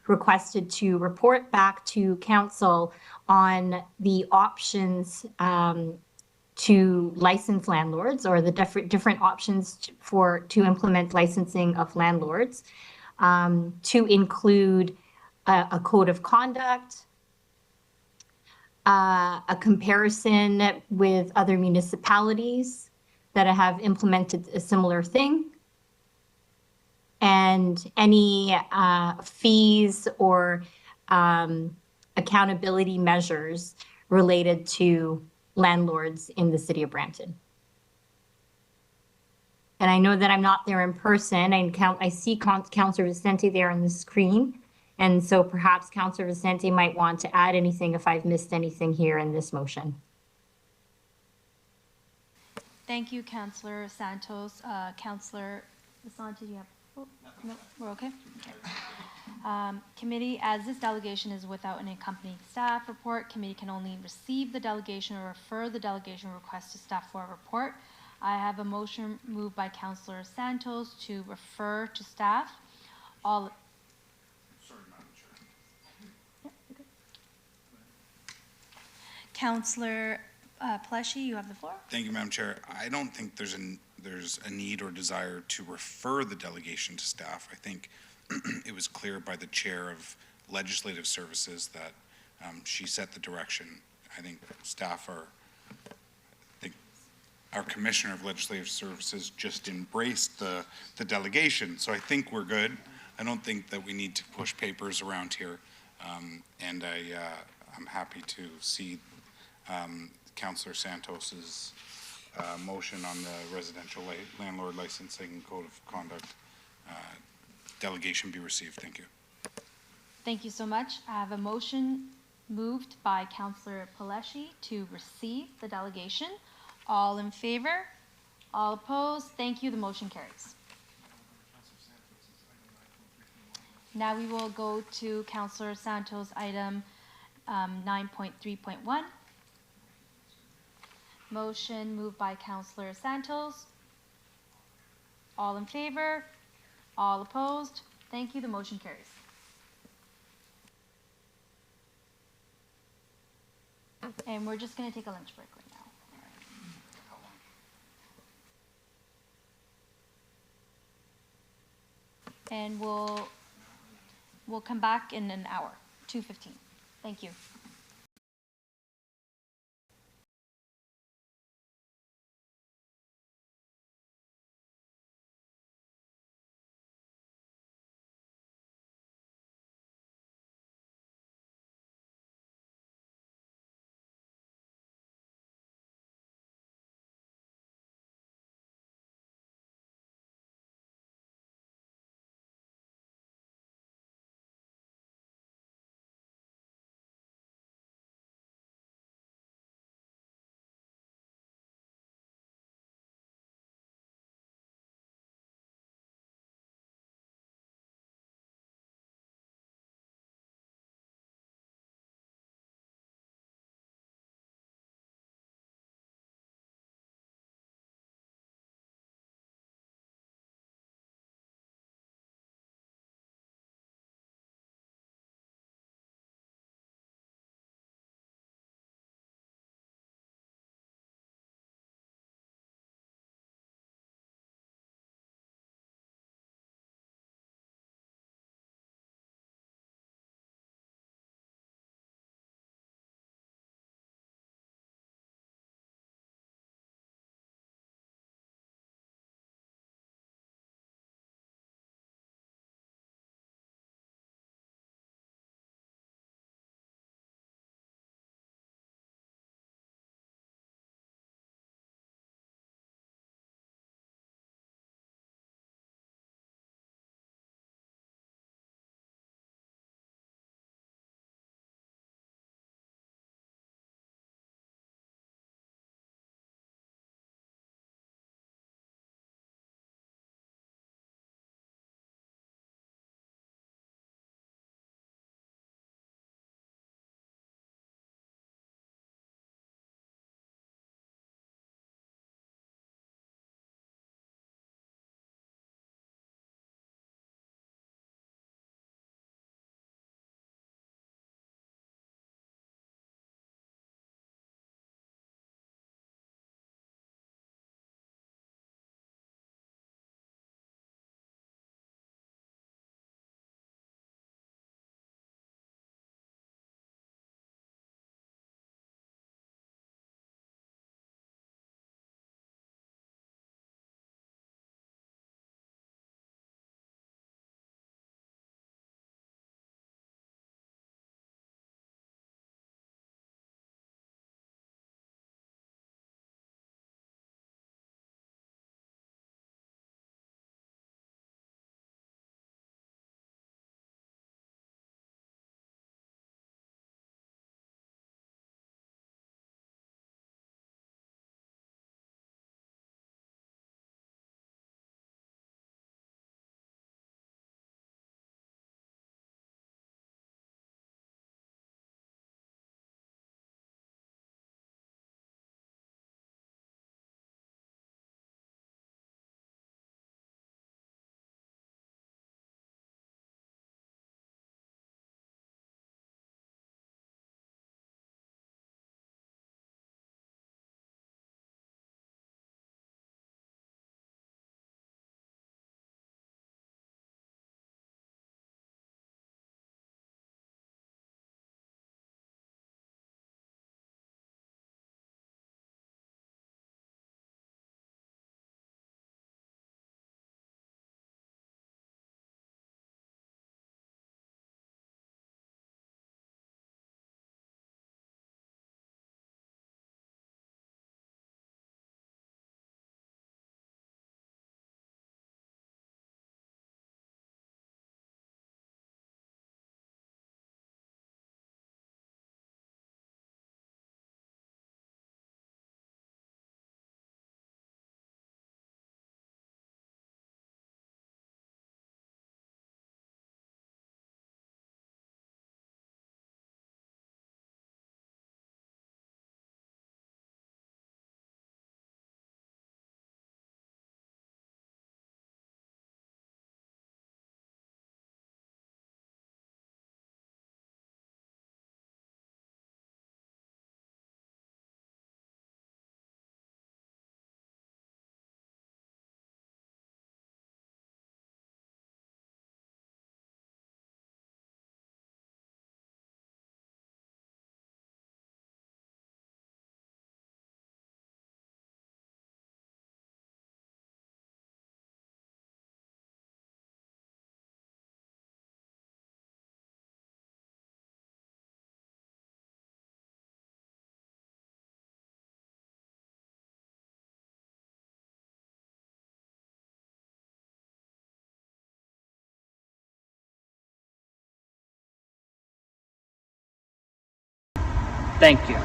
requested to report back to council on the options to license landlords, or the different options to implement licensing of landlords, to include a code of conduct, a comparison with other municipalities that have implemented a similar thing, and any fees or accountability measures related to landlords in the city of Brampton. And I know that I'm not there in person. I see Councillor Vicente there on the screen. And so perhaps Councillor Vicente might want to add anything if I've missed anything here in this motion. Thank you, Councillor Santos. Councillor Vicente, do you have? Oh, no, we're okay. Committee, as this delegation is without an accompanying staff report, committee can only receive the delegation or refer the delegation request to staff for a report. I have a motion moved by Councillor Santos to refer to staff. All. Sorry, Madam Chair. Yeah, Councillor Pleshy, you have the floor. Thank you, Madam Chair. I don't think there's a need or desire to refer the delegation to staff. I think it was clear by the Chair of Legislative Services that she set the direction. I think staff our Commissioner of Legislative Services just embraced the delegation. So I think we're good. I don't think that we need to push papers around here. And I'm happy to see Councillor Santos's motion on the residential landlord licensing code of conduct delegation be received. Thank you. Thank you so much. I have a motion moved by Councillor Paleshi to receive the delegation. All in favor? All opposed? Thank you. The motion carries. Now we will go to Councillor Santos' item 9.3.1. Motion moved by Councillor Santos. All in favor? All opposed? Thank you. The motion carries. And we're just going to take a lunch break right now. And we'll come back in an hour, 2:15. Thank you. Thank you.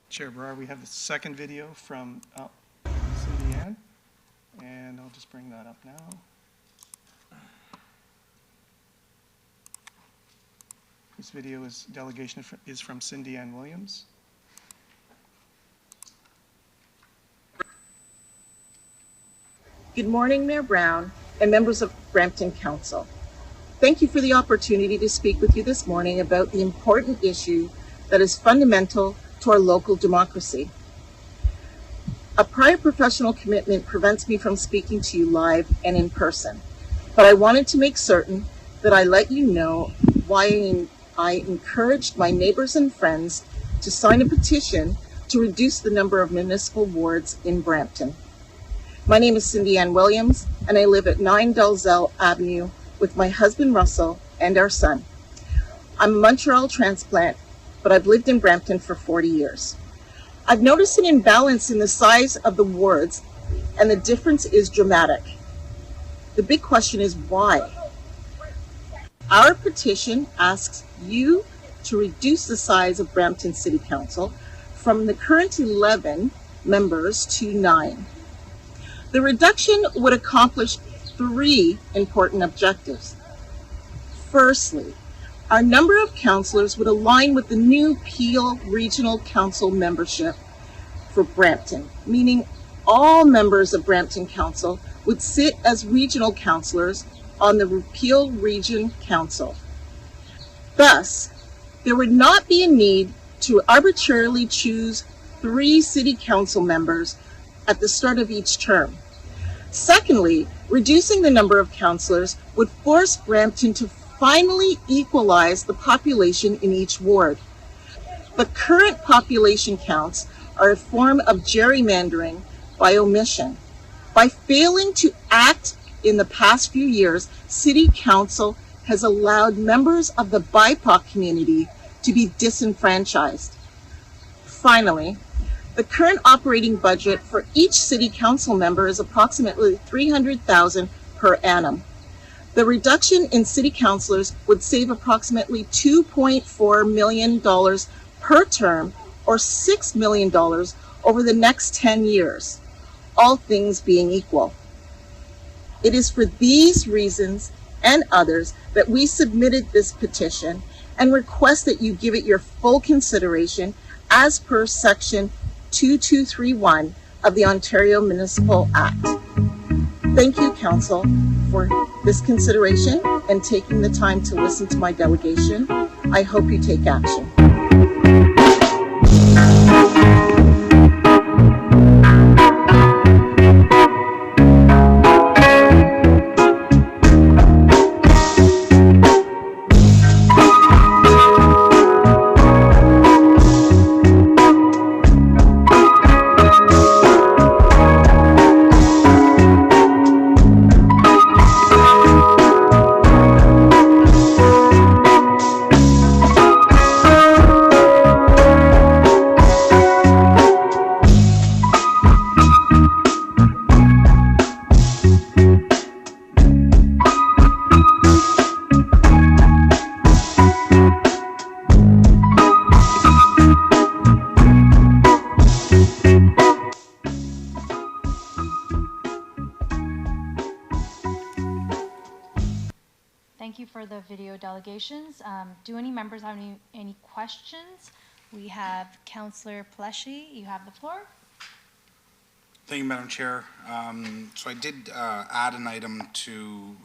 Chair Brar, we have the second video from Cindy Ann, and I'll just bring that up now. This video is is from Cindy Ann Williams. Good morning, Mayor Brown and members of Brampton Council. Thank you for the opportunity to speak with you this morning about the important issue that is fundamental to our local democracy. A prior professional commitment prevents me from speaking to you live and in person, but I wanted to make certain that I let you know why I encouraged my neighbors and friends to sign a petition to reduce the number of municipal wards in Brampton. My name is Cindy Ann Williams, and I live at 9 Dalzell Avenue with my husband Russell and our son. I'm a Montreal transplant, but I've lived in Brampton for 40 years. I've noticed an imbalance in the size of the wards, and the difference is dramatic. The big question is why? Our petition asks you to reduce the size of Brampton City Council from the current 11 members to 9. The reduction would accomplish 3 important objectives. Firstly, our number of councillors would align with the new Peel Regional Council membership for Brampton, meaning all members of Brampton Council would sit as regional councillors on the Peel Region Council. Thus, there would not be a need to arbitrarily choose 3 city council members at the start of each term. Secondly, reducing the number of councillors would force Brampton to finally equalize the population in each ward. The current population counts are a form of gerrymandering by omission. By failing to act in the past few years, City Council has allowed members of the BIPOC community to be disenfranchised. Finally, the current operating budget for each City Council member is approximately $300,000 per annum. The reduction in city councillors would save approximately $2.4 million per term, or $6 million over the next 10 years, all things being equal. It is for these reasons and others that we submitted this petition and request that you give it your full consideration as per Section 2231 of the Ontario Municipal Act. Thank you, Council, for this consideration and taking the time to listen to my delegation. I hope you take action. of video delegations. Do any members have any questions? We have Councillor Pleshy. You have the floor. Thank you, Madam Chair. So I did add an item to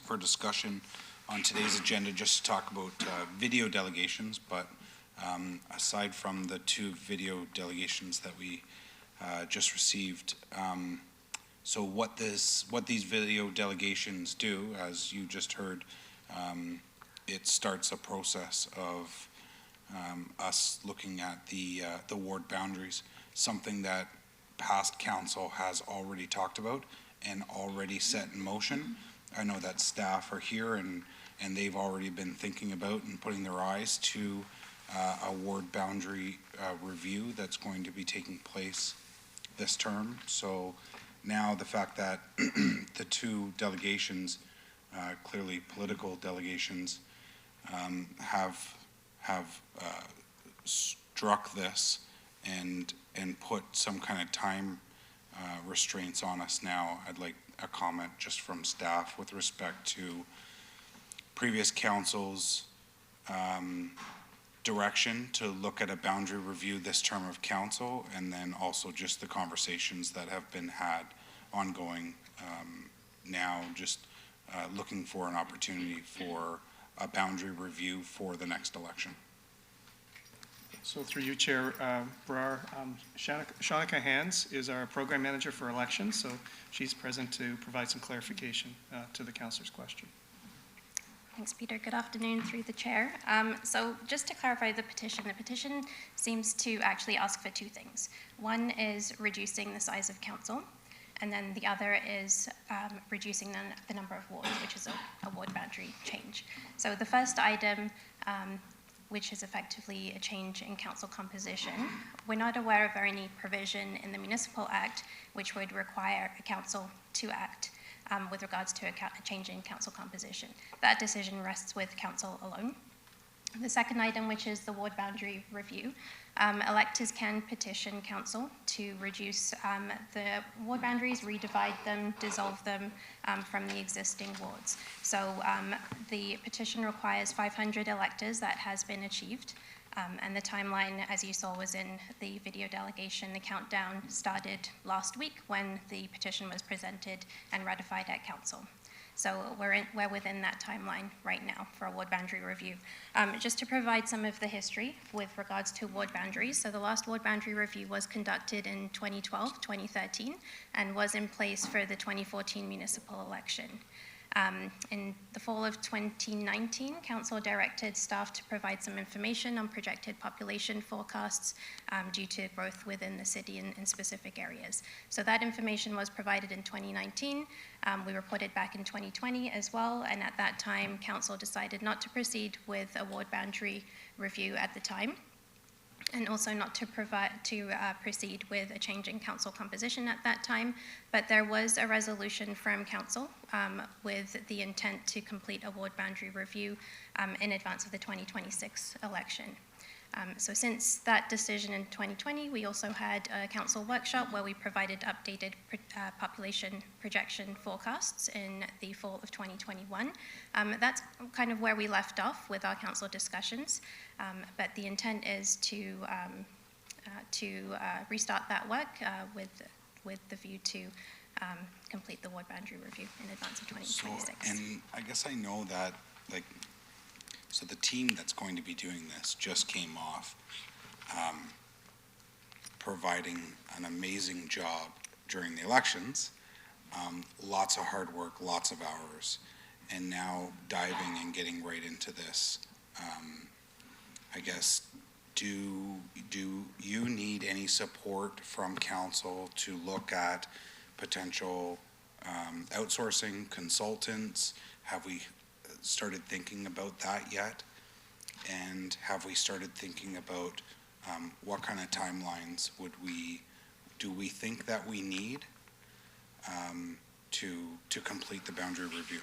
for discussion on today's agenda, just to talk about video delegations. But aside from the 2 video delegations that we just received, so what these video delegations do, as you just heard, it starts a process of us looking at the ward boundaries, something that past council has already talked about and already set in motion. I know that staff are here and they've already been thinking about and putting their eyes to a ward boundary review that's going to be taking place this term. So now the fact that the 2 delegations, clearly political delegations, have struck this and put some kind of time restraints on us now, I'd like a comment just from staff with respect to previous council's direction to look at a boundary review this term of council, and then also just the conversations that have been had ongoing now, just looking for an opportunity for a boundary review for the next election. So through you, Chair Brar, Shanika Hands is our program manager for elections, so she's present to provide some clarification to the councillor's question. Thanks, Peter. Good afternoon through the chair. So just to clarify the petition seems to actually ask for 2 things. One is reducing the size of council, and then the other is reducing the number of wards, which is a ward boundary change. So the first item, which is effectively a change in council composition, we're not aware of any provision in the Municipal Act which would require a council to act with regards to a change in council composition. That decision rests with council alone. The second item, which is the ward boundary review, electors can petition council to reduce the ward boundaries, redivide them, dissolve them from the existing wards. So the petition requires 500 electors. That has been achieved. And the timeline, as you saw, was in the video delegation. The countdown started last week when the petition was presented and ratified at council. So we're within that timeline right now for a ward boundary review. Just to provide some of the history with regards to ward boundaries. So the last ward boundary review was conducted in 2012, 2013, and was in place for the 2014 municipal election. In the fall of 2019, council directed staff to provide some information on projected population forecasts due to growth within the city in specific areas. So that information was provided in 2019. We reported back in 2020 as well, and at that time, council decided not to proceed with a ward boundary review at the time, and also not to proceed with a change in council composition at that time. But there was a resolution from council with the intent to complete a ward boundary review in advance of the 2026 election. So since that decision in 2020, we also had a council workshop where we provided updated population projection forecasts in the fall of 2021. That's kind of where we left off with our council discussions, but the intent is to restart that work with the view to complete the ward boundary review in advance of 2026. So, and I guess I know that, like, so the team that's going to be doing this just came off providing an amazing job during the elections, lots of hard work, lots of hours, and now diving and getting right into this. I guess, do you need any support from council to look at potential outsourcing consultants? Have we started thinking about that yet? And have we started thinking about what kind of timelines do we think that we need to complete the boundary review?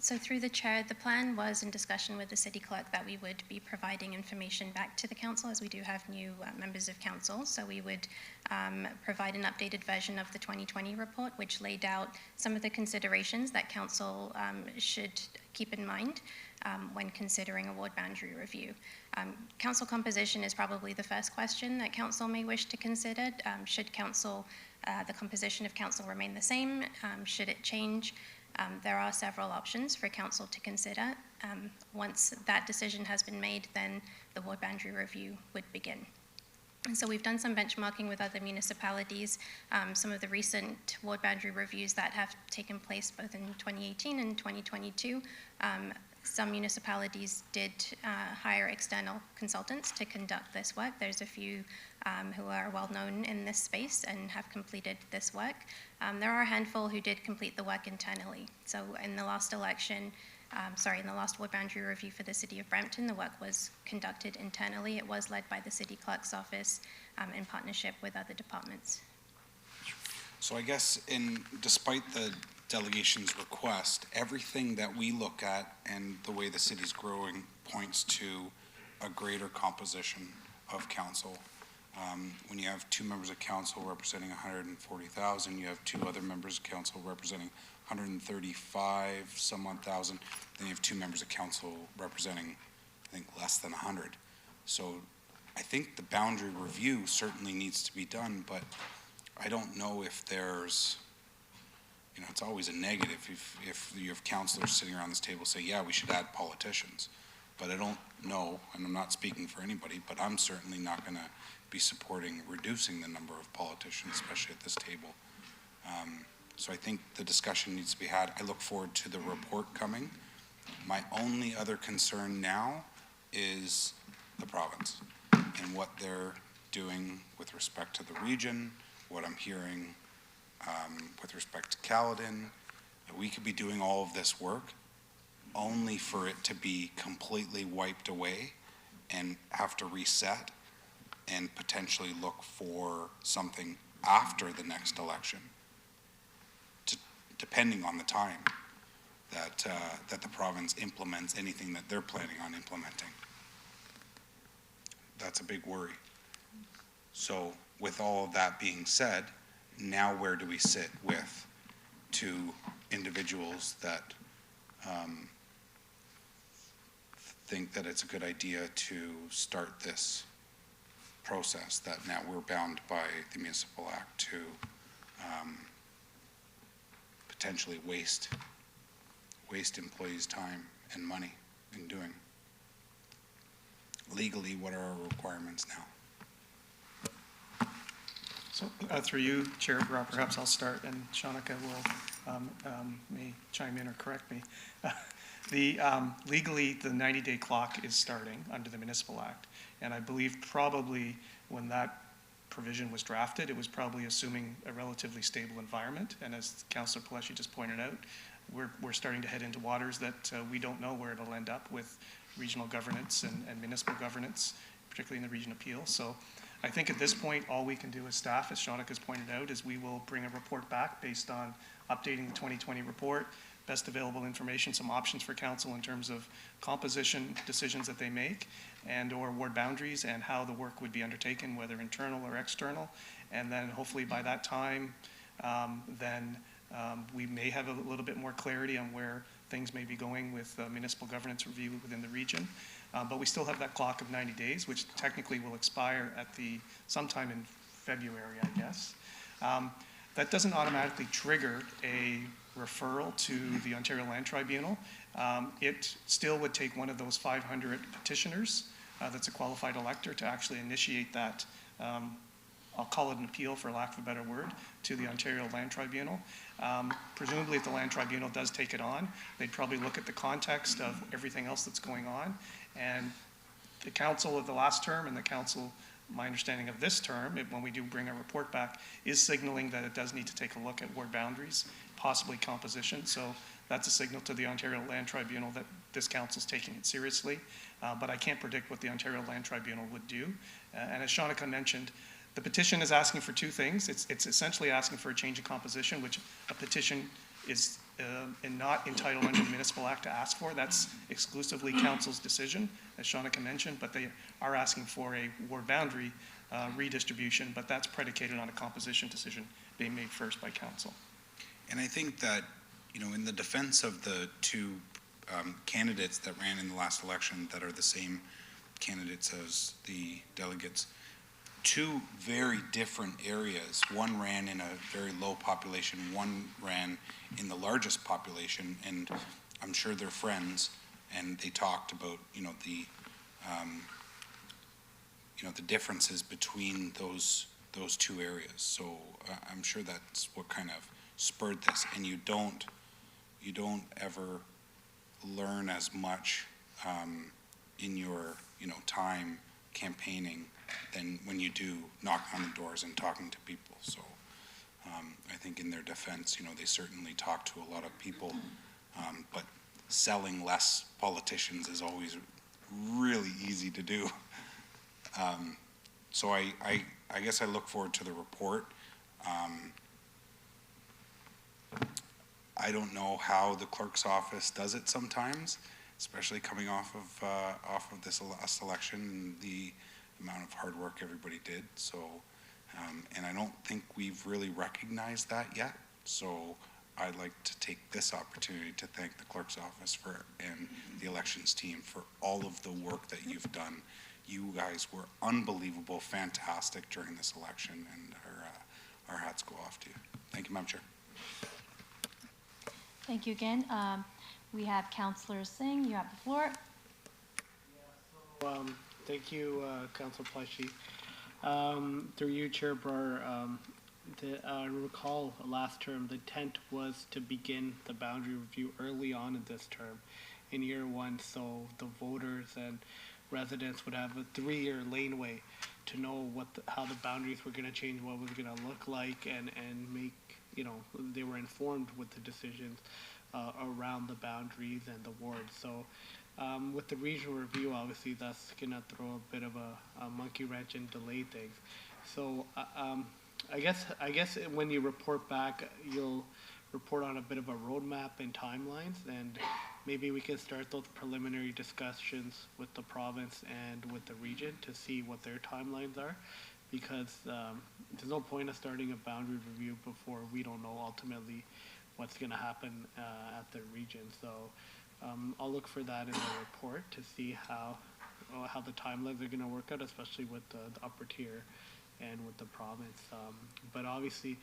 So through the chair, the plan was in discussion with the city clerk that we would be providing information back to the council, as we do have new members of council. So we would provide an updated version of the 2020 report, which laid out some of the considerations that council should keep in mind when considering a ward boundary review. Council composition is probably the first question that council may wish to consider. Should the composition of council remain the same? Should it change? There are several options for council to consider. Once that decision has been made, then the ward boundary review would begin. And so we've done some benchmarking with other municipalities. Some of the recent ward boundary reviews that have taken place both in 2018 and 2022, some municipalities did hire external consultants to conduct this work. There's a few who are well known in this space and have completed this work. There are a handful who did complete the work internally. So in the last election, in the last ward boundary review for the City of Brampton, the work was conducted internally. It was led by the City Clerk's office in partnership with other departments. So I guess despite the delegation's request, everything that we look at and the way the city's growing points to a greater composition of council. When you have 2 members of council representing 140,000, you have 2 other members of council representing 135 some odd thousand, then you have 2 members of council representing, I think, less than 100. So I think the boundary review certainly needs to be done, but I don't know if there's, it's always a negative if you have councilors sitting around this table say, yeah, we should add politicians. But I don't know, and I'm not speaking for anybody, but I'm certainly not going to be supporting reducing the number of politicians, especially at this table. So I think the discussion needs to be had. I look forward to the report coming. My only other concern now is the province and what they're doing with respect to the region, what I'm hearing with respect to Caledon. We could be doing all of this work only for it to be completely wiped away and have to reset and potentially look for something after the next election, depending on the time that the province implements anything that they're planning on implementing. That's a big worry. So with all of that being said, now where do we sit with 2 individuals that think that it's a good idea to start this process, that now we're bound by the Municipal Act to potentially waste employees' time and money in doing. Legally, what are our requirements now? So through you, Chair Brown, perhaps I'll start, and Shanika will may chime in or correct me. Legally, the 90-day clock is starting under the Municipal Act, and I believe probably when that provision was drafted, it was probably assuming a relatively stable environment, and as Councillor Paletti just pointed out, we're starting to head into waters that we don't know where it'll end up with regional governance and municipal governance, particularly in the region of Peel. So I think at this point, all we can do as staff, as Shanika's pointed out, is we will bring a report back based on updating the 2020 report, best available information, some options for council in terms of composition decisions that they make and or ward boundaries and how the work would be undertaken, whether internal or external. And then hopefully by that time, we may have a little bit more clarity on where things may be going with municipal governance review within the region. But we still have that clock of 90 days, which technically will expire at sometime in February, I guess. That doesn't automatically trigger a referral to the Ontario Land Tribunal. It still would take one of those 500 petitioners that's a qualified elector to actually initiate that, I'll call it an appeal for lack of a better word, to the Ontario Land Tribunal. Presumably if the Land Tribunal does take it on, they'd probably look at the context of everything else that's going on. And the council of the last term and the council, my understanding of this term, when we do bring a report back, is signaling that it does need to take a look at ward boundaries, possibly composition. So that's a signal to the Ontario Land Tribunal that this council's taking it seriously. But I can't predict what the Ontario Land Tribunal would do. And as Shanika mentioned, the petition is asking for 2 things. It's essentially asking for a change in composition, which a petition is and not entitled under the Municipal Act to ask for. That's exclusively council's decision, as Shanika mentioned, but they are asking for a ward boundary redistribution, but that's predicated on a composition decision being made first by council. And I think that, you know, in the defense of the two candidates that ran in the last election that are the same candidates as the delegates, two very different areas. One ran in a very low population, one ran in the largest population, and I'm sure they're friends, and they talked about, you know, the differences between those two areas. So I'm sure that's what kind of spurred this. And you don't ever learn as much in your, you know, time campaigning than when you do knocking on the doors and talking to people. So I think in their defense, you know, they certainly talk to a lot of people, but selling less politicians is always really easy to do. So I guess I look forward to the report. I don't know how the clerk's office does it sometimes, especially coming off of this last election and the amount of hard work everybody did. So, and I don't think we've really recognized that yet. So I'd like to take this opportunity to thank the clerk's office and the elections team for all of the work that you've done. You guys were unbelievable, fantastic during this election, and our hats go off to you. Thank you, Madam Chair. Thank you again. We have Councillor Singh. You have the floor. Thank you, Councillor Pleshy. Through you, Chair Brar, I recall last term, the intent was to begin the boundary review early on in this term, in year one, so the voters and residents would have a 3-year laneway to know how the boundaries were going to change, what was going to look like, and make, you know, they were informed with the decisions around the boundaries and the wards. So with the regional review, obviously that's going to throw a bit of a monkey wrench and delay things. So I guess when you report back, you'll report on a bit of a roadmap and timelines, and maybe we can start those preliminary discussions with the province and with the region to see what their timelines are, because there's no point of starting a boundary review before we don't know ultimately what's going to happen at the region. So I'll look for that in the report to see how the timelines are going to work out, especially with the upper tier and with the province. But obviously,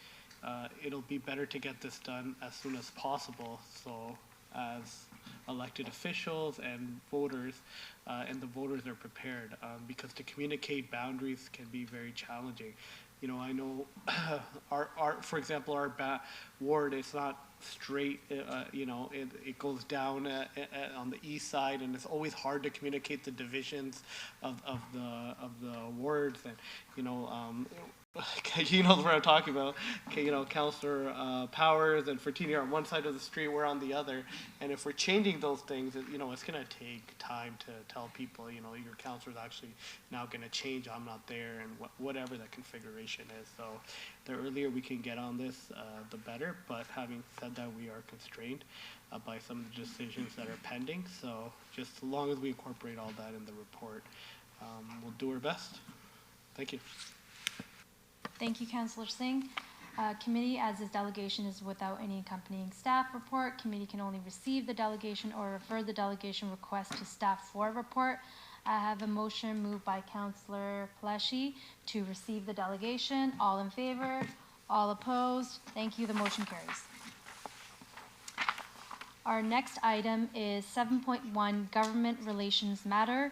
it'll be better to get this done as soon as possible, so as elected officials and voters, and the voters are prepared, because to communicate boundaries can be very challenging. You know, I know for example, our ward is not straight, you know, it goes down on the east side, and it's always hard to communicate the divisions of the wards, and, you know, you know what I'm talking about. Okay, you know, Councillor Powers and Fertini are on one side of the street, we're on the other, and if we're changing those things, you know, it's going to take time to tell people, you know, your councillor is actually now going to change, I'm not there, and whatever that configuration is. So the earlier we can get on this, the better, but having said that, we are constrained by some of the decisions that are pending, so just as long as we incorporate all that in the report, we'll do our best. Thank you. Thank you, Councillor Singh. Committee, as this delegation is without any accompanying staff report, committee can only receive the delegation or refer the delegation request to staff for a report. I have a motion moved by Councillor Pleshy to receive the delegation. All in favor? All opposed? Thank you. The motion carries. Our next item is 7.1 Government Relations Matter.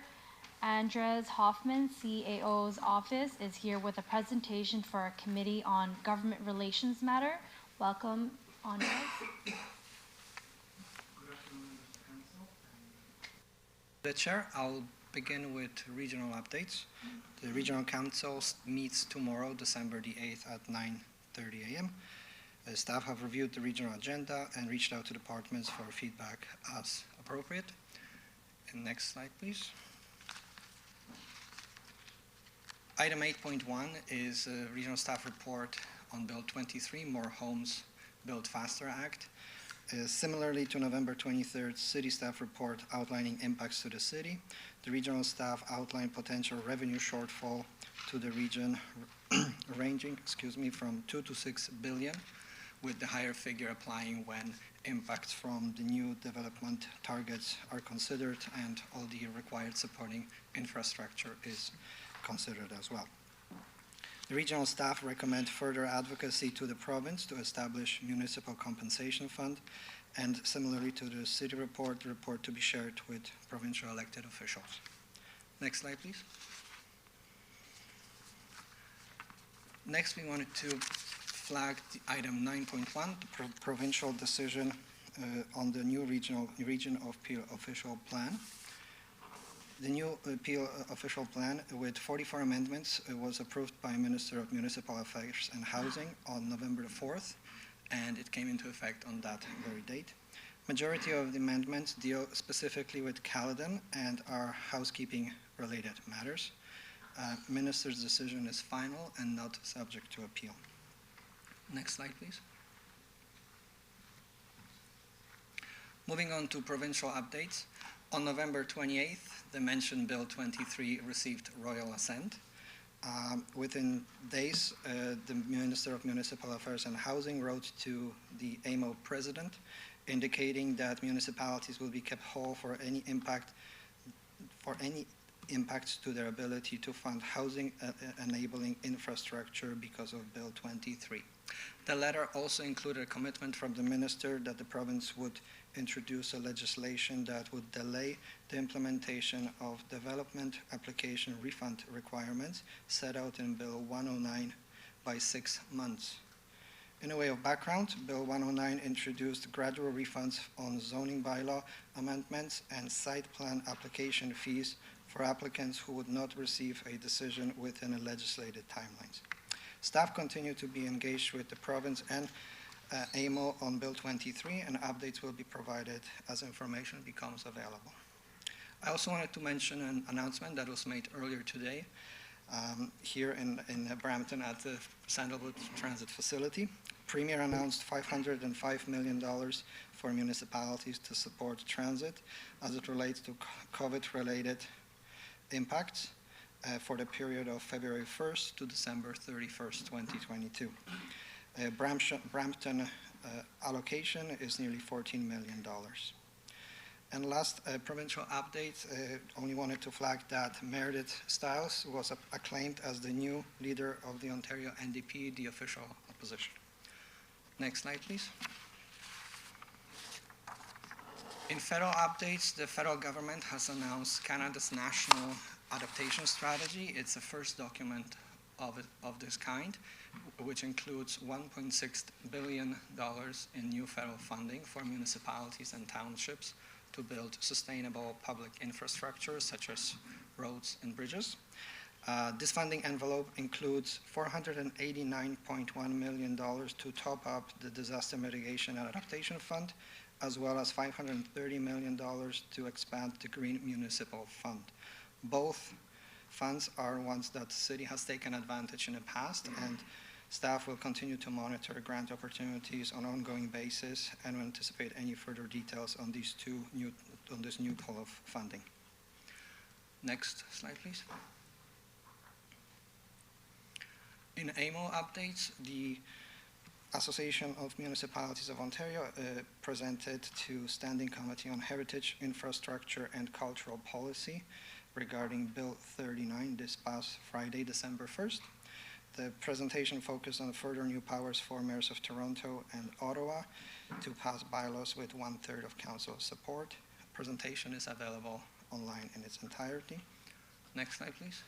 Andres Hoffman, CAO's office, is here with a presentation for our Committee on Government Relations Matter. Welcome, Andres. The Chair, I'll begin with regional updates. The Regional Council meets tomorrow, December the 8th at 9:30 a.m. Staff have reviewed the regional agenda and reached out to departments for feedback as appropriate. And next slide, please. Item 8.1 is a regional staff report on Bill 23, More Homes Built Faster Act. Similarly to November 23rd city staff report outlining impacts to the city, the regional staff outlined potential revenue shortfall to the region ranging, from 2 to 6 billion, with the higher figure applying when impacts from the new development targets are considered and all the required supporting infrastructure is considered as well. The regional staff recommend further advocacy to the province to establish municipal compensation fund, and similarly to the city report, the report to be shared with provincial elected officials. Next slide, please. Next, we wanted to flag the item 9.1, the provincial decision on the new Region of Peel official plan. The new Peel official plan with 44 amendments was approved by Minister of Municipal Affairs and Housing on November the 4th, and it came into effect on that very date. Majority of the amendments deal specifically with Caledon and are housekeeping-related matters. Minister's decision is final and not subject to appeal. Next slide, please. Moving on to provincial updates. On November 28th, the mentioned Bill 23 received royal assent. Within days, the Minister of Municipal Affairs and Housing wrote to the AMO president, indicating that municipalities will be kept whole for any impacts to their ability to fund housing enabling infrastructure because of Bill 23. The letter also included a commitment from the minister that the province would introduce a legislation that would delay the implementation of development application refund requirements set out in Bill 109 by 6 months. In a way of background, Bill 109 introduced gradual refunds on zoning bylaw amendments and site plan application fees for applicants who would not receive a decision within a legislated timelines. Staff continue to be engaged with the province and AMO on Bill 23, and updates will be provided as information becomes available. I also wanted to mention an announcement that was made earlier today here in Brampton at the Sandalwood Transit Facility. Premier announced $505 million for municipalities to support transit as it relates to COVID-related impacts for the period of February 1st to December 31st, 2022. Brampton allocation is nearly $14 million. And last provincial update, only wanted to flag that Meredith Stiles was acclaimed as the new leader of the Ontario NDP, the official opposition. Next slide, please. In federal updates, the federal government has announced Canada's National Adaptation Strategy. It's the first document of this kind, which includes $1.6 billion in new federal funding for municipalities and townships to build sustainable public infrastructure such as roads and bridges. This funding envelope includes $489.1 million to top up the Disaster Mitigation and Adaptation Fund, as well as $530 million to expand the Green Municipal Fund. Both funds are ones that the city has taken advantage in the past, and staff will continue to monitor grant opportunities on an ongoing basis and will anticipate any further details on this new pool of funding. Next slide, please. In AMO updates, the Association of Municipalities of Ontario presented to Standing Committee on Heritage, Infrastructure and Cultural Policy regarding Bill 39 this past Friday, December 1st. The presentation focused on further new powers for mayors of Toronto and Ottawa to pass bylaws with 1/3 of council support. The presentation is available online in its entirety. Next slide, please.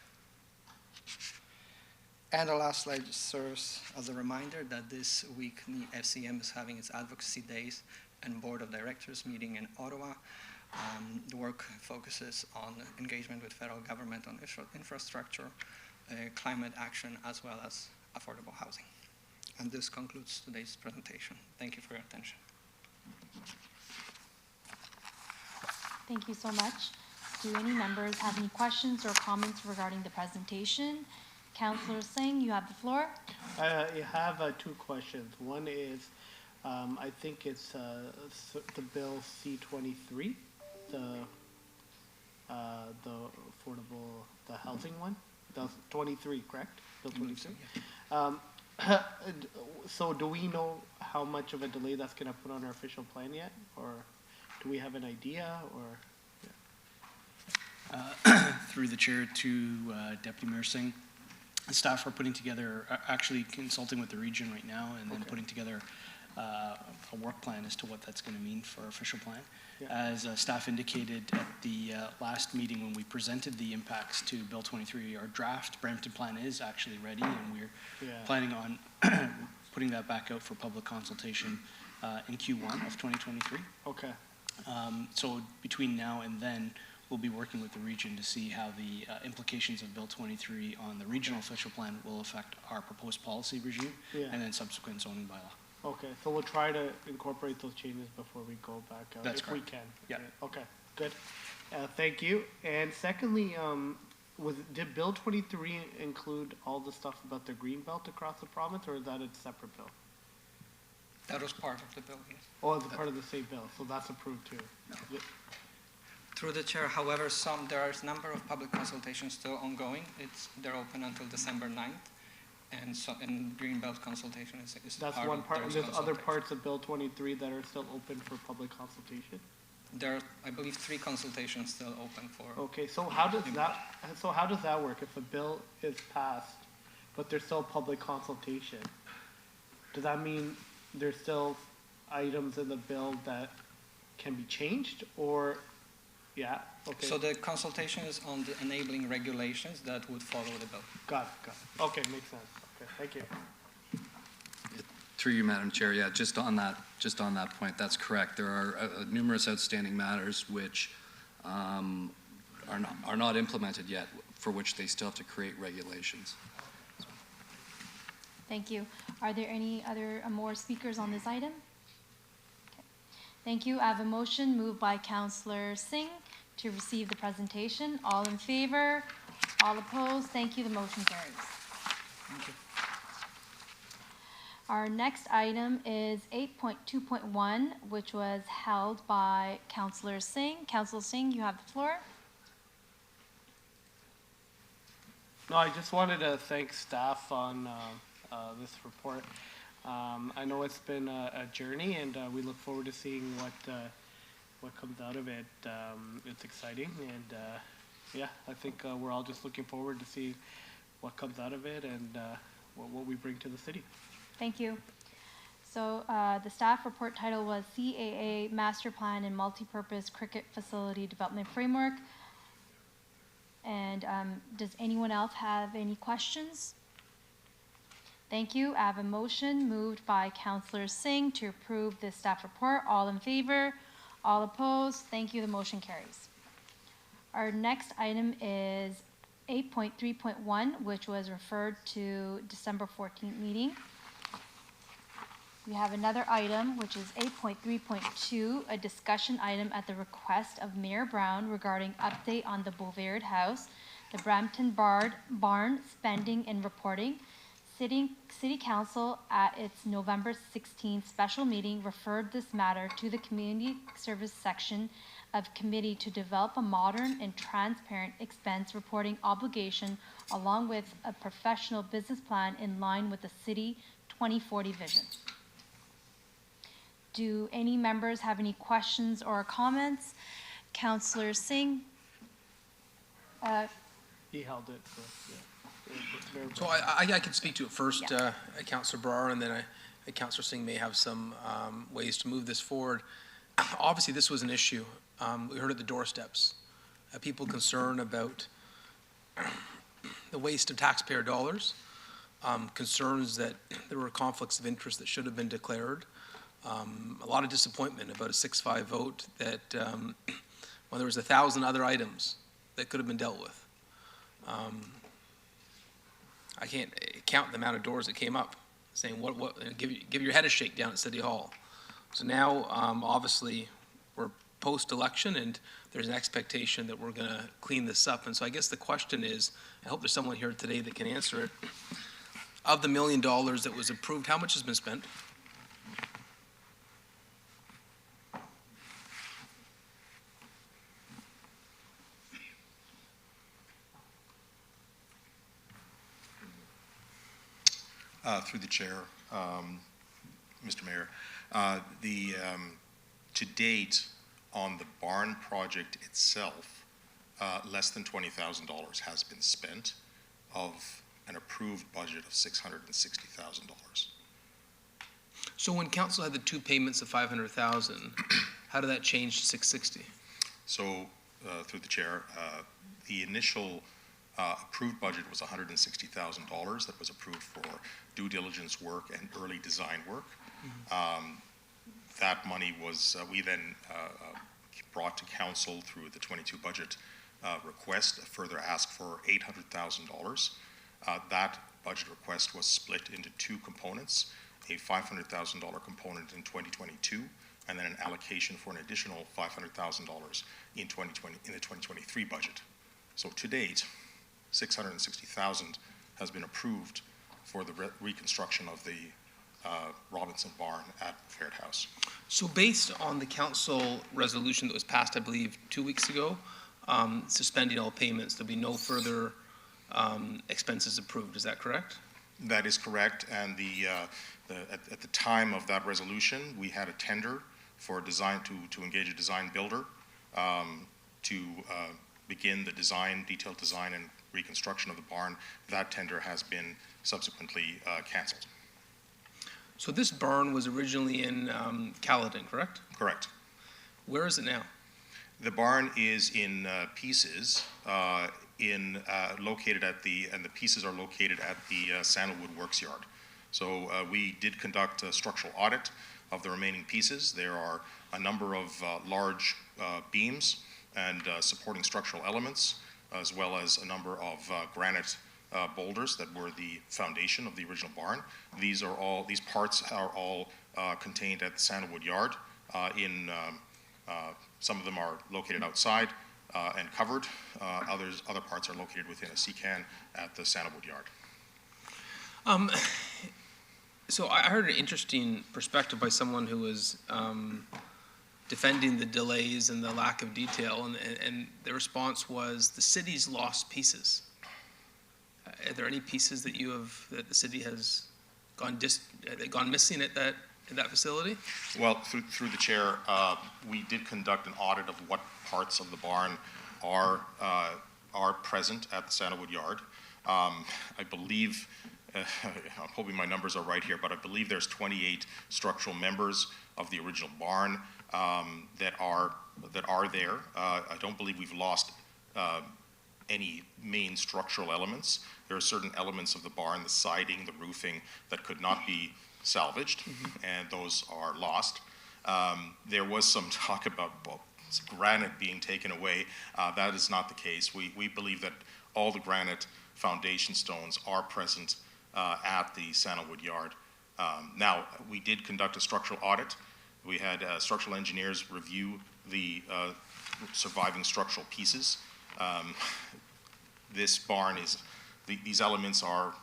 And the last slide serves as a reminder that this week the FCM is having its advocacy days and board of directors meeting in Ottawa. The work focuses on engagement with federal government on infrastructure, climate action, as well as affordable housing. And this concludes today's presentation. Thank you for your attention. Thank you so much. Do any members have any questions or comments regarding the presentation? Councillor Singh, you have the floor. I have two questions. One is, I think it's the bill C-23, the affordable, the housing one. That's 23, correct? Bill 23. So do we know how much of a delay that's going to put on our official plan yet, or do we have an idea, or? Through the chair to Deputy Mayor Singh. The staff are putting together, actually consulting with the region right now, and then putting together a work plan as to what that's going to mean for our official plan. Yeah. As staff indicated at the last meeting when we presented the impacts to Bill 23, our draft Brampton plan is actually ready, and we're planning on putting that back out for public consultation in Q1 of 2023. Okay. So between now and then, we'll be working with the region to see how the implications of Bill 23 on the regional official plan will affect our proposed policy regime and then subsequent zoning bylaw. Okay, so we'll try to incorporate those changes before we go back out, That's if correct. we can. Yeah. Okay, good. Thank you. And secondly, did Bill 23 include all the stuff about the green belt across the province, or is that a separate bill? That was part of the bill, yes. Oh, it's part of the same bill, so that's approved too. Yeah. Through the chair, however, there are a number of public consultations still ongoing. They're open until December 9th, and Greenbelt consultation is That's part one of part, and those there's other consultations. parts of Bill 23 that are still open for public consultation? There are, I believe, 3 consultations still open for. Okay, so how does that work? If a bill is passed, but there's still public consultation, does that mean there's still items in the bill that can be changed, or? Yeah, okay. So the consultation is on the enabling regulations that would follow the bill. Got it. Okay, makes sense. Okay, thank you. Through you, Madam Chair, yeah, just on that point, that's correct. There are numerous outstanding matters which are not implemented yet, for which they still have to create regulations. Thank you. Are there any other more speakers on this item? Okay. Thank you. I have a motion moved by Councillor Singh to receive the presentation. All in favor? All opposed? Thank you. The motion carries. Thank you. Our next item is 8.2.1, which was held by Councillor Singh. Councillor Singh, you have the floor. No, I just wanted to thank staff on this report. I know it's been a journey, and we look forward to seeing what comes out of it. It's exciting, and yeah, I think we're all just looking forward to see what comes out of it and what we bring to the city. Thank you. So the staff report title was CAA Master Plan and Multipurpose Cricket Facility Development Framework. And does anyone else have any questions? Thank you. I have a motion moved by Councillor Singh to approve the staff report. All in favor? All opposed? Thank you. The motion carries. Our next item is 8.3.1, which was referred to December 14th meeting. We have another item, which is 8.3.2, a discussion item at the request of Mayor Brown regarding update on the Bovaird House, the Brampton Barn spending and reporting. City Council at its November 16th special meeting referred this matter to the Community Service section of committee to develop a modern and transparent expense reporting obligation along with a professional business plan in line with the City 2040 vision. Do any members have any questions or comments? Councillor Singh? He held it, so, yeah. So I can speak to it first, Councillor Brar, and then Councillor Singh may have some ways to move this forward. Obviously, this was an issue. We heard at the doorsteps. People concerned about the waste of taxpayer dollars, concerns that there were conflicts of interest that should have been declared, a lot of disappointment about a 6-5 vote that when there was 1,000 other items that could have been dealt with. I can't count the amount of doors that came up saying, give your head a shake down at City Hall. So now, obviously, we're post-election and there's an expectation that we're going to clean this up. And so I guess the question is, I hope there's someone here today that can answer it. Of the $1 million that was approved, how much has been spent? Through the chair, Mr. Mayor, to date on the barn project itself, less than $20,000 has been spent of an approved budget of $660,000. So when council had the two payments of 500,000, how did that change to 660? So, through the chair, the initial approved budget was $160,000 that was approved for due diligence work and early design work. That money was, we then brought to council through the 22 budget request, a further ask for $800,000. That budget request was split into two components, a $500,000 component in 2022, and then an allocation for an additional $500,000 in the 2023 budget. So to date, $660,000 has been approved for the reconstruction of the Robinson Barn at Faird House. So based on the council resolution that was passed, I believe, 2 weeks ago, suspending all payments, there'll be no further expenses approved. Is that correct? That is correct. And at the time of that resolution, we had a tender for design to engage a design builder to begin the detailed design and reconstruction of the barn. That tender has been subsequently canceled. So this barn was originally in Caledon, correct? Correct. Where is it now? The barn is in pieces, located at and the pieces are located at the Sandalwood Works Yard. So we did conduct a structural audit of the remaining pieces. There are a number of large beams and supporting structural elements, as well as a number of granite boulders that were the foundation of the original barn. These parts are all contained at the Sandalwood Yard. Some of them are located outside and covered. Other parts are located within a sea-can at the Sandalwood Yard. So I heard an interesting perspective by someone who was defending the delays and the lack of detail, and the response was the city's lost pieces. Are there any pieces that that the city has gone missing at that facility? Well, through the chair, we did conduct an audit of what parts of the barn are present at the Sandalwood Yard. I believe, I'm hoping my numbers are right here, but I believe there's 28 structural members of the original barn that are there. I don't believe we've lost any main structural elements. There are certain elements of the barn, the siding, the roofing, that could not be salvaged, and those are lost. There was some talk about granite being taken away. That is not the case. We believe that all the granite foundation stones are present at the Sandalwood Yard. Now, we did conduct a structural audit. We had structural engineers review the surviving structural pieces. This barn these elements are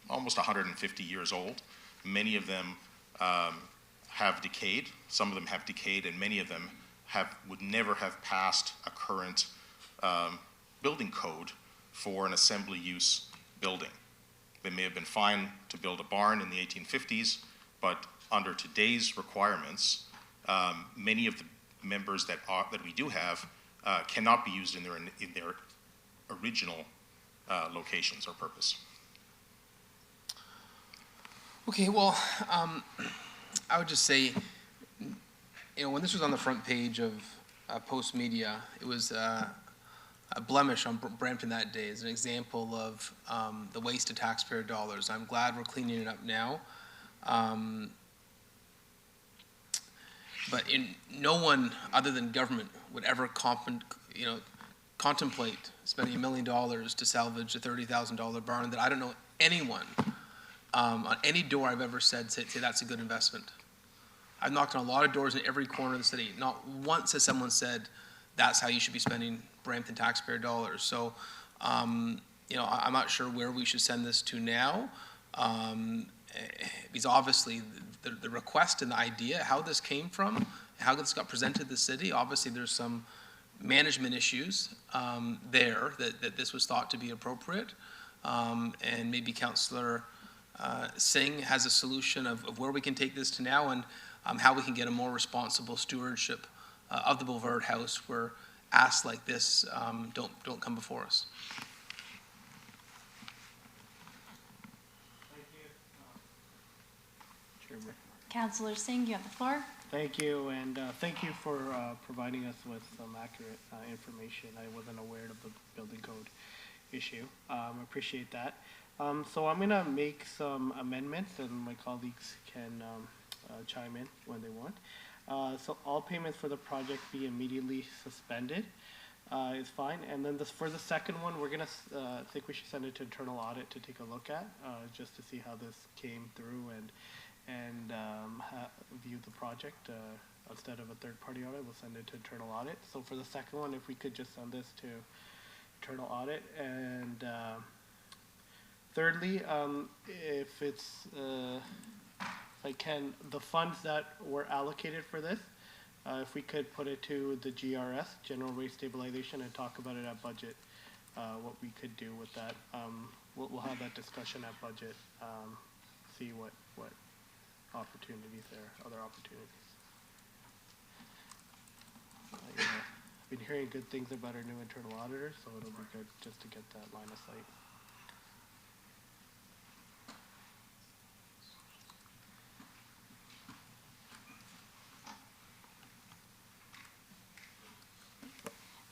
almost 150 years old. Many of them have decayed. Some of them have decayed, and many of them would never have passed a current building code for an assembly use building. They may have been fine to build a barn in the 1850s, but under today's requirements, many of the members that we do have cannot be used in their original locations or purpose. Okay, well, I would just say, when this was on the front page of Post Media, it was a blemish on Brampton that day as an example of the waste of taxpayer dollars. I'm glad we're cleaning it up now. But no one other than government would ever contemplate spending $1 million to salvage a $30,000 barn that I don't know anyone on any door I've ever say that's a good investment. I've knocked on a lot of doors in every corner of the city. Not once has someone said that's how you should be spending Brampton taxpayer dollars. So, I'm not sure where we should send this to now. Because obviously the request and the idea, how this came from, how this got presented to the city, obviously there's some management issues there that this was thought to be appropriate. And maybe Councillor Singh has a solution of where we can take this to now and how we can get a more responsible stewardship of the Boulevard House where asks like this don't come before us. Councillor Singh, you have the floor. Thank you, and thank you for providing us with some accurate information. I wasn't aware of the building code issue. Appreciate that. So I'm gonna make some amendments, and my colleagues can chime in when they want. So all payments for the project be immediately suspended is fine. And then for the second one, we're gonna think we should send it to internal audit to take a look at, just to see how this came through and view the project. Instead of a third-party audit, we'll send it to internal audit. So for the second one, if we could just send this to internal audit. And thirdly, if it's, if I can, the funds that were allocated for this, if we could put it to the GRS, General Rate Stabilization, and talk about it at budget, what we could do with that. We'll have that discussion at budget, see what opportunities there, other opportunities. I've been hearing good things about our new internal auditor, so it'll be good just to get that line of sight.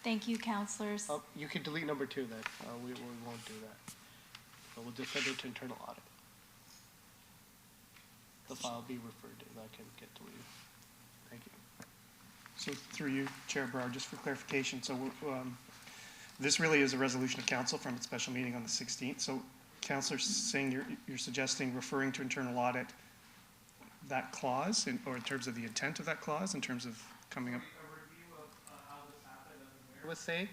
Thank you, councillors. Oh, you can delete number 2 then. We won't do that. So we'll just send it to internal audit. The file be referred to, that can get deleted. Thank you. So through you, Chair Brar, just for clarification, so this really is a resolution of council from its special meeting on the 16th. So Councillor Singh, you're suggesting referring to internal audit that clause, or in terms of the intent of that clause, in terms of coming up? I would say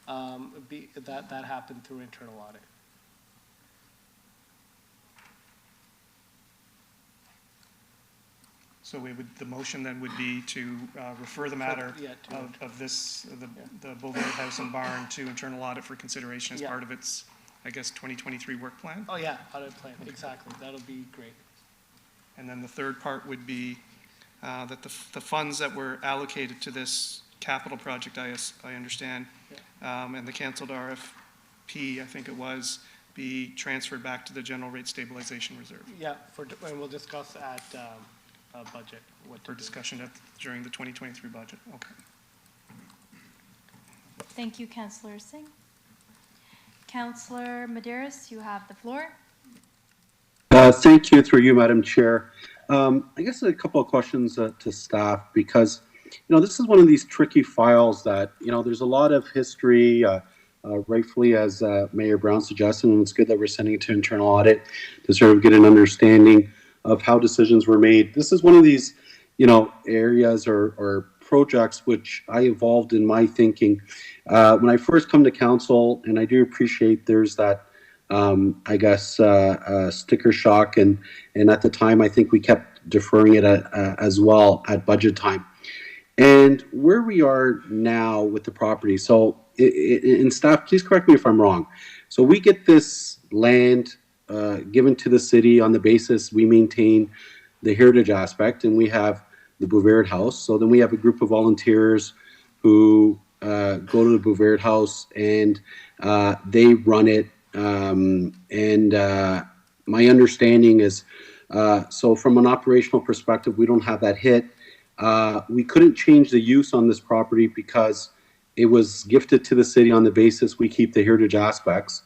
that happened through internal audit. So the motion then would be to refer the matter of this, the Boulevard House and Barn to internal audit for consideration as part of its, I guess, 2023 work plan? Oh yeah, audit plan, exactly. That'll be great. And then the third part would be that the funds that were allocated to this capital project, I understand, and the canceled RFP, I think it was, be transferred back to the General Rate Stabilization Reserve. Yeah, and we'll discuss at budget. For discussion during the 2023 budget. Okay. Thank you, Councillor Singh. Councillor Medeiros, you have the floor. Thank you, through you, Madam Chair. I guess a couple of questions to staff, because this is one of these tricky files that there's a lot of history, rightfully, as Mayor Brown suggested, and it's good that we're sending it to internal audit to sort of get an understanding of how decisions were made. This is one of these, areas or projects which I evolved in my thinking. When I first come to council, and I do appreciate there's that, I guess, sticker shock, and at the time, I think we kept deferring it as well at budget time. And where we are now with the property, so in staff, please correct me if I'm wrong. So we get this land given to the city on the basis we maintain the heritage aspect, and we have the Boulevard House. So then we have a group of volunteers who go to the Boulevard House, and they run it. My understanding is, so from an operational perspective, we don't have that hit. We couldn't change the use on this property because it was gifted to the city on the basis we keep the heritage aspects.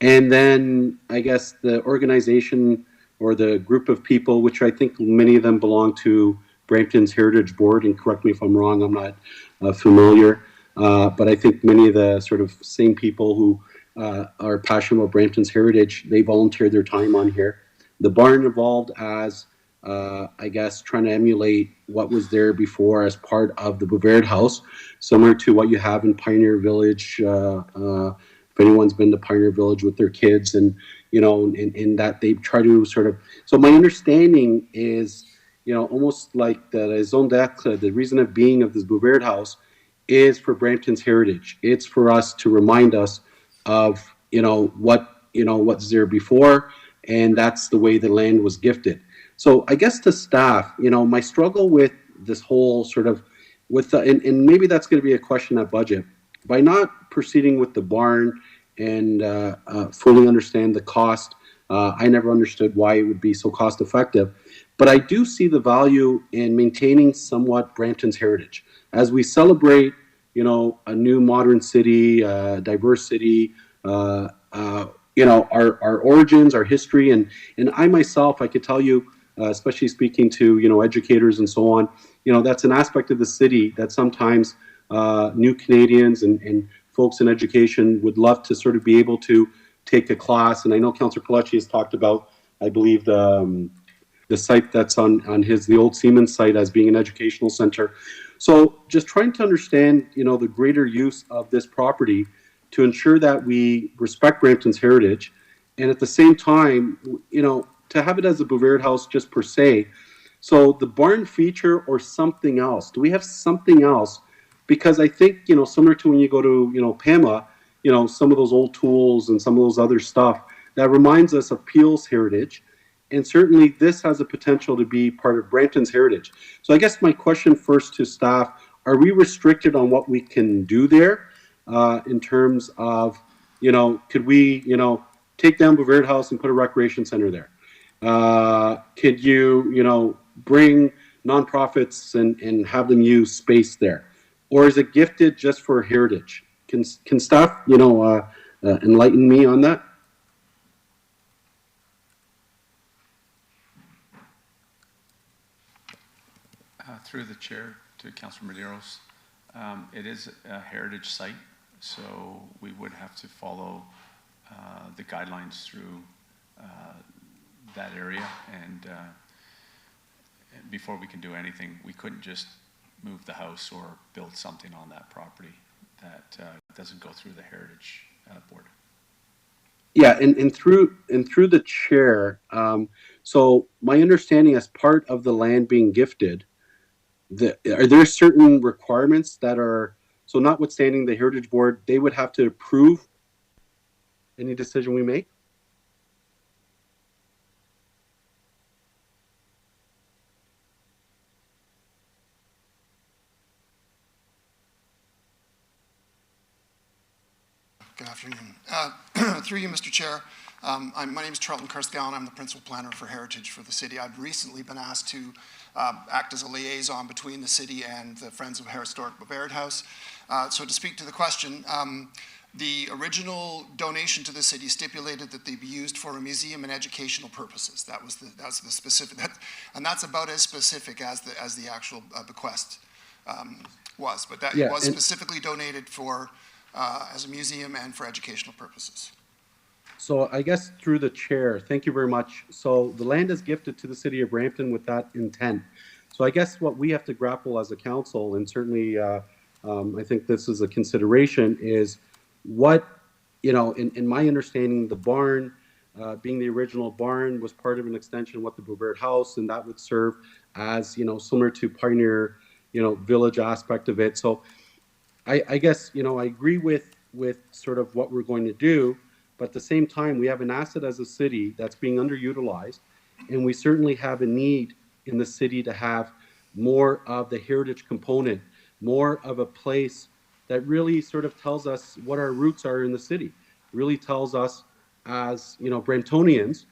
And then I guess the organization or the group of people, which I think many of them belong to Brampton's Heritage Board, and correct me if I'm wrong, I'm not familiar, but I think many of the sort of same people who are passionate about Brampton's heritage, they volunteered their time on here. The barn evolved as, I guess, trying to emulate what was there before as part of the Boulevard House, similar to what you have in Pioneer Village. If anyone's been to Pioneer Village with their kids, and in that they try to sort of. So my understanding is, almost like the raison d'être, the reason of being of this Boulevard House, is for Brampton's heritage. It's for us to remind us of what's there before, and that's the way the land was gifted. So I guess to staff, my struggle with this whole sort of and maybe that's going to be a question at budget, by not proceeding with the barn and fully understand the cost. I never understood why it would be so cost effective, but I do see the value in maintaining somewhat Brampton's heritage as we celebrate, a new modern city, diverse city, our origins, our history, and I myself, I could tell you, especially speaking to educators and so on, that's an aspect of the city that sometimes new Canadians and folks in education would love to sort of be able to take a class. And I know Councillor Kelechi has talked about, I believe, the site that's on the old Siemens site as being an educational center. So just trying to understand, the greater use of this property to ensure that we respect Brampton's heritage, and at the same time, to have it as a Bovaird house just per se. So the barn feature or something else? Do we have something else? Because I think, similar to when you go to, PAMA, some of those old tools and some of those other stuff, that reminds us of Peel's heritage. And certainly this has a potential to be part of Brampton's heritage. So I guess my question first to staff, are we restricted on what we can do there in terms of, could we, take down Bovaird House and put a recreation center there? Could you, bring nonprofits and have them use space there? Or is it gifted just for heritage? Can staff, enlighten me on that? Through the chair to Councillor Medeiros, it is a heritage site, so we would have to follow the guidelines through that area, and before we can do anything, we couldn't just move the house or build something on that property that doesn't go through the heritage board. Yeah, and through the chair, so my understanding, as part of the land being gifted, are there certain requirements that are, so notwithstanding the heritage board, they would have to approve any decision we make? Good afternoon. Through you, Mr. Chair, my name is Charlton Karskal. I'm the principal planner for Heritage for the city. I've recently been asked to act as a liaison between the city and the Friends of Historic Bovaird House. So to speak to the question, the original donation to the city stipulated that they be used for a museum and educational purposes. That was the specific, and that's about as specific as the actual bequest was. But that was specifically donated for as a museum and for educational purposes. So I guess through the chair, thank you very much. So the land is gifted to the city of Brampton with that intent. So I guess what we have to grapple as a council, and certainly I think this is a consideration, is what, in my understanding, the barn, being the original barn, was part of an extension of what the Bovaird House, and that would serve as, similar to Pioneer, village aspect of it. So I guess, I agree with sort of what we're going to do, but at the same time, we have an asset as a city that's being underutilized, and we certainly have a need in the city to have more of the heritage component, more of a place that really sort of tells us what our roots are in the city, really tells us as, Bramptonians,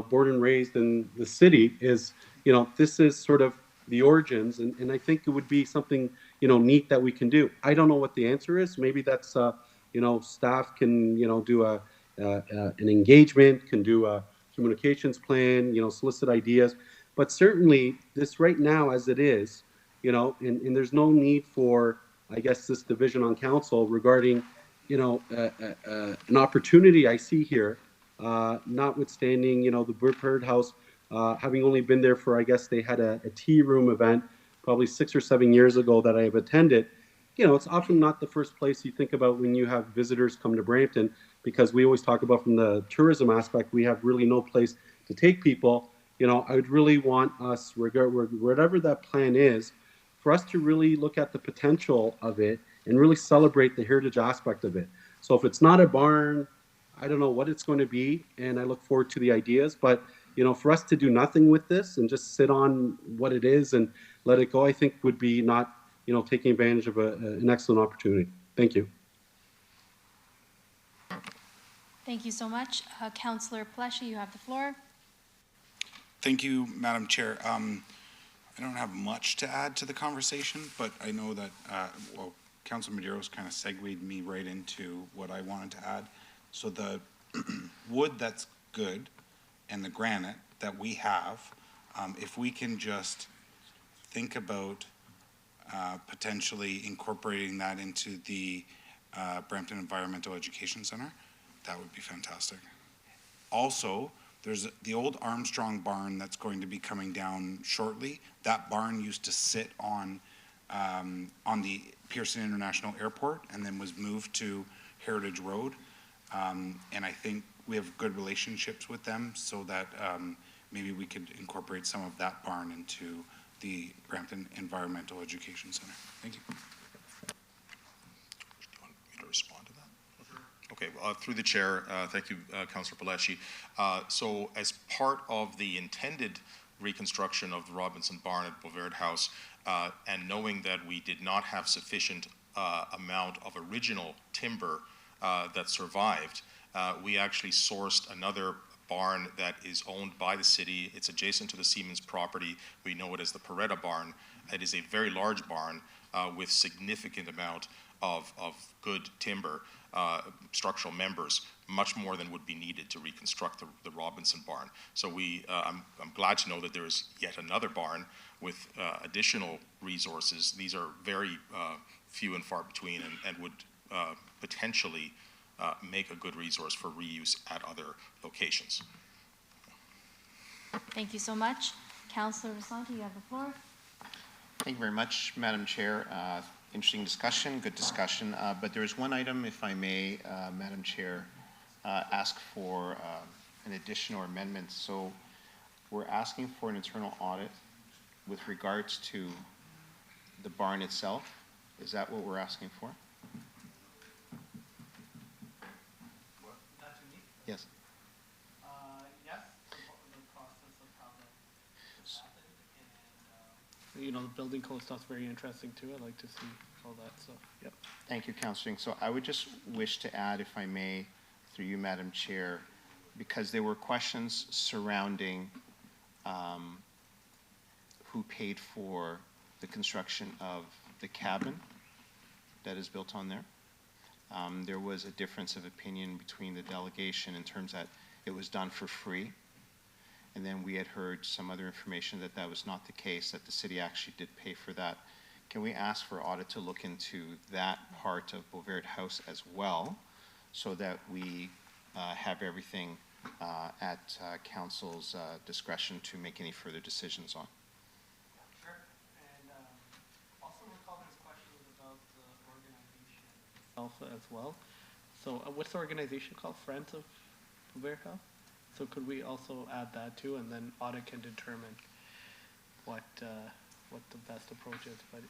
born and raised in the city, is, this is sort of the origins, and I think it would be something, neat that we can do. I don't know what the answer is. Maybe that's, staff can, do an engagement, can do a communications plan, solicit ideas. But certainly this right now as it is, and there's no need for, I guess, this division on council regarding, an opportunity I see here, notwithstanding, the Bovaird House, having only been there for, I guess they had a tea room event probably 6 or 7 years ago that I have attended. It's often not the first place you think about when you have visitors come to Brampton, because we always talk about from the tourism aspect, we have really no place to take people. I would really want us, whatever that plan is, for us to really look at the potential of it and really celebrate the heritage aspect of it. So if it's not a barn, I don't know what it's going to be, and I look forward to the ideas. But for us to do nothing with this and just sit on what it is and let it go, I think would be not taking advantage of an excellent opportunity. Thank you. Thank you so much. Councillor Pelletier, you have the floor. Thank you, Madam Chair. I don't have much to add to the conversation, but I know that, Councilor Medeiros kind of segued me right into what I wanted to add. So the wood that's good and the granite that we have, if we can just think about potentially incorporating that into the Brampton Environmental Education Center, that would be fantastic. Also, there's the old Armstrong barn that's going to be coming down shortly. That barn used to sit on the Pearson International Airport and then was moved to Heritage Road. And I think we have good relationships with them, so that maybe we could incorporate some of that barn into the Brampton Environmental Education Center. Thank you. Respond to that? Okay, through the chair, thank you, Councillor Pelletier. So as part of the intended reconstruction of the Robinson Barn at Bovaird House, and knowing that we did not have sufficient amount of original timber that survived, we actually sourced another barn that is owned by the city. It's adjacent to the Siemens property. We know it as the Peretta barn. It is a very large barn with significant amount of good timber, structural members, much more than would be needed to reconstruct the Robinson barn. So I'm glad to know that there is yet another barn with additional resources. These are very few and far between, and would potentially make a good resource for reuse at other locations. Thank you so much. Councillor Visanti, you have the floor. Thank you very much, Madam Chair. Interesting discussion, good discussion. But there is one item, if I may, Madam Chair, ask for an addition or amendment. So we're asking for an internal audit with regards to the barn itself. Is that what we're asking for? Yes. Yes, the process of how that happened, and the building code stuff's very interesting too. I'd like to see all that stuff. Yep. Thank you, Councillor. So I would just wish to add, if I may, through you, Madam Chair, because there were questions surrounding who paid for the construction of the cabin that is built on there. There was a difference of opinion between the delegation in terms that it was done for free. And then we had heard some other information that that was not the case, that the city actually did pay for that. Can we ask for audit to look into that part of Bovaird House as well, so that we have everything at council's discretion to make any further decisions on? Sure. And also recall there's questions about the organization itself as well. So what's the organization called? Friends of Bovaird House? So could we also add that too, and then audit can determine what the best approach is. But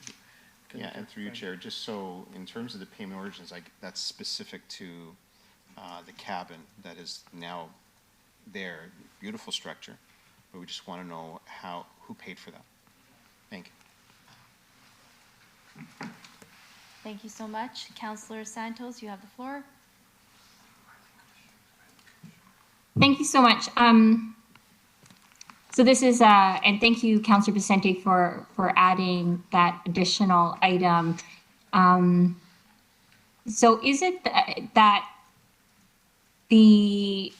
yeah, and through you, Chair, just so in terms of the payment origins, that's specific to the cabin that is now there. Beautiful structure, but we just want to know who paid for that. Thank you. Thank you so much. Councillor Santos, you have the floor. Thank you so much. So this is, and thank you, Councillor Vicente, for adding that additional item. So is it that the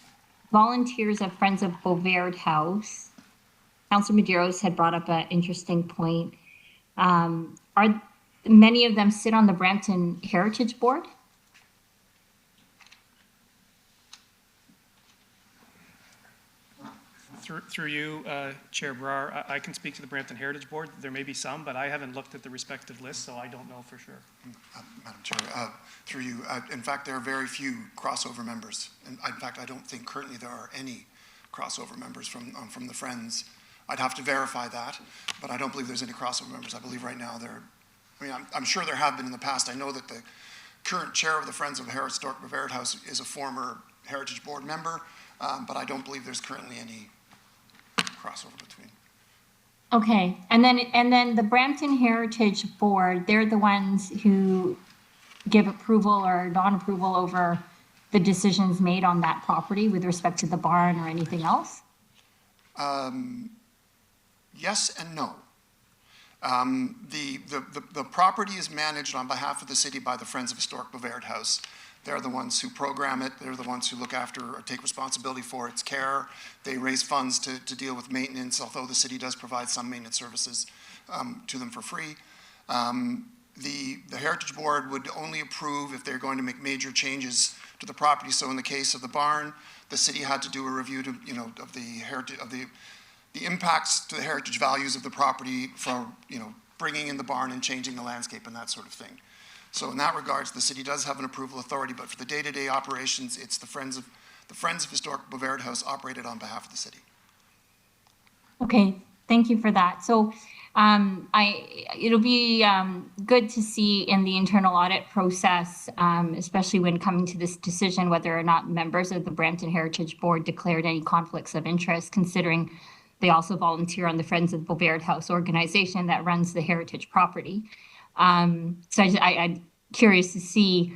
volunteers of Friends of Bovaird House, Councillor Medeiros had brought up an interesting point. Are many of them sit on the Brampton Heritage Board? Through you, Chair Brar, I can speak to the Brampton Heritage Board. There may be some, but I haven't looked at the respective lists, so I don't know for sure. Madam Chair, through you, in fact, there are very few crossover members. And in fact, I don't think currently there are any crossover members from the Friends. I'd have to verify that, but I don't believe there's any crossover members. I believe right now I'm sure there have been in the past. I know that the current chair of the Friends of Historic Bovaird House is a former Heritage Board member, but I don't believe there's currently any crossover between. Okay, and then the Brampton Heritage Board, they're the ones who give approval or non-approval over the decisions made on that property with respect to the barn or anything else? Yes and no. The property is managed on behalf of the city by the Friends of Historic Bovaird House. They're the ones who program it. They're the ones who look after or take responsibility for its care. They raise funds to deal with maintenance, although the city does provide some maintenance services to them for free. The Heritage Board would only approve if they're going to make major changes to the property. So in the case of the barn, the city had to do a review to, of the heritage, of the impacts to the heritage values of the property for, bringing in the barn and changing the landscape and that sort of thing. So in that regards, the city does have an approval authority, but for the day-to-day operations, it's the Friends of Historic Bovaird House operated on behalf of the city. Okay, thank you for that. So it'll be good to see in the internal audit process, especially when coming to this decision, whether or not members of the Brampton Heritage Board declared any conflicts of interest, considering they also volunteer on the Friends of Bovaird House organization that runs the heritage property. So I'm curious to see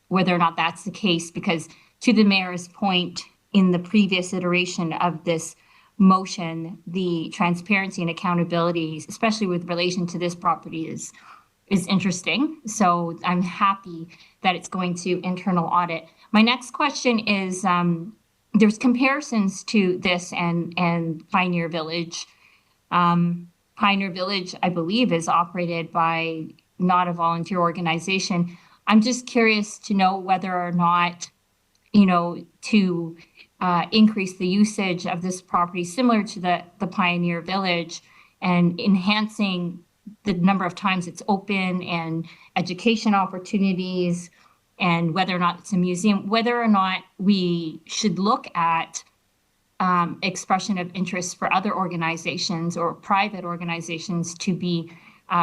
whether or not that's the case, because to the mayor's point, in the previous iteration of this motion, the transparency and accountability, especially with relation to this property, is interesting. So I'm happy that it's going to internal audit. My next question is, there's comparisons to this and Pioneer Village. Pioneer Village, I believe, is operated by not a volunteer organization. I'm just curious to know whether or not, to increase the usage of this property similar to the Pioneer Village and enhancing the number of times it's open and education opportunities, and whether or not it's a museum, whether or not we should look at expression of interest for other organizations or private organizations to be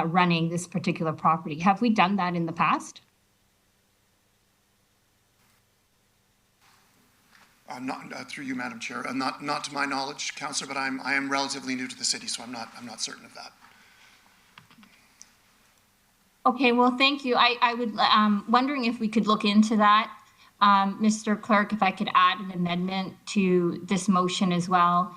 running this particular property. Have we done that in the past? Not through you, Madam Chair. Not to my knowledge, Councillor, but I am relatively new to the city, so I'm not certain of that. Okay, well, thank you. I would wondering if we could look into that. Mr. Clerk, if I could add an amendment to this motion as well,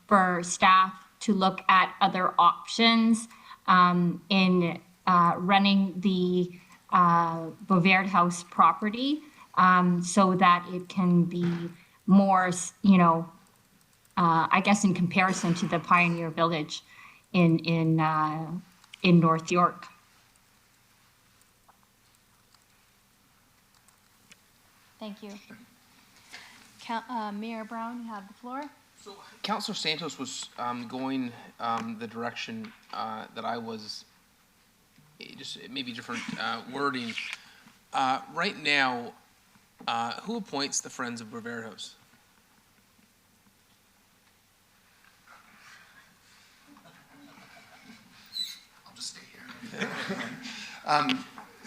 for staff to look at other options in running the Bovaird House property, so that it can be more, I guess in comparison to the Pioneer Village in North York. Thank you. Mayor Brown, you have the floor. So Councillor Santos was going the direction that I was, just maybe different wording. Right now, who appoints the Friends of Bovaird House? I'll just stay here.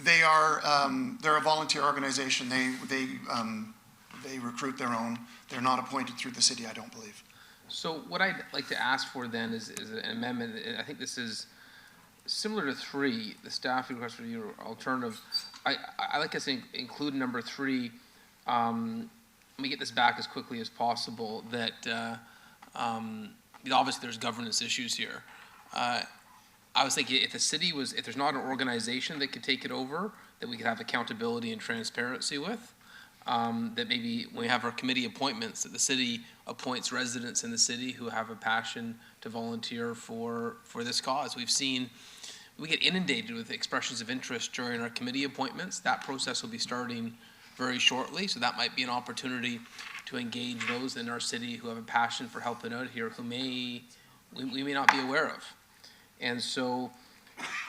They're a volunteer organization. They recruit their own. They're not appointed through the city, I don't believe. So what I'd like to ask for then is an amendment. I think this is similar to 3, the staff request for your alternative. I like us to include number 3. Let me get this back as quickly as possible. That obviously there's governance issues here. I was thinking if there's not an organization that could take it over, that we could have accountability and transparency with. That maybe when we have our committee appointments, that the city appoints residents in the city who have a passion to volunteer for this cause. We get inundated with expressions of interest during our committee appointments. That process will be starting very shortly, so that might be an opportunity to engage those in our city who have a passion for helping out here, who we may not be aware of. And so,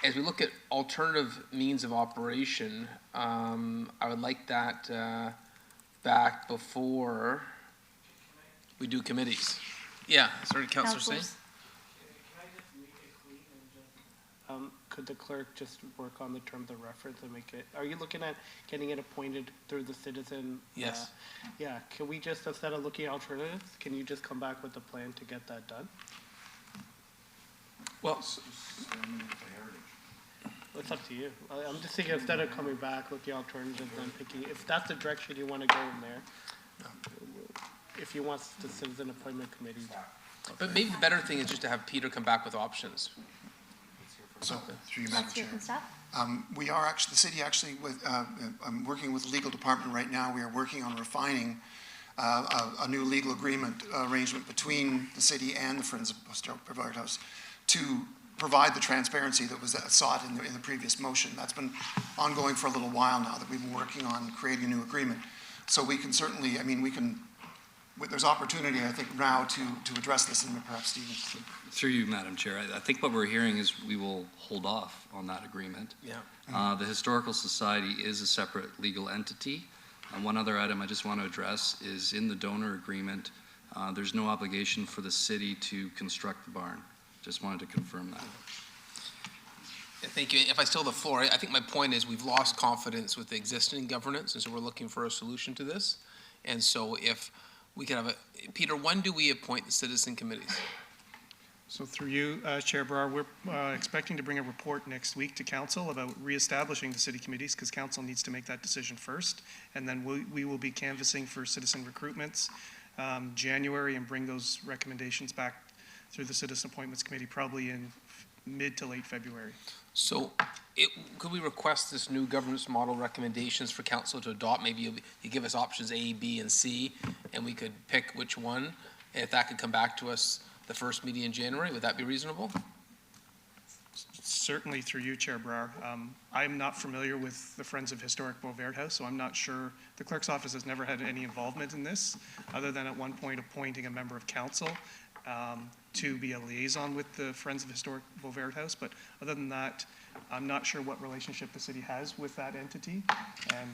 as we look at alternative means of operation, I would like that back before we do committees. Yeah, sorry, Councillor Singh. could the clerk just work on the terms of reference and make it, are you looking at getting it appointed through the citizen? Yes. Yeah, can we just, instead of looking at alternatives, can you just come back with a plan to get that done? Well, It's up to you. I'm just thinking instead of coming back with the alternatives and picking, if that's the direction you want to go in there, if you want the citizen appointment committee. but maybe the better thing is just to have Peter come back with options. So, through you, Madam Let's hear Chair. from staff. We are actually, the city actually, I'm working with the legal department right now. We are working on refining a new legal agreement arrangement between the city and the Friends of Historic Brevard House to provide the transparency that was sought in the previous motion. That's been ongoing for a little while now that we've been working on creating a new agreement. So we can certainly, I mean, there's opportunity, I think, now to address this, and perhaps Stephen. Through you, Madam Chair, I think what we're hearing is we will hold off on that agreement. Yeah. The Historical Society is a separate legal entity. One other item I just want to address is in the donor agreement, there's no obligation for the city to construct the barn. Just wanted to confirm that. Yeah, thank you. If I still have the floor, I think my point is we've lost confidence with the existing governance, and so we're looking for a solution to this. And so if we could have Peter, when do we appoint the citizen committees? So through you, Chair Brar, we're expecting to bring a report next week to council about reestablishing the city committees, because council needs to make that decision first. And then we will be canvassing for citizen recruitments January and bring those recommendations back through the Citizen Appointments Committee probably in mid to late February. So could we request this new governance model recommendations for council to adopt? Maybe you give us options A, B, and C, and we could pick which one. And if that could come back to us the first meeting in January, would that be reasonable? Certainly through you, Chair Brar. I'm not familiar with the Friends of Historic Beauvert House, so I'm not sure. The clerk's office has never had any involvement in this, other than at one point appointing a member of council to be a liaison with the Friends of Historic Beauvert House. But other than that, I'm not sure what relationship the city has with that entity.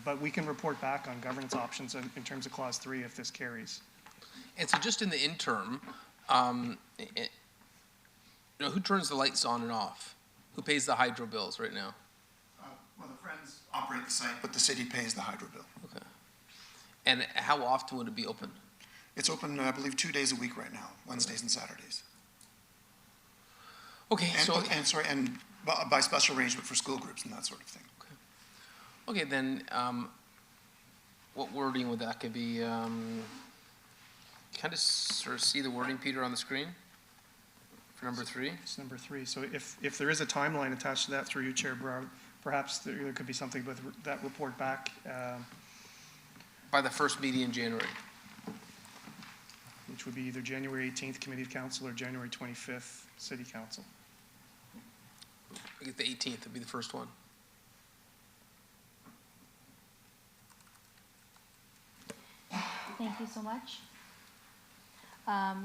But we can report back on governance options in terms of Clause 3 if this carries. And so just in the interim, who turns the lights on and off? Who pays the hydro bills right now? Well, the Friends operate the site, but the city pays the hydro bill. Okay. And how often would it be open? It's open, I believe, 2 days a week right now, Wednesdays and Saturdays. Okay, And by special arrangement for school groups and that sort of thing. Okay, then what wording would that could be? Kind of sort of see the wording, Peter, on the screen for number 3? It's number 3. So if there is a timeline attached to that through you, Chair Brown, perhaps there could be something with that report back. By the first meeting in January. Which would be either January 18th Committee of Council or January 25th City Council. I get the 18th would be the first one. Thank you so much.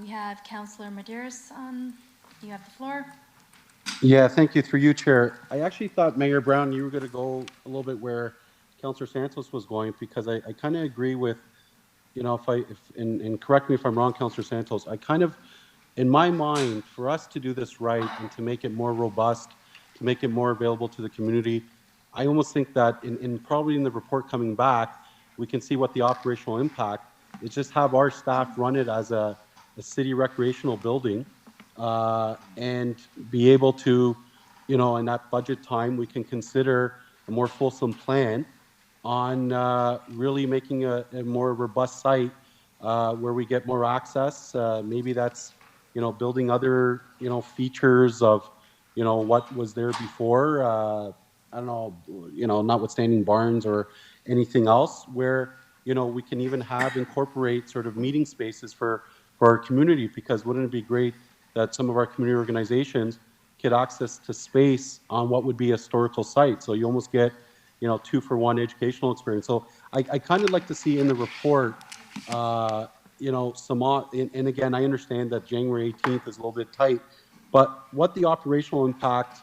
We have Councillor Medeiros on. You have the floor. Yeah, thank you. Through you, Chair. I actually thought, Mayor Brown, you were going to go a little bit where Councillor Santos was going, because I kind of agree with, you know, and correct me if I'm wrong, Councillor Santos, I kind of, in my mind, for us to do this right and to make it more robust, to make it more available to the community, I almost think that probably in the report coming back, we can see what the operational impact is. Just have our staff run it as a city recreational building, and be able to, you know, in that budget time, we can consider a more fulsome plan on really making a more robust site where we get more access. Maybe that's, you know, building other, you know, features of, you know, what was there before. I don't know, you know, notwithstanding barns or anything else, where, you know, we can even incorporate sort of meeting spaces for our community, because wouldn't it be great that some of our community organizations get access to space on what would be a historical site? So you almost get, you know, 2-for-1 educational experience. So I kind of like to see in the report, you know, and again, I understand that January 18th is a little bit tight, but what the operational impact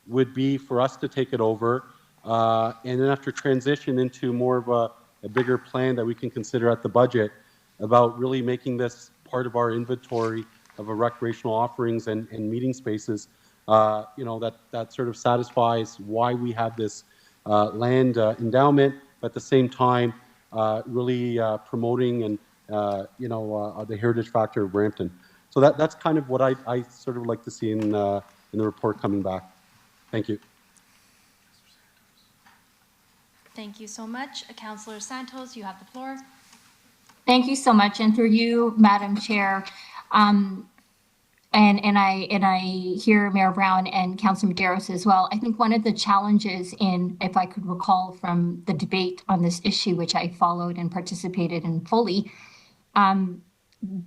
would be for us to take it over, and then after transition into more of a bigger plan that we can consider at the budget about really making this part of our inventory of our recreational offerings and meeting spaces, that sort of satisfies why we have this land endowment, but at the same time, really promoting and the heritage factor of Brampton. So that's kind of what I sort of like to see in the report coming back. Thank you. Thank you so much. Councillor Santos, you have the floor. Thank you so much, and through you, Madam Chair, and I hear Mayor Brown and Councillor Medeiros as well. I think one of the challenges if I could recall from the debate on this issue, which I followed and participated in fully,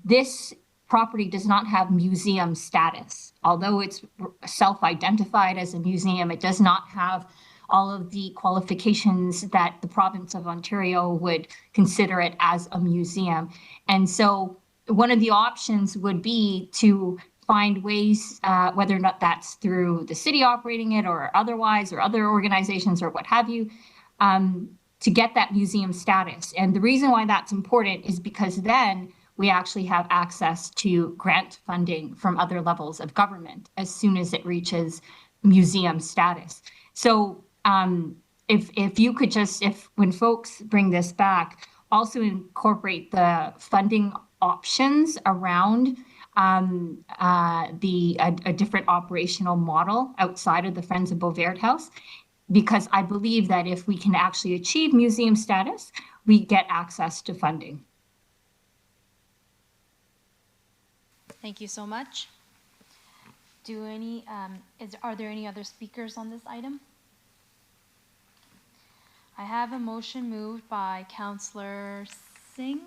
this property does not have museum status. Although it's self-identified as a museum, it does not have all of the qualifications that the province of Ontario would consider it as a museum. And so one of the options would be to find ways, whether or not that's through the city operating it or otherwise, or other organizations or what have you, to get that museum status. And the reason why that's important is because then we actually have access to grant funding from other levels of government as soon as it reaches museum status. So if you could just, when folks bring this back, also incorporate the funding options around a different operational model outside of the Friends of Bovaird House, because I believe that if we can actually achieve museum status, we get access to funding. Thank you so much. Are there any other speakers on this item? I have a motion moved by Councillor Singh.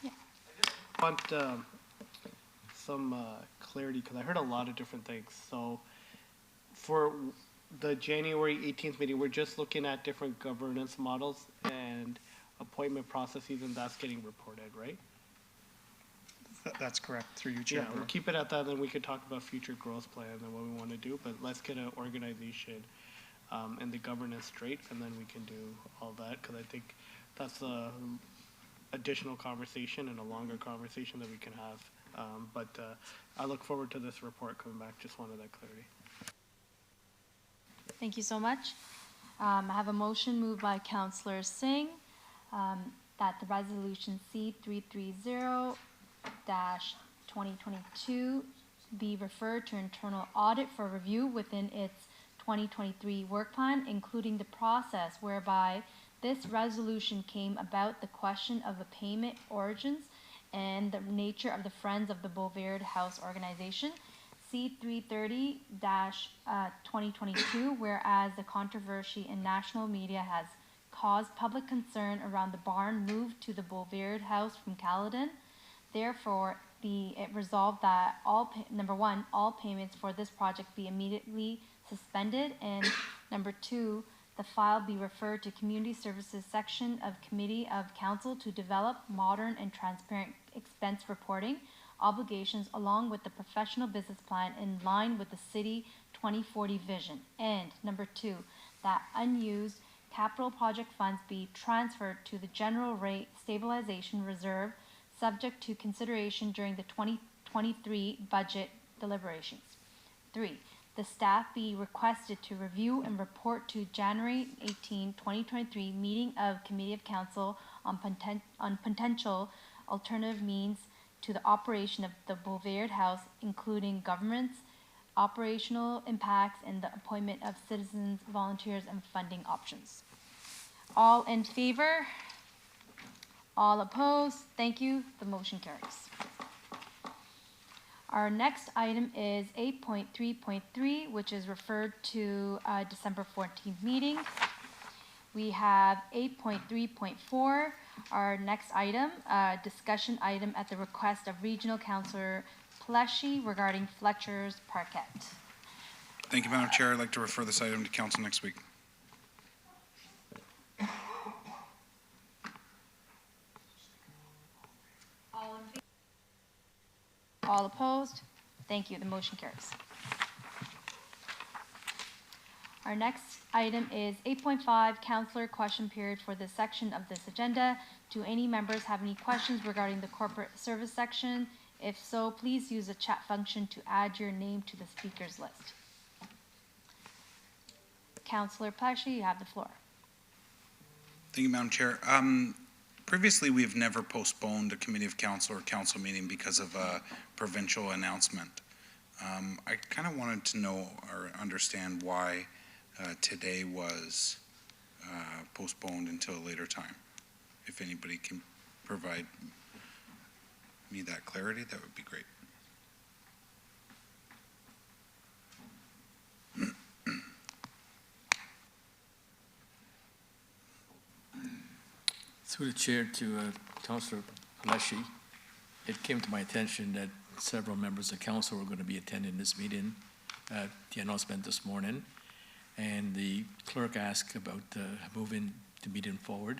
I want some clarity, because I heard a lot of different things. So for the January 18th meeting, we're just looking at different governance models and appointment processes, and that's getting reported, right? That's correct, through you, Chair. Yeah, we'll keep it at that, then we could talk about future growth plans and what we want to do, but let's get an organization and the governance straight, and then we can do all that, because I think that's a additional conversation and a longer conversation that we can have. But I look forward to this report coming back. Just wanted that clarity. Thank you so much. I have a motion moved by Councillor Singh that the resolution C330-2022 be referred to internal audit for review within its 2023 work plan, including the process whereby this resolution came about, the question of the payment origins, and the nature of the Friends of the Bovaird House organization. C330-2022, whereas the controversy in national media has caused public concern around the barn moved to the Bovaird House from Caledon. Therefore, it resolved that number one, all payments for this project be immediately suspended, and number two, the file be referred to Community Services section of Committee of Council to develop modern and transparent expense reporting obligations along with the professional business plan in line with the City 2040 vision. And number two, that unused capital project funds be transferred to the general rate stabilization reserve subject to consideration during the 2023 budget deliberations. 3, the staff be requested to review and report to January 18, 2023 meeting of Committee of Council on potential alternative means to the operation of the Bovaird House, including government's operational impacts and the appointment of citizens, volunteers, and funding options. All in favor? All opposed? Thank you. The motion carries. Our next item is 8.3.3, which is referred to December 14th meeting. We have 8.3.4, our next item, discussion item at the request of Regional Councillor Pleshy regarding Fletcher's Parkette. Thank you, Madam Chair. I'd like to refer this item to Council next week. All in favor? All opposed? Thank you. The motion carries. Our next item is 8.5, Councillor Question Period for this section of this agenda. Do any members have any questions regarding the corporate service section? If so, please use the chat function to add your name to the speakers list. Councillor Plashy, you have the floor. Thank you, Madam Chair. Previously, we have never postponed a committee of council or council meeting because of a provincial announcement. I kind of wanted to know or understand why today was postponed until a later time. If anybody can provide me that clarity, that would be great. Through the chair to Councillor Palashi, it came to my attention that several members of council were going to be attending this meeting, the announcement this morning, and the clerk asked about moving the meeting forward.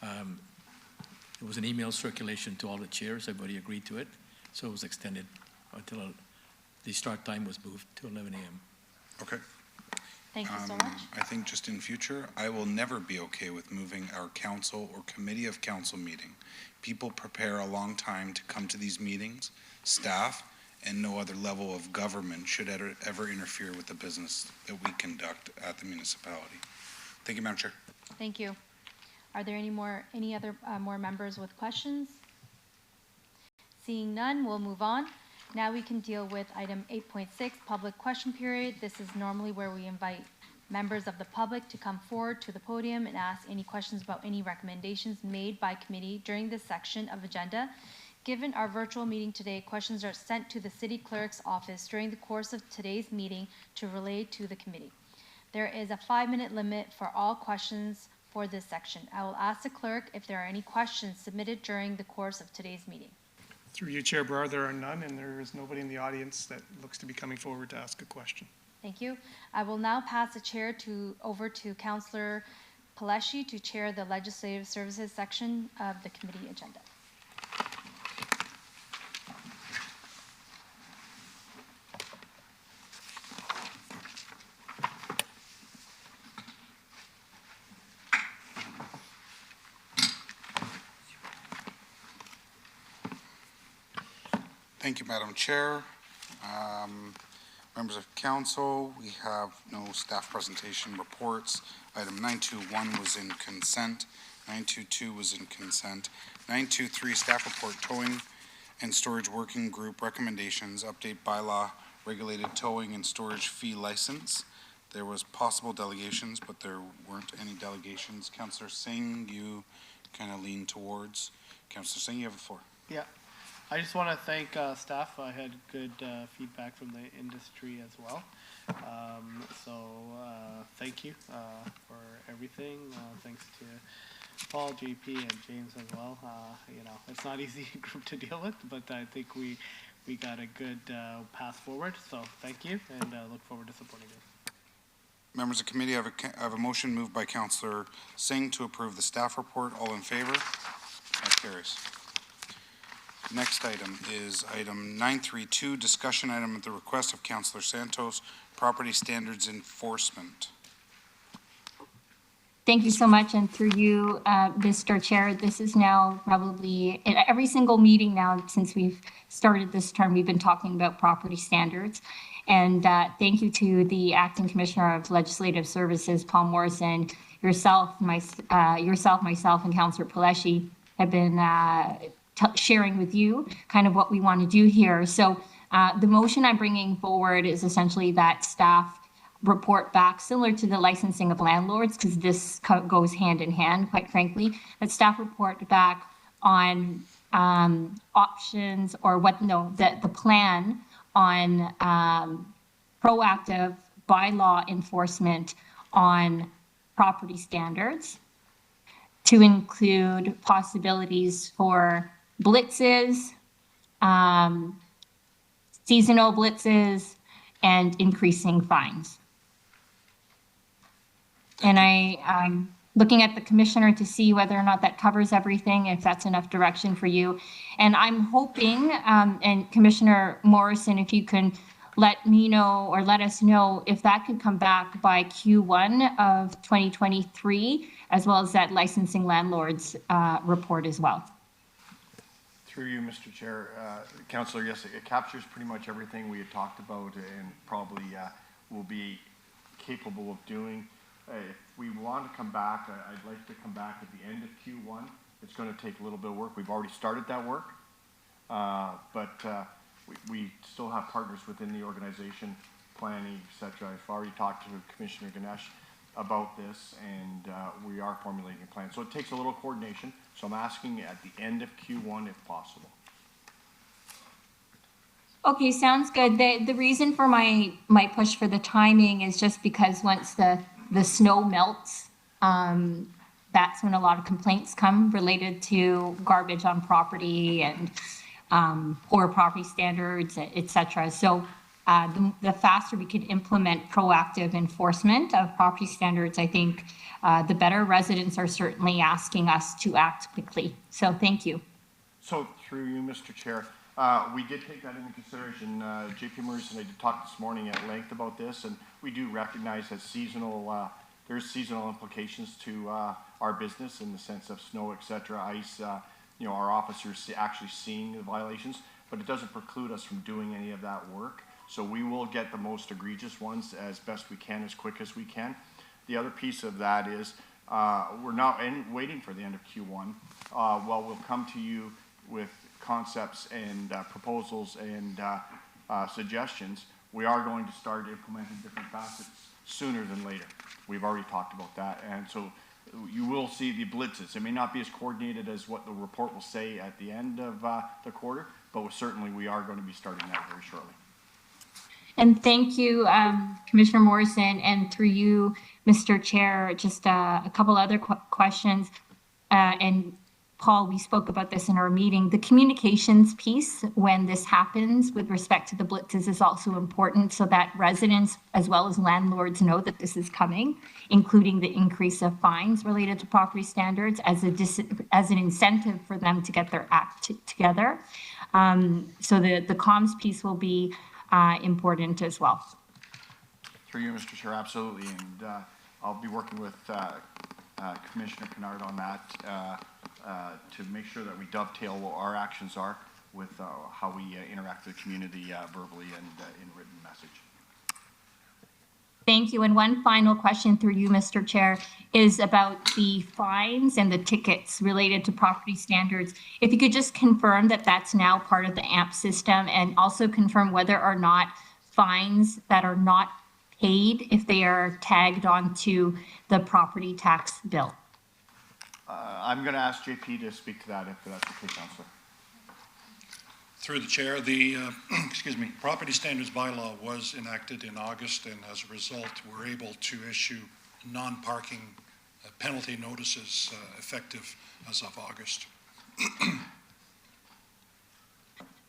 It was an email circulation to all the chairs. Everybody agreed to it, so it was extended until the start time was moved to 11 a.m. Okay. Thank you so much. I think just in future, I will never be okay with moving our council or committee of council meeting. People prepare a long time to come to these meetings. Staff and no other level of government should ever interfere with the business that we conduct at the municipality. Thank you, Madam Chair. Thank you. Are there any other more members with questions? Seeing none, we'll move on. Now we can deal with item 8.6, public question period. This is normally where we invite members of the public to come forward to the podium and ask any questions about any recommendations made by committee during this section of agenda. Given our virtual meeting today, questions are sent to the city clerk's office during the course of today's meeting to relay to the committee. There is a 5-minute limit for all questions for this section. I will ask the clerk if there are any questions submitted during the course of today's meeting. Through you, Chair Brar, there are none, and there is nobody in the audience that looks to be coming forward to ask a question. Thank you. I will now pass the chair over to Councillor Palashi to chair the Legislative Services section of the committee agenda. Thank you, Madam Chair. Members of council, we have no staff presentation reports. Item 921 was in consent. 922 was in consent. 923, staff report towing and storage working group recommendations, update bylaw, regulated towing and storage fee license. There was possible delegations, but there weren't any delegations. Councillor Singh, you kind of lean towards. Councillor Singh, you have the floor. Yeah. I just want to thank staff. I had good feedback from the industry as well. Thank you for everything. Thanks to Paul, JP, and James as well. It's not easy group to deal with, but I think we got a good path forward. So thank you, and look forward to supporting it. Members of committee, I have a motion moved by Councillor Singh to approve the staff report. All in favor? That carries. Next item is item 932, discussion item at the request of Councillor Santos, property standards enforcement. Thank you so much, and through you, Mr. Chair, this is now probably in every single meeting now since we've started this term, we've been talking about property standards. And thank you to the Acting Commissioner of Legislative Services, Paul Morrison, yourself, myself, and Councillor Palashi have been sharing with you kind of what we want to do here. So the motion I'm bringing forward is essentially that staff report back, similar to the licensing of landlords, because this goes hand in hand, quite frankly, that staff report back on options or the plan on proactive bylaw enforcement on property standards, to include possibilities for blitzes, seasonal blitzes, and increasing fines. And I'm looking at the commissioner to see whether or not that covers everything, if that's enough direction for you. And I'm hoping, and Commissioner Morrison, if you can let me know or let us know if that could come back by Q1 of 2023, as well as that licensing landlords report as well. Through you, Mr. Chair. Councillor, yes, it captures pretty much everything we had talked about and probably will be capable of doing. If we want to come back, I'd like to come back at the end of Q1. It's going to take a little bit of work. We've already started that work, but we still have partners within the organization, planning, etc. I've already talked to Commissioner Ganesh about this, and we are formulating a plan. So it takes a little coordination. So I'm asking at the end of Q1 if possible. Okay, sounds good. The reason for my push for the timing is just because once the snow melts, that's when a lot of complaints come related to garbage on property and poor property standards, etc. So the faster we can implement proactive enforcement of property standards, I think the better. Residents are certainly asking us to act quickly. So thank you. So through you, Mr. Chair, we did take that into consideration. JP Maurice and I did talk this morning at length about this, and we do recognize that seasonal, there's seasonal implications to our business in the sense of snow, etc., ice, our officers actually seeing the violations, but it doesn't preclude us from doing any of that work. So we will get the most egregious ones as best we can, as quick as we can. The other piece of that is we're not waiting for the end of Q1. Well, we'll come to you with concepts and proposals and suggestions. We are going to start implementing different facets sooner than later. We've already talked about that. And so you will see the blitzes. It may not be as coordinated as what the report will say at the end of the quarter, but certainly we are going to be starting that very shortly. And thank you, Commissioner Morrison, and through you, Mr. Chair, just a couple other questions. And Paul, we spoke about this in our meeting. The communications piece when this happens with respect to the blitzes is also important so that residents as well as landlords know that this is coming, including the increase of fines related to property standards as an incentive for them to get their act together. So the comms piece will be important as well. Through you, Mr. Chair, absolutely. And I'll be working with Commissioner Kennard on that to make sure that we dovetail what our actions are with how we interact with the community verbally and in written message. Thank you. And one final question through you, Mr. Chair, is about the fines and the tickets related to property standards. If you could just confirm that that's now part of the AMP system, and also confirm whether or not fines that are not paid, if they are tagged onto the property tax bill. I'm going to ask JP to speak to that if that's okay, Councillor. Through the chair, the excuse me, property standards bylaw was enacted in August, and as a result, we're able to issue non-parking penalty notices effective as of August.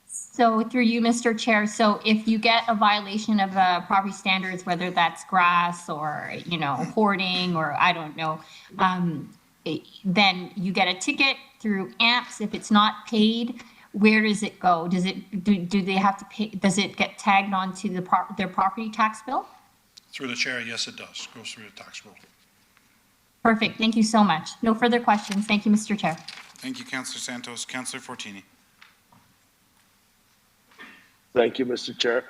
So through you, Mr. Chair, so if you get a violation of property standards, whether that's grass or, hoarding or I don't know, then you get a ticket through AMPS. If it's not paid, where does it go? Does it do they have to pay? Does it get tagged onto their property tax bill? Through the chair, yes, it does. Goes through the tax roll. Perfect. Thank you so much. No further questions. Thank you, Mr. Chair. Thank you, Councillor Santos. Councillor Fortini. Thank you, Mr. Chair.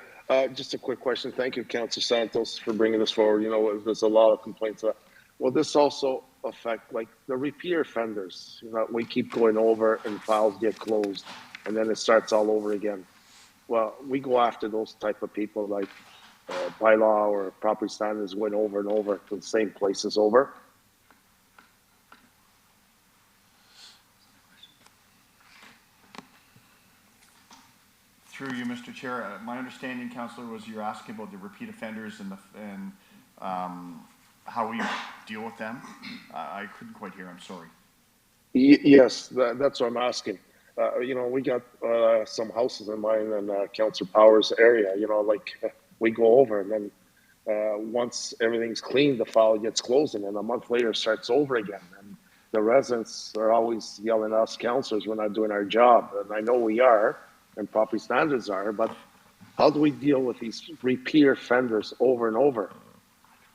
Just a quick question. Thank you, Councillor Santos, for bringing this forward. There's a lot of complaints. Will this also affect, like, the repeat offenders? We keep going over and files get closed, and then it starts all over again. Well, we go after those type of people, like bylaw or property standards went over and over to the same places over. Through you, Mr. Chair, my understanding, Councillor, was you're asking about the repeat offenders and how we deal with them. I couldn't quite hear. I'm sorry. Yes, that's what I'm asking. We got some houses in mine in Councillor Powers area. We go over, and then once everything's cleaned, the file gets closed, and then a month later it starts over again. And the residents are always yelling at us councillors we're not doing our job, and I know we are, and property standards are, but how do we deal with these repeat offenders over and over?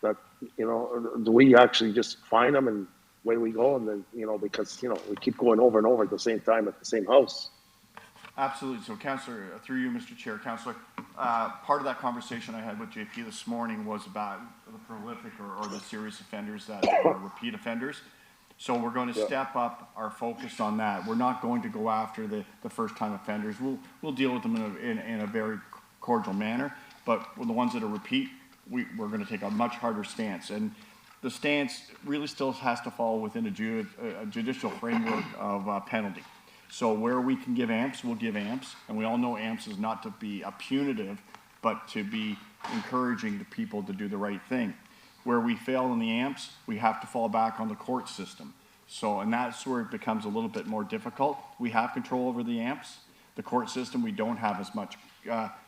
That, you know, do we actually just find them and away we go, and then, you know, because, you know, we keep going over and over at the same time at the same house? Absolutely. So, Councillor, through you, Mr. Chair, Councillor, part of that conversation I had with JP this morning was about the prolific or the serious offenders that are repeat offenders. So we're going to step up our focus on that. We're not going to go after the first-time offenders. We'll deal with them in a very cordial manner, but with the ones that are repeat, we're going to take a much harder stance. And the stance really still has to fall within a judicial framework of penalty. So where we can give amps, we'll give amps. And we all know amps is not to be a punitive, but to be encouraging to people to do the right thing. Where we fail in the amps, we have to fall back on the court system. So, and that's where it becomes a little bit more difficult. We have control over the amps. The court system, we don't have as much,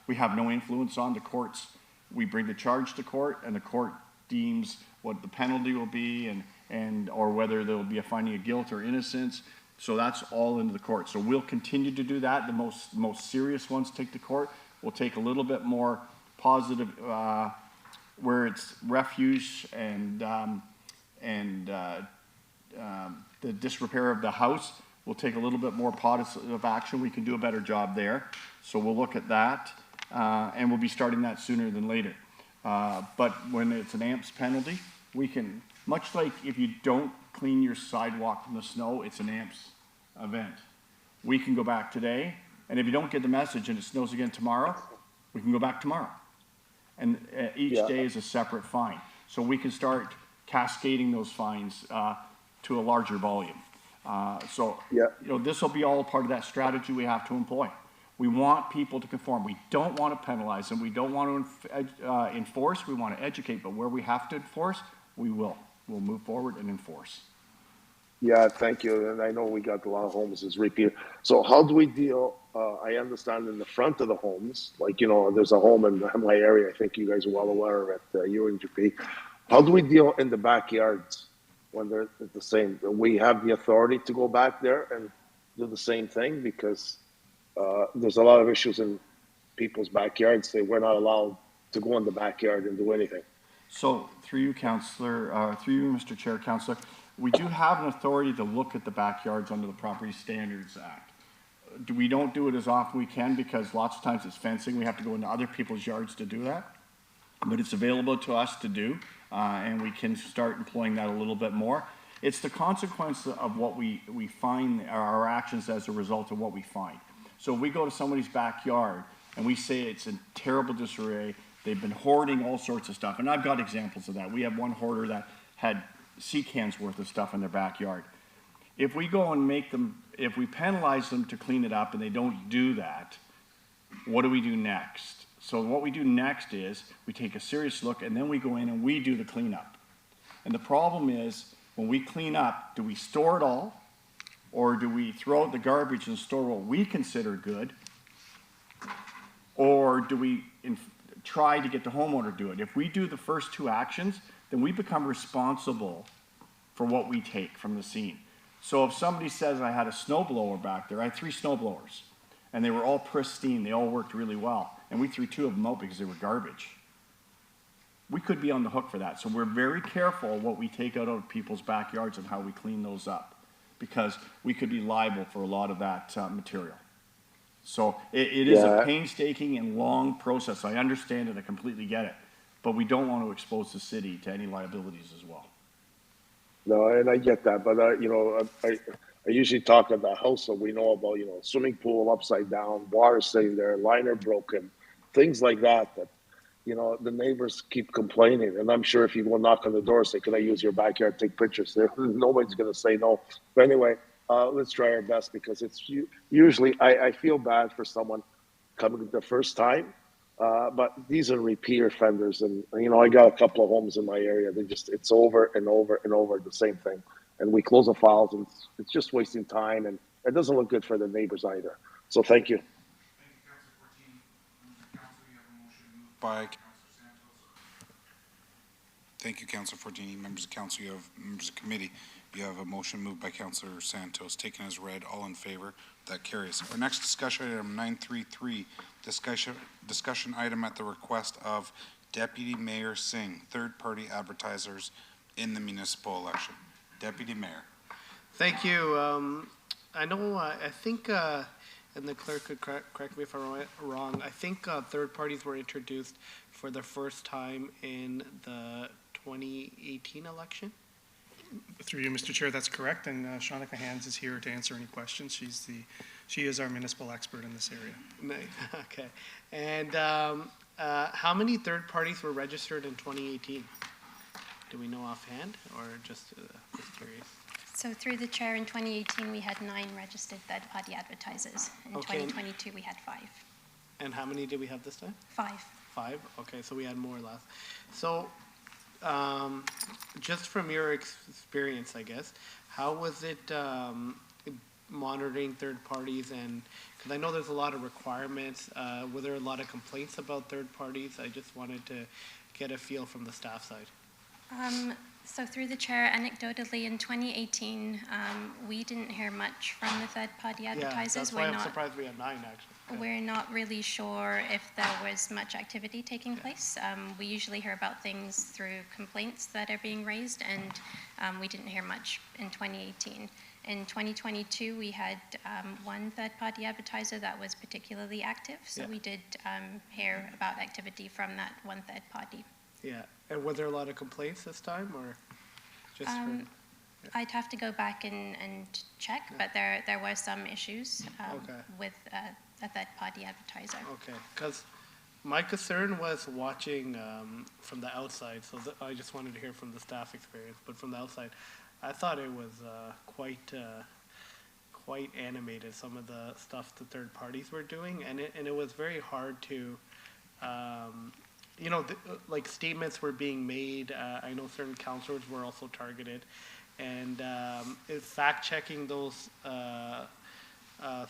we have no influence on the courts. We bring the charge to court, and the court deems what the penalty will be and or whether there will be a finding of guilt or innocence. So that's all into the court. So we'll continue to do that. The most serious ones take to court. We'll take a little bit more positive, where it's refuge and the disrepair of the house. We'll take a little bit more positive action. We can do a better job there. So we'll look at that, and we'll be starting that sooner than later. But when it's an AMPS penalty, we can, much like if you don't clean your sidewalk in the snow, it's an AMPS event. We can go back today, and if you don't get the message and it snows again tomorrow, we can go back tomorrow. And each day is a separate fine. So we can start cascading those fines to a larger volume. You know, this will be all part of that strategy we have to employ. We want people to conform. We don't want to penalize them. We don't want to enforce. We want to educate. But where we have to enforce, we will. We'll move forward and enforce. Yeah, thank you. And I know we got a lot of homes as repeat. So how do we deal? I understand in the front of the homes, like, you know, there's a home in my area. I think you guys are well aware of it, you and GP. How do we deal in the backyards when they're the same? We have the authority to go back there and do the same thing, because there's a lot of issues in people's backyards. We're not allowed to go in the backyard and do anything. So through you, Councillor, through you, Mr. Chair, Councillor, we do have an authority to look at the backyards under the Property Standards Act. We don't do it as often we can, because lots of times it's fencing. We have to go into other people's yards to do that. But it's available to us to do, and we can start employing that a little bit more. It's the consequence of what we find, our actions as a result of what we find. So if we go to somebody's backyard and we say it's in terrible disarray, they've been hoarding all sorts of stuff, and I've got examples of that. We have one hoarder that had sea cans worth of stuff in their backyard. If we go and make them, if we penalize them to clean it up and they don't do that, what do we do next? So what we do next is we take a serious look, and then we go in and we do the cleanup. And the problem is, when we clean up, do we store it all, or do we throw out the garbage and store what we consider good, or do we try to get the homeowner to do it? If we do the first two actions, then we become responsible for what we take from the scene. So if somebody says, I had a snowblower back there, I had 3 snowblowers, and they were all pristine, they all worked really well, and we threw 2 of them out because they were garbage, we could be on the hook for that. So we're very careful what we take out of people's backyards and how we clean those up, because we could be liable for a lot of that material. So it is a painstaking and long process. I understand it, I completely get it, but we don't want to expose the city to any liabilities as well. No, and I get that, but you know, I usually talk at the house that we know about, you know, swimming pool upside down, water sitting there, liner broken, things like that, that, you know, the neighbors keep complaining. And I'm sure if you go knock on the door and say, can I use your backyard, take pictures there, nobody's going to say no. But anyway, let's try our best, because it's usually, I feel bad for someone coming the first time, but these are repeat offenders. And, you know, I got a couple of homes in my area. They just, it's over and over and over the same thing. And we close the files, and it's just wasting time, and it doesn't look good for the neighbors either. So thank you. Thank you, Councillor Fortini. Members of Council, you have members of committee. You have a motion moved by Councillor Santos, taken as read. All in favor? That carries. Our next discussion item, 933, discussion item at the request of Deputy Mayor Singh, third-party advertisers in the municipal election. Deputy Mayor. Thank you. I know, I think, and the clerk could correct me if I'm wrong, I think third parties were introduced for the first time in the 2018 election. Through you, Mr. Chair, that's correct, and Shanika Hands is here to answer any questions. She is our municipal expert in this area. Okay. And how many third parties were registered in 2018? Do we know offhand, or just curious? So through the chair, in 2018, we had 9 registered third-party advertisers. In Okay. 2022, we had 5. And how many did we have this time? 5. 5? Okay, so we had more or less. So just from your experience, I guess, how was it monitoring third parties? And because I know there's a lot of requirements, were there a lot of complaints about third parties? I just wanted to get a feel from the staff side. So through the chair, anecdotally, in 2018, we didn't hear much from the third-party advertisers. Yeah, that's why I'm surprised we had 9, actually. Yeah. We're not really sure if there was much activity taking place. We usually hear about things through complaints that are being raised, and we didn't hear much in 2018. In 2022, we had 1 third-party advertiser that was particularly active, so we did hear about activity from that 1 third party. Yeah, and were there a lot of complaints this time, or just from? I'd have to go back and check, but there were some issues with a third-party advertiser. Okay, because my concern was watching from the outside, so I just wanted to hear from the staff experience, but from the outside, I thought it was quite animated, some of the stuff the third parties were doing, and it was very hard to you know, like statements were being made. I know certain councillors were also targeted, and fact-checking those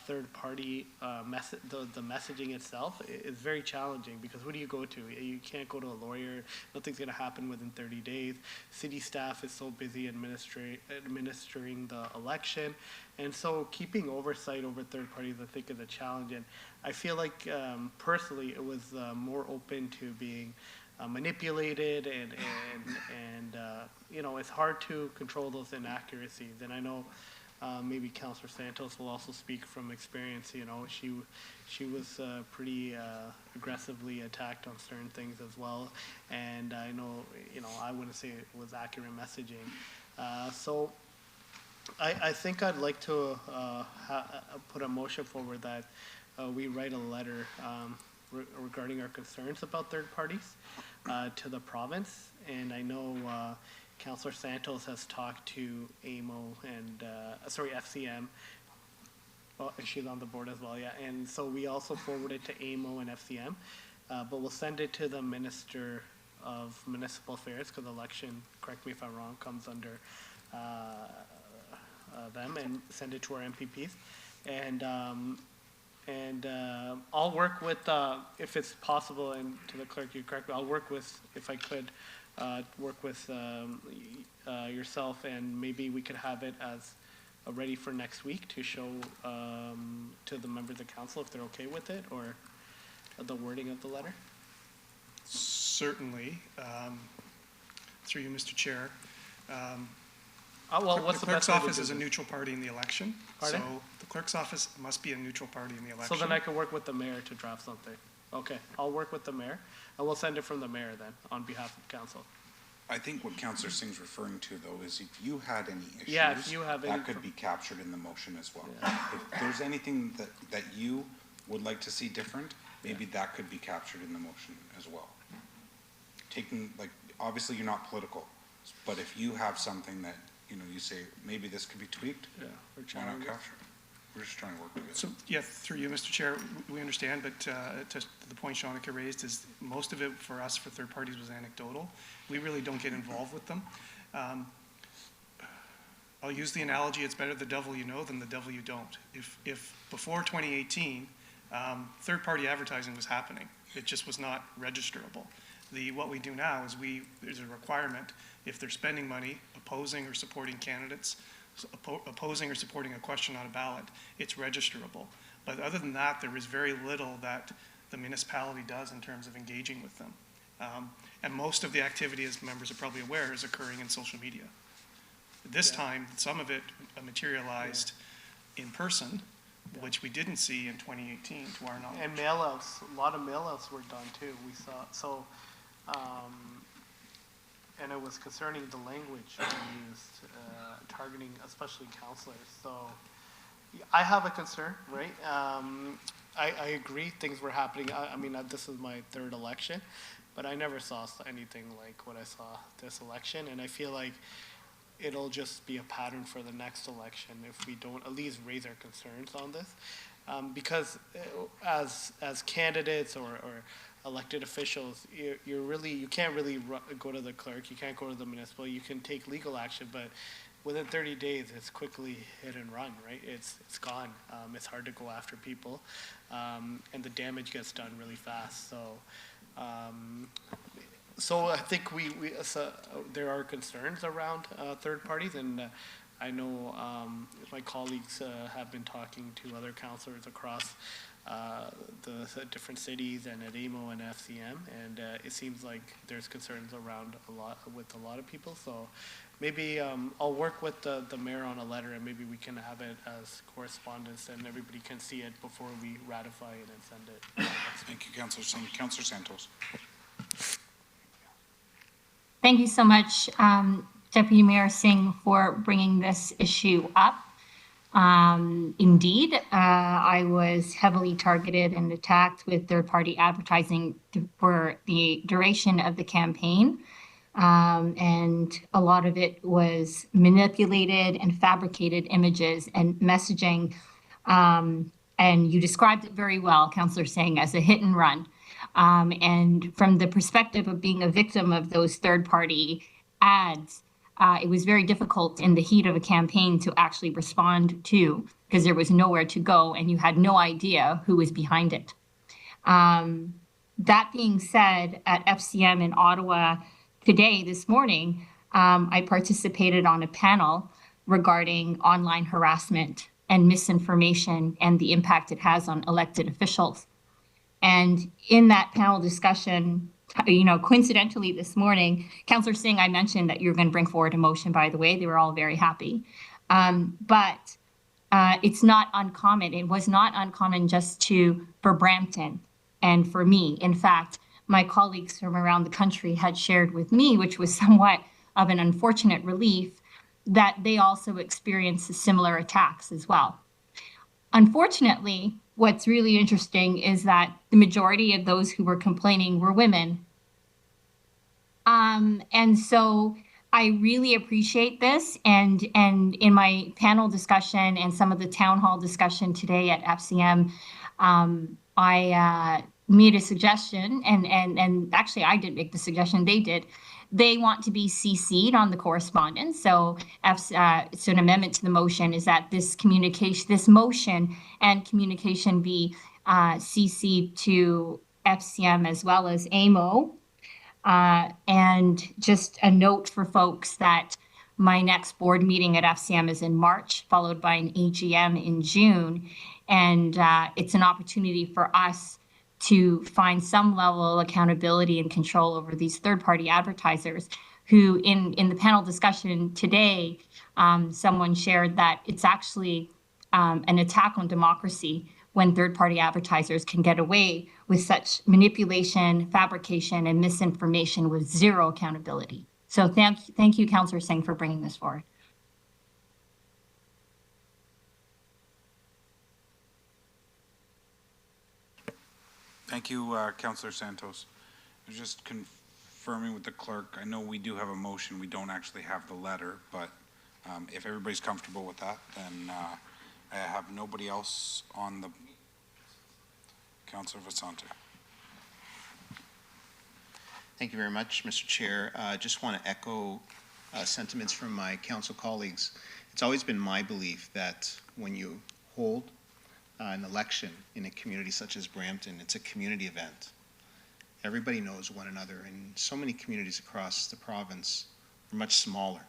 third-party the messaging itself is very challenging, because who do you go to? You can't go to a lawyer. Nothing's going to happen within 30 days. City staff is so busy administering the election, and so keeping oversight over third parties, I think, is a challenge. And I feel like personally it was more open to being manipulated, and you know, it's hard to control those inaccuracies. And I know maybe Councillor Santos will also speak from experience. You know, she was pretty aggressively attacked on certain things as well, and I know, you know, I wouldn't say it was accurate messaging. So I think I'd like to put a motion forward that we write a letter regarding our concerns about third parties to the province. And I know Councillor Santos has talked to AMO and, FCM. Oh, and she's on the board as well, yeah. And so we also forwarded to AMO and FCM, but we'll send it to the Minister of Municipal Affairs, because election, correct me if I'm wrong, comes under them, and send it to our MPPs. And I'll work with, if it's possible, and to the clerk, you correct me, I'll work with, if I could, work with yourself, and maybe we could have it as ready for next week to show to the members of council if they're okay with it, or the wording of the letter. Certainly. Through you, Mr. Chair. Well, what's the the clerk's best way to office do is a this? neutral party in the election. Pardon? So the clerk's office must be a neutral party in the election. So then I can work with the mayor to draft something. Okay, I'll work with the mayor, and we'll send it from the mayor then, on behalf of council. I think what Councillor Singh's referring to, though, is if you had any issues, Yeah, if you have any that could be captured in the motion as well. If there's anything that you would like to see different, maybe that could be captured in the motion as well. Taking, like, obviously you're not political, but if you have something that, you know, you say, maybe this could be tweaked, why not capture it? We're just trying to work together. So, yeah, through you, Mr. Chair, we understand, but to the point Shanika raised, is most of it for us, for third parties, was anecdotal. We really don't get involved with them. I'll use the analogy, it's better the devil you know than the devil you don't. If before 2018, third-party advertising was happening, it just was not registerable. What we do now is there's a requirement, if they're spending money opposing or supporting candidates, opposing or supporting a question on a ballot, it's registerable. But other than that, there is very little that the municipality does in terms of engaging with them. And most of the activity, as members are probably aware, is occurring in social media. This time, some of it materialized in person, which we didn't see in 2018, to our knowledge. And mail-outs, a lot of mail-outs were done too, we saw. So, and it was concerning the language we used, targeting especially counselors. So I have a concern, right? I agree things were happening. I mean, this is my third election, but I never saw anything like what I saw this election. And I feel like it'll just be a pattern for the next election if we don't at least raise our concerns on this. Because as candidates or elected officials, you can't really go to the clerk, you can't go to the municipal, you can take legal action, but within 30 days, it's quickly hit and run, right? It's gone. It's hard to go after people, and the damage gets done really fast. So I think there are concerns around third parties, and I know my colleagues have been talking to other councillors across the different cities and at AMO and FCM, and it seems like there's concerns around with a lot of people. So maybe I'll work with the mayor on a letter, and maybe we can have it as correspondence, and everybody can see it before we ratify it and send it. Thank you, Councillor Singh. Councillor Santos. Thank you so much, Deputy Mayor Singh, for bringing this issue up. Indeed, I was heavily targeted and attacked with third-party advertising for the duration of the campaign. And a lot of it was manipulated and fabricated images and messaging. And you described it very well, Councillor Singh, as a hit and run. And from the perspective of being a victim of those third-party ads, it was very difficult in the heat of a campaign to actually respond to, because there was nowhere to go and you had no idea who was behind it. That being said, at FCM in Ottawa today, this morning, I participated on a panel regarding online harassment and misinformation and the impact it has on elected officials. And in that panel discussion, coincidentally this morning, Councillor Singh, I mentioned that you're going to bring forward a motion, by the way. They were all very happy. But it's not uncommon. It was not uncommon just for Brampton and for me. In fact, my colleagues from around the country had shared with me, which was somewhat of an unfortunate relief, that they also experienced similar attacks as well. Unfortunately, what's really interesting is that the majority of those who were complaining were women. And so I really appreciate this. And in my panel discussion and some of the town hall discussion today at FCM, I made a suggestion, and actually I didn't make the suggestion, they did. They want to be CC'd on the correspondence. So an amendment to the motion is that this motion and communication be CC'd to FCM as well as AMO. And just a note for folks that my next board meeting at FCM is in March, followed by an AGM in June. And it's an opportunity for us to find some level of accountability and control over these third-party advertisers who, in the panel discussion today, someone shared that it's actually an attack on democracy when third-party advertisers can get away with such manipulation, fabrication, and misinformation with zero accountability. So thank you, Councillor Singh, for bringing this forward. Thank you, Councillor Santos. Just confirming with the clerk, I know we do have a motion, we don't actually have the letter, but if everybody's comfortable with that, then I have nobody else on the... Councillor Vicente. Thank you very much, Mr. Chair. Just want to echo sentiments from my council colleagues. It's always been my belief that when you hold an election in a community such as Brampton, it's a community event. Everybody knows one another, and so many communities across the province are much smaller.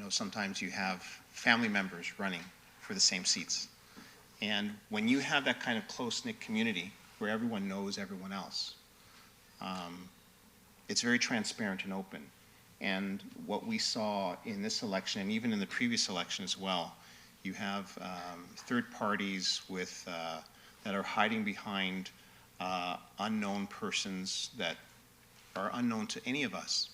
Sometimes you have family members running for the same seats. And when you have that kind of close-knit community where everyone knows everyone else, it's very transparent and open. And what we saw in this election, and even in the previous election as well, you have third parties that are hiding behind unknown persons that are unknown to any of us.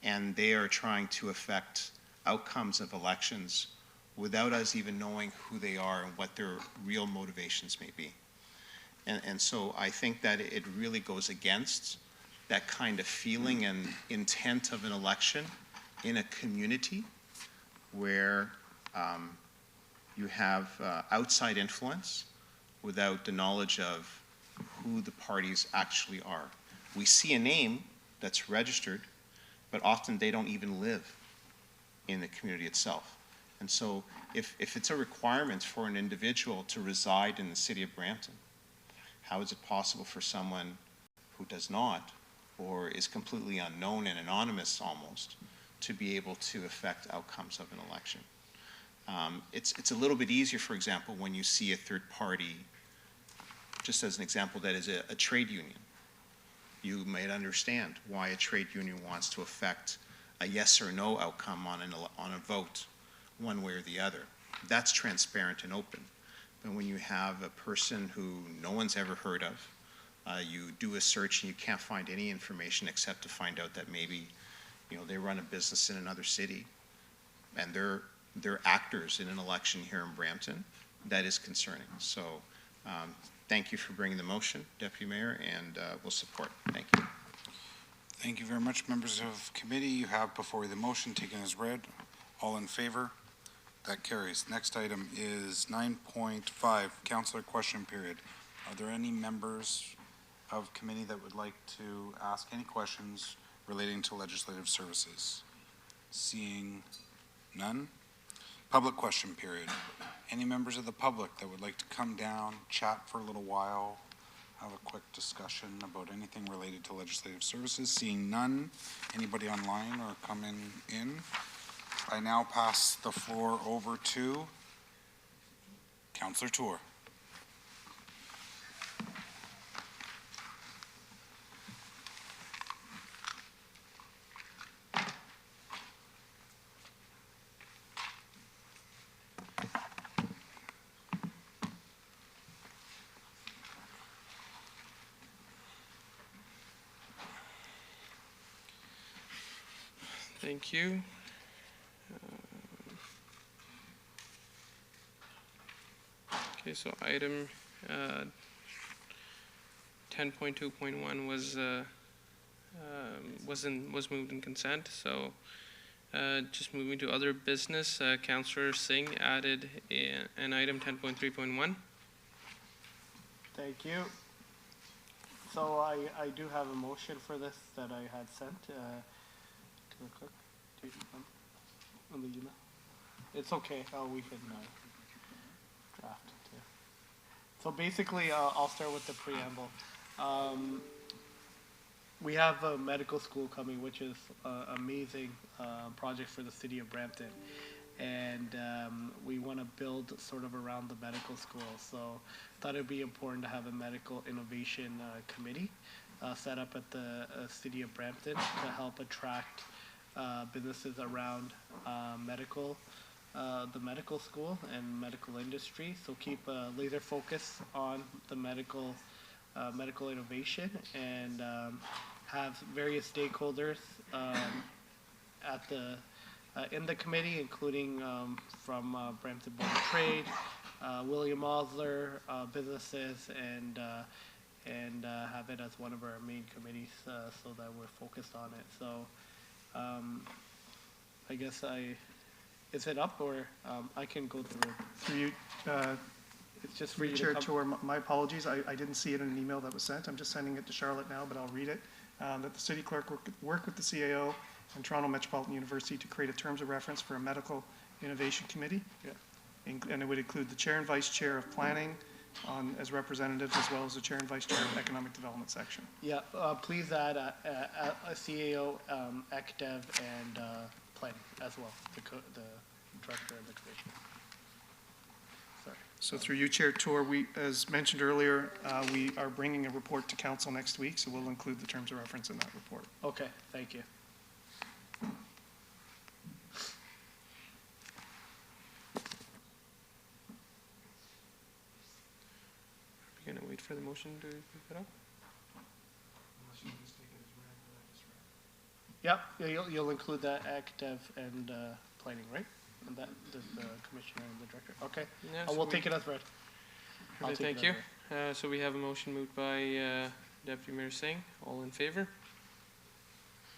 And they are trying to affect outcomes of elections without us even knowing who they are and what their real motivations may be. And so I think that it really goes against that kind of feeling and intent of an election in a community where you have outside influence without the knowledge of who the parties actually are. We see a name that's registered, but often they don't even live in the community itself. And so if it's a requirement for an individual to reside in the city of Brampton, how is it possible for someone who does not, or is completely unknown and anonymous almost, to be able to affect outcomes of an election? It's a little bit easier, for example, when you see a third party, just as an example, that is a trade union. You might understand why a trade union wants to affect a yes or no outcome on a vote, one way or the other. That's transparent and open. But when you have a person who no one's ever heard of, you do a search and you can't find any information except to find out that maybe, they run a business in another city and they're actors in an election here in Brampton, that is concerning. So thank you for bringing the motion, Deputy Mayor, and we'll support. Thank you. Thank you very much, members of committee. You have before you the motion taken as read. All in favor? That carries. Next item is 9.5, councillor question period. Are there any members of committee that would like to ask any questions relating to legislative services? Seeing none. Public question period. Any members of the public that would like to come down, chat for a little while, have a quick discussion about anything related to legislative services? Seeing none. Anybody online or coming in? I now pass the floor over to Councillor Tour. Thank you. Okay, so item 10.2.1 was moved in consent. So just moving to other business, Councillor Singh added an item 10.3.1. Thank you. So I do have a motion for this that I had sent to the clerk. On the email. It's okay. We can draft it too. So basically, I'll start with the preamble. We have a medical school coming, which is an amazing project for the city of Brampton. And we want to build sort of around the medical school. So I thought it would be important to have a medical innovation committee set up at the city of Brampton to help attract businesses around the medical school and medical industry. So keep a laser focus on the medical innovation and have various stakeholders at in the committee, including from Brampton Board of Trade, William Osler, businesses, and have it as one of our main committees so that we're focused on it. So I guess is it up or I can go through. Through you, it's just for you Chair to Tour, my apologies. I didn't see it in an email that was sent. I'm just sending it to Charlotte now, but I'll read it. That the city clerk work with the CAO and Toronto Metropolitan University to create a terms of reference for a medical innovation committee. Yeah. And it would include the chair and vice chair of planning, on, as representatives, as well as the chair and vice chair of Economic Development section. Yeah, please add a CAO, ECDev, and planning as well, the director and the commissioner. Sorry. So through you, Chair Tour, we, as mentioned earlier, we are bringing a report to council next week, so we'll include the terms of reference in that report. Okay, thank you. We're gonna wait for the motion to pick it up. Yep, you'll include that ECDev and planning, right? And that, the commissioner and the director, okay. Yeah, We'll so take it as read. I'll Okay, take thank it you. as read. So we have a motion moved by Deputy Mayor Singh. All in favor?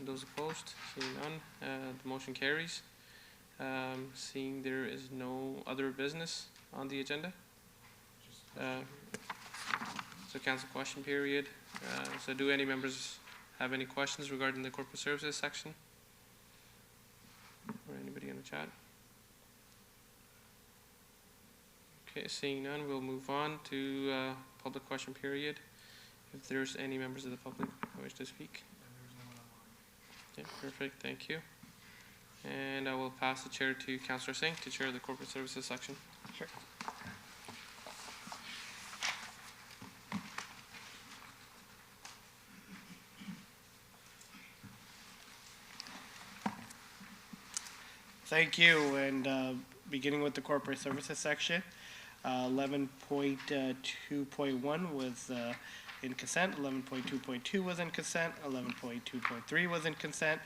Those opposed? Seeing none, the motion carries. Seeing there is no other business on the agenda. So council question period. So do any members have any questions regarding the corporate services section? Or anybody in the chat? Okay, seeing none, we'll move on to public question period. If there's any members of the public who wish to speak. Okay, perfect, thank you. And I will pass the chair to Councillor Singh to chair the corporate services section. Sure. Thank you, and beginning with the corporate services section, 11.2.1 was in consent, 11.2.2 was in consent, 11.2.3 was in consent.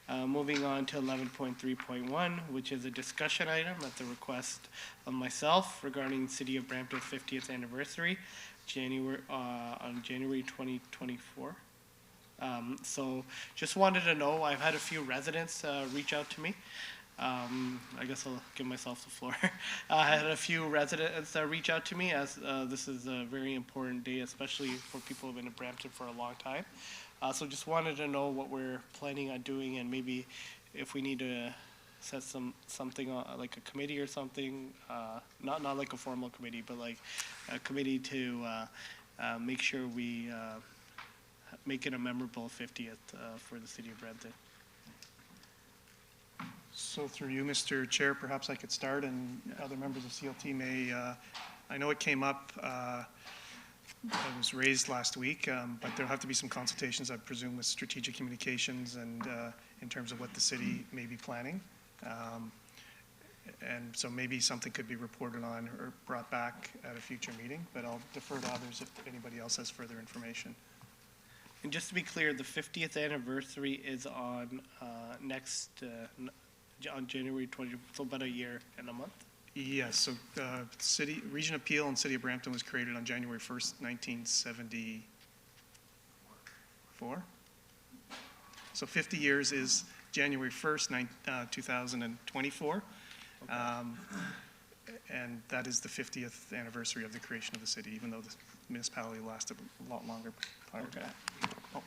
Moving on to 11.3.1, which is a discussion item at the request of myself regarding City of Brampton's 50th anniversary, on January 2024. So just wanted to know, I've had a few residents reach out to me. I guess I'll give myself the floor. I had a few residents reach out to me, as this is a very important day, especially for people who've been in Brampton for a long time. So just wanted to know what we're planning on doing, and maybe if we need to set something like a committee or something, not like a formal committee, but like a committee to make sure we make it a memorable 50th for the city of Brampton. So through you, Mr. Chair, perhaps I could start, and other members of CLT may, I know it came up, it was raised last week, but there'll have to be some consultations, I presume, with strategic communications and in terms of what the city may be planning. And so maybe something could be reported on or brought back at a future meeting, but I'll defer to others if anybody else has further information. And just to be clear, the 50th anniversary is on on January 20th, so about a year and a month? Yes, so Region of Peel and City of Brampton was created on January 1st, 1974. So 50 years is January 1st, 2024. And that is the 50th anniversary of the creation of the city, even though the municipality lasted a lot longer prior to that. Oh,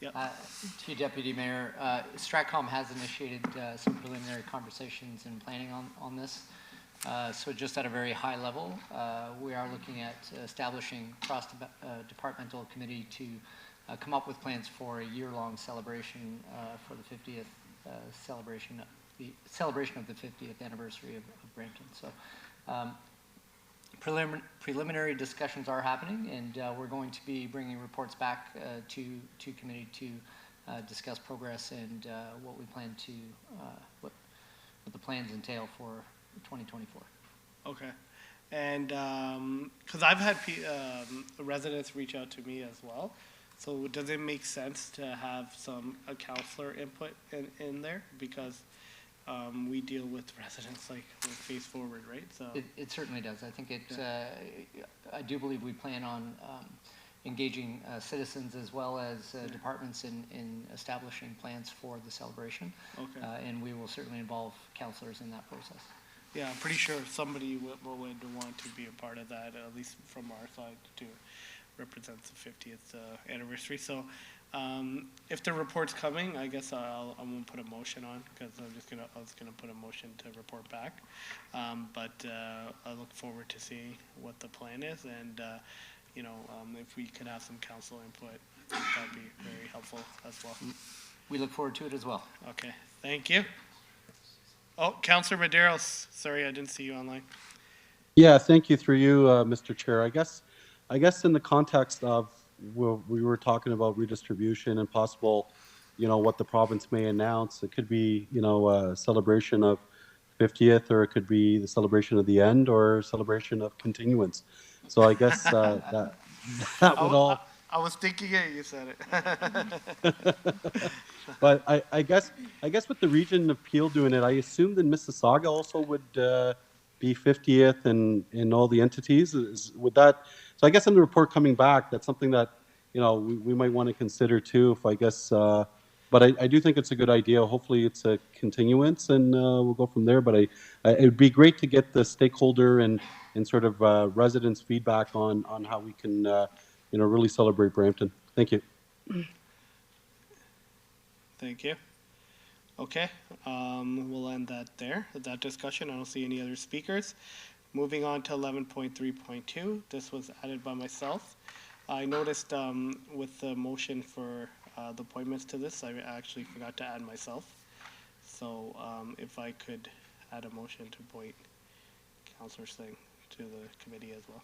yeah. To you, Deputy Mayor, Stratcom has initiated some preliminary conversations and planning on this. So just at a very high level, we are looking at establishing cross-departmental committee to come up with plans for a year-long celebration for the 50th celebration of the 50th anniversary of Brampton. So preliminary discussions are happening, and we're going to be bringing reports back to committee to discuss progress and what we plan to, what the plans entail for 2024. Okay. And because I've had residents reach out to me as well, so does it make sense to have some counselor input in there? Because we deal with residents like with Face Forward, right? So it certainly does. I think it. I do believe we plan on engaging citizens as well as departments in establishing plans for the celebration. Okay. And we will certainly involve counselors in that process. Yeah, I'm pretty sure somebody would want to be a part of that, at least from our side, to represent the 50th anniversary. So If the report's coming, I guess I won't put a motion on, because I was gonna put a motion to report back. But I look forward to seeing what the plan is, and, if we could have some council input, I think that'd be very helpful as well. We look forward to it as well. Okay, thank you. Oh, Councillor Maderos, sorry, I didn't see you online. Yeah, thank you through you, Mr. Chair. I guess in the context of we were talking about redistribution and possible, what the province may announce. It could be, a celebration of 50th, or it could be the celebration of the end, or celebration of continuance. So I guess that would all. I was thinking it, you said it. But I guess with the region of Peel doing it, I assume that Mississauga also would be 50th in all the entities. Would that? So I guess in the report coming back, that's something that we might want to consider too. If I guess, but I do think it's a good idea. Hopefully, it's a continuance, and we'll go from there. But it would be great to get the stakeholder and sort of residents' feedback on how we can really celebrate Brampton. Thank you. Thank you. Okay, we'll end that there, that discussion. I don't see any other speakers. Moving on to 11.3.2, this was added by myself. I noticed with the motion for the appointments to this, I actually forgot to add myself. So if I could add a motion to appoint Councillor Singh to the committee as well.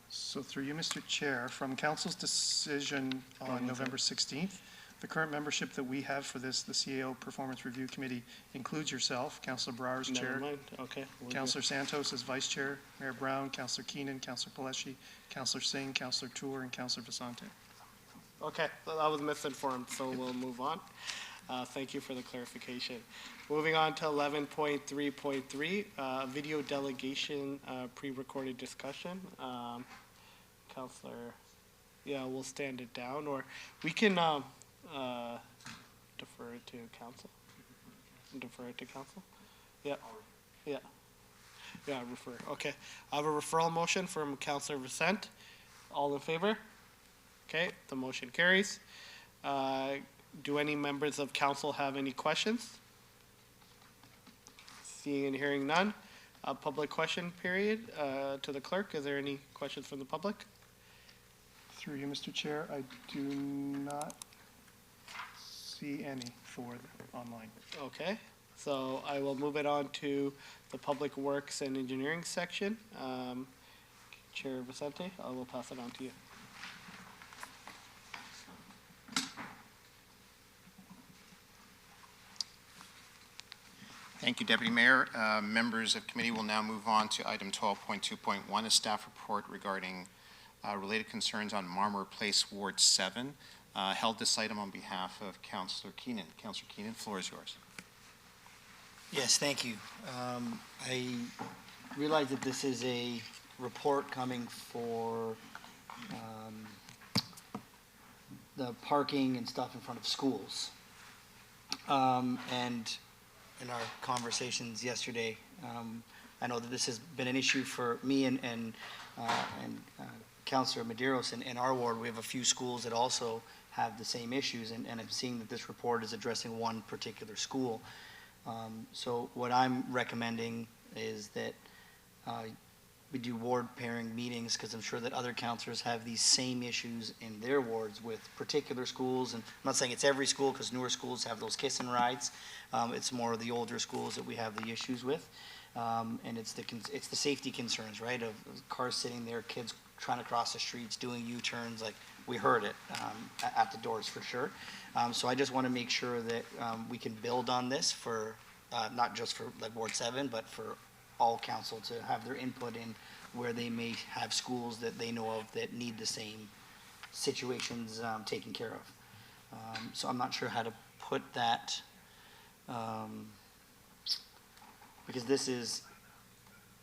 So through you, Mr. Chair, from Council's decision on November 16th, the current membership that we have for this, the CAO Performance Review Committee, includes yourself, Councillor Brar as Chair, Never mind. Okay. Councillor Santos as Vice Chair, Mayor Brown, Councillor Keenan, Councillor Paleshi, Councillor Singh, Councillor Tour, and Councillor Vicente. Okay, I was misinformed, so we'll move on. Thank you for the clarification. Moving on to 11.3.3, video delegation pre-recorded discussion. Councillor, yeah, we'll stand it down, or we can defer it to council. Defer it to council? Yeah. Yeah. Yeah, refer. Okay. I have a referral motion from Councillor Vicente. All in favor? Okay, the motion carries. Do any members of council have any questions? Seeing and hearing none. Public question period to the clerk. Is there any questions from the public? Through you, Mr. Chair, I do not see any for online. Okay, so I will move it on to the Public Works and Engineering section. Chair Vicente, I will pass it on to you. Thank you, Deputy Mayor. Members of committee will now move on to item 12.2.1, a staff report regarding related concerns on Marmor Place, Ward 7. Held this item on behalf of Councillor Keenan. Councillor Keenan, floor is yours. Yes, thank you. I realize that this is a report coming for the parking and stuff in front of schools. And in our conversations yesterday, I know that this has been an issue for me and Councillor Maderos. In our ward, we have a few schools that also have the same issues, and I'm seeing that this report is addressing one particular school. So what I'm recommending is that we do ward pairing meetings, because I'm sure that other councillors have these same issues in their wards with particular schools. And I'm not saying it's every school, because newer schools have those kiss and rides. It's more of the older schools that we have the issues with. And it's the safety concerns, right, of cars sitting there, kids trying to cross the streets, doing U-turns. Like, we heard it at the doors for sure. So I just want to make sure that we can build on this for not just for like Ward 7, but for all council to have their input in where they may have schools that they know of that need the same situations taken care of. So I'm not sure how to put that, because this is,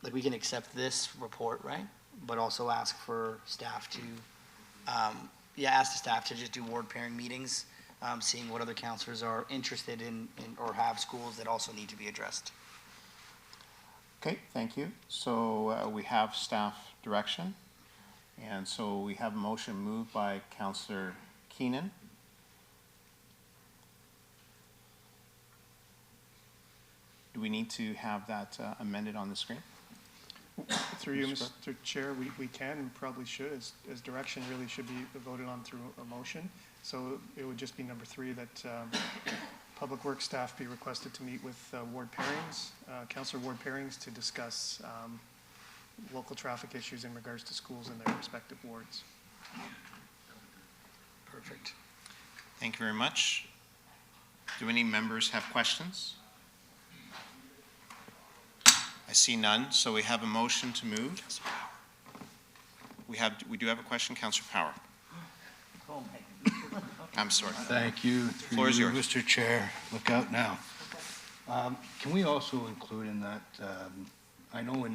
like, we can accept this report, right? But also ask for staff to, ask the staff to just do ward pairing meetings, seeing what other councillors are interested in or have schools that also need to be addressed. Okay, thank you. So we have staff direction. And so we have a motion moved by Councillor Keenan? Do we need to have that amended on the screen? Through you, Mr. Chair, we can and probably should, as direction really should be voted on through a motion. So it would just be number 3, that Public Works staff be requested to meet with Ward Pairings, Councillor Ward Pairings, to discuss local traffic issues in regards to schools in their respective wards. Perfect. Thank you very much. Do any members have questions? I see none, so we have a motion to move. We do have a question, Councillor Power. I'm sorry. Thank you. Floor is yours. Mr. Chair, look out now. Can we also include in that, I know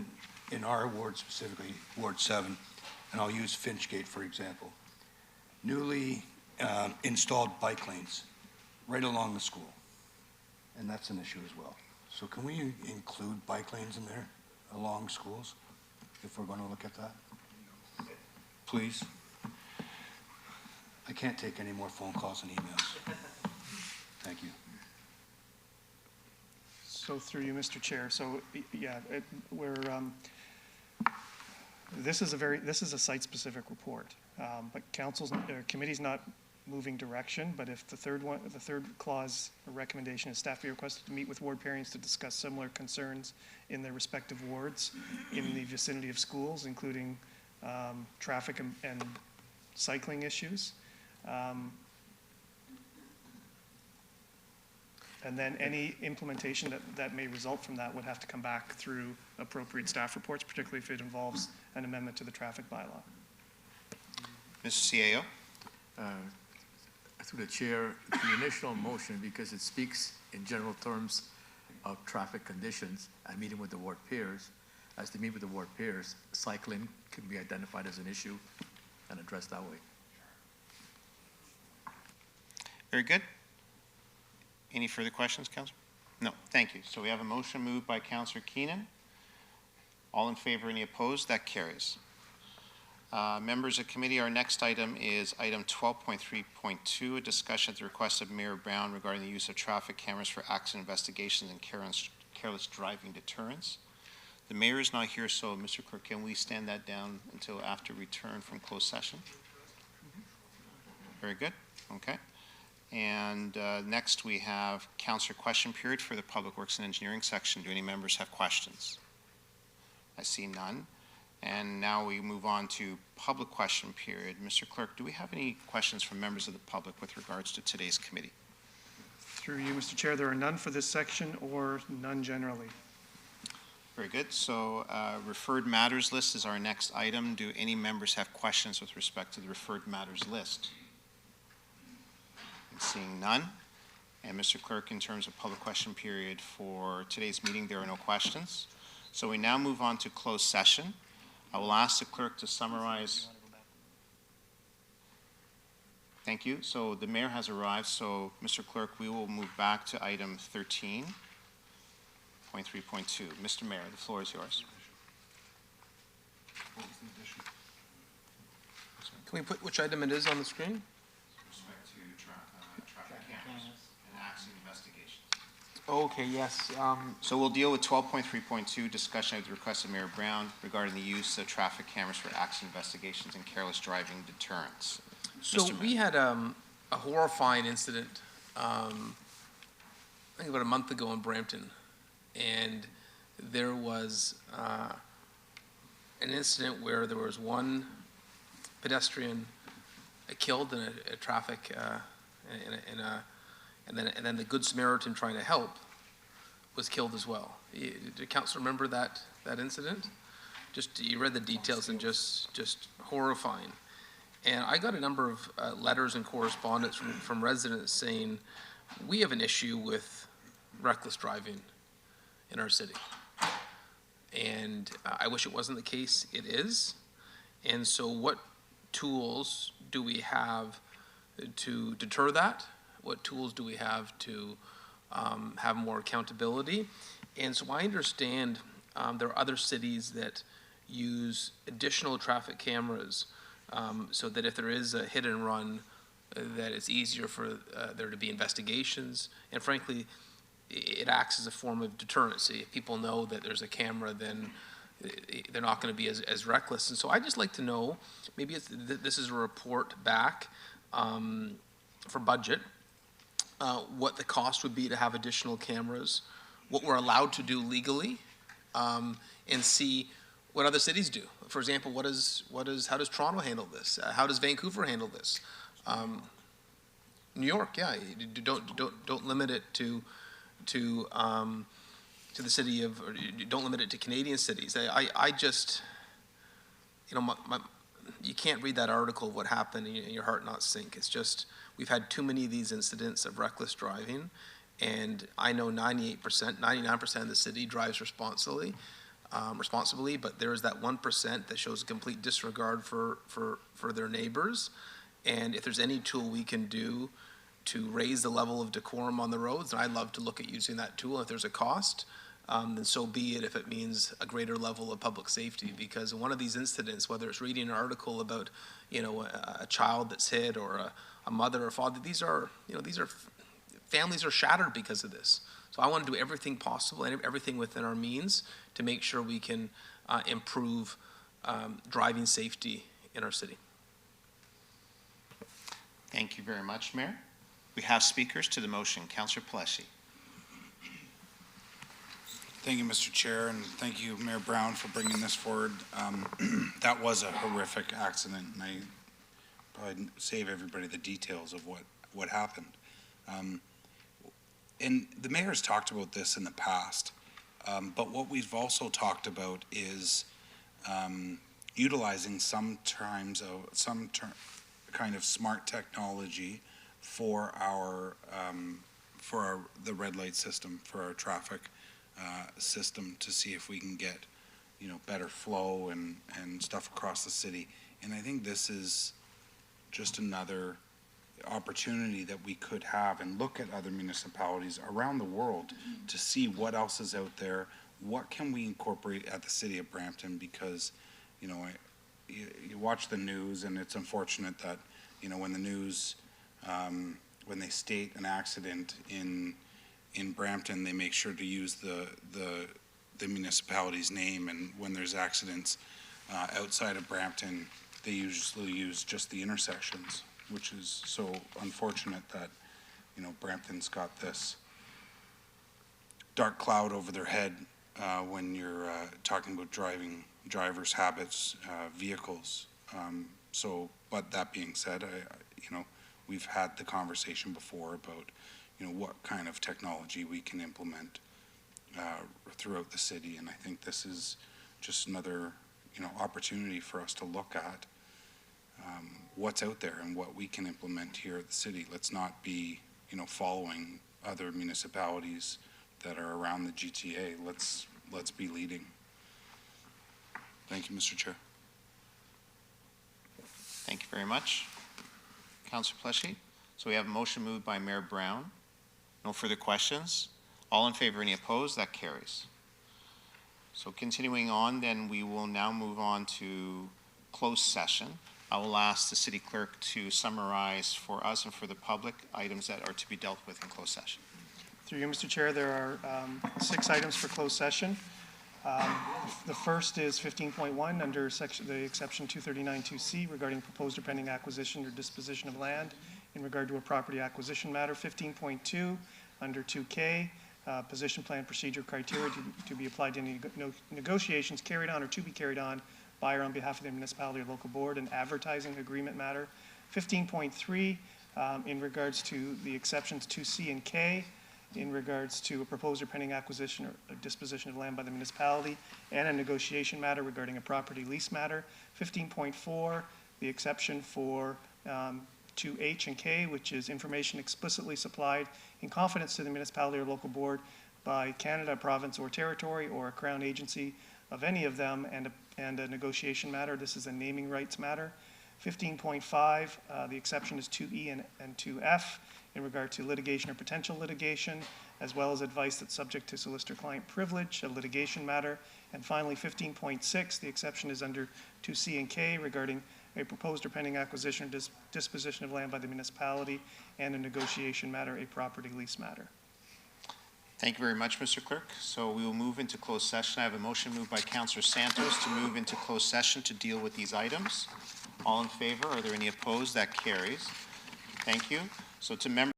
in our ward specifically, Ward 7, and I'll use Finchgate for example, newly installed bike lanes right along the school, and that's an issue as well. So can we include bike lanes in there along schools, if we're going to look at that? Please. I can't take any more phone calls and emails. Thank you. So through you, Mr. Chair, so yeah, this is a site-specific report, but committee's not moving direction, but if the third clause recommendation is staff be requested to meet with ward pairings to discuss similar concerns in their respective wards in the vicinity of schools, including traffic and cycling issues. And then any implementation that may result from that would have to come back through appropriate staff reports, particularly if it involves an amendment to the traffic bylaw. Mr. CAO? Through the chair, the initial motion, because it speaks in general terms of traffic conditions and meeting with the ward peers, as they meet with the ward peers, cycling can be identified as an issue and addressed that way. Very good. Any further questions, Councillor? No, thank you. So we have a motion moved by Councillor Keenan. All in favor, any opposed? That carries. Members of committee, our next item is item 12.3.2, a discussion at the request of Mayor Brown regarding the use of traffic cameras for accident investigations and careless driving deterrence. The mayor is not here, so Mr. Clerk, can we stand that down until after return from closed session? Very good. Okay. And next we have councillor question period for the Public Works and Engineering section. Do any members have questions? I see none. And now we move on to public question period. Mr. Clerk, do we have any questions from members of the public with regards to today's committee? Through you, Mr. Chair, there are none for this section or none generally. Very good. So referred matters list is our next item. Do any members have questions with respect to the referred matters list? I'm seeing none. And Mr. Clerk, in terms of public question period for today's meeting, there are no questions. So we now move on to closed session. I will ask the clerk to summarize. Thank you. So the mayor has arrived. So Mr. Clerk, we will move back to item 13.3.2. Mr. Mayor, the floor is yours. Can we put which item it is on the screen? With respect to traffic cameras and accident investigations. Okay, yes. So we'll deal with 12.3.2, discussion at the request of Mayor Brown regarding the use of traffic cameras for accident investigations and careless driving deterrence. So we had a horrifying incident, I think about a month ago in Brampton, and there was an incident where there was one pedestrian killed in a traffic, and then the Good Samaritan trying to help was killed as well. Did Council remember that incident? You read the details and just horrifying. And I got a number of letters and correspondence from residents saying, we have an issue with reckless driving in our city. And I wish it wasn't the case. It is. And so what tools do we have to deter that? What tools do we have to have more accountability? And so I understand there are other cities that use additional traffic cameras so that if there is a hit and run that it's easier for there to be investigations, and frankly, it acts as a form of deterrency. If people know that there's a camera, then they're not going to be as reckless. And so I'd just like to know, maybe this is a report back for budget, what the cost would be to have additional cameras, what we're allowed to do legally, and see what other cities do. For example, how does Toronto handle this? How does Vancouver handle this? New York, yeah, don't limit it to the city of, or don't limit it to Canadian cities. I just, you can't read that article of what happened and your heart not sink. It's just, we've had too many of these incidents of reckless driving, and I know 98%, 99% of the city drives responsibly, but there is that 1% that shows a complete disregard for their neighbors. And if there's any tool we can do to raise the level of decorum on the roads, and I'd love to look at using that tool if there's a cost, then so be it if it means a greater level of public safety. Because in one of these incidents, whether it's reading an article about, a child that's hit or a mother or father, these are families are shattered because of this. So I want to do everything possible and everything within our means to make sure we can improve driving safety in our city. Thank you very much, Mayor. We have speakers to the motion. Councillor Pleshy. Thank you, Mr. Chair, and thank you, Mayor Brown, for bringing this forward. That was a horrific accident, and I probably save everybody the details of what happened. And the mayor's talked about this in the past, but what we've also talked about is utilizing sometimes some kind of smart technology for the red light system, for our traffic system, to see if we can get better flow and stuff across the city. And I think this is just another opportunity that we could have and look at other municipalities around the world to see what else is out there, what can we incorporate at the city of Brampton, because you watch the news and it's unfortunate that when the news when they state an accident in Brampton, they make sure to use the municipality's name, and when there's accidents outside of Brampton, they usually use just the intersections, which is so unfortunate that Brampton's got this dark cloud over their head when you're talking about drivers' habits, vehicles. But that being said, we've had the conversation before about what kind of technology we can implement throughout the city, and I think this is just another opportunity for us to look at what's out there and what we can implement here at the city. Let's not be following other municipalities that are around the GTA. Let's be leading. Thank you, Mr. Chair. Thank you very much, Councillor Pleshy. So we have a motion moved by Mayor Brown. No further questions. All in favor, any opposed? That carries. So continuing on, then we will now move on to closed session. I will ask the city clerk to summarize for us and for the public items that are to be dealt with in closed session. Through you, Mr. Chair, there are 6 items for closed session. The first is 15.1 under the exception 239-2C regarding proposed or pending acquisition or disposition of land in regard to a property acquisition matter. 15.2 under 2K, position plan procedure criteria to be applied to any negotiations carried on or to be carried on by or on behalf of the municipality or local board, an advertising agreement matter. 15.3 in regards to the exceptions 2C and K, in regards to a proposed or pending acquisition or a disposition of land by the municipality, and a negotiation matter regarding a property lease matter. 15.4, the exception for 2H and K, which is information explicitly supplied in confidence to the municipality or local board by Canada, province, or territory, or a crown agency of any of them, and a negotiation matter. This is a naming rights matter. 15.5, the exception is 2E and 2F in regard to litigation or potential litigation, as well as advice that's subject to solicitor-client privilege, a litigation matter. And finally, 15.6, the exception is under 2C and K regarding a proposed or pending acquisition or disposition of land by the municipality, and a negotiation matter, a property lease matter. Thank you very much, Mr. Clerk. So we will move into closed session. I have a motion moved by Councillor Santos to move into closed session to deal with these items. All in favor? Are there any opposed? That carries. Thank you. So to members.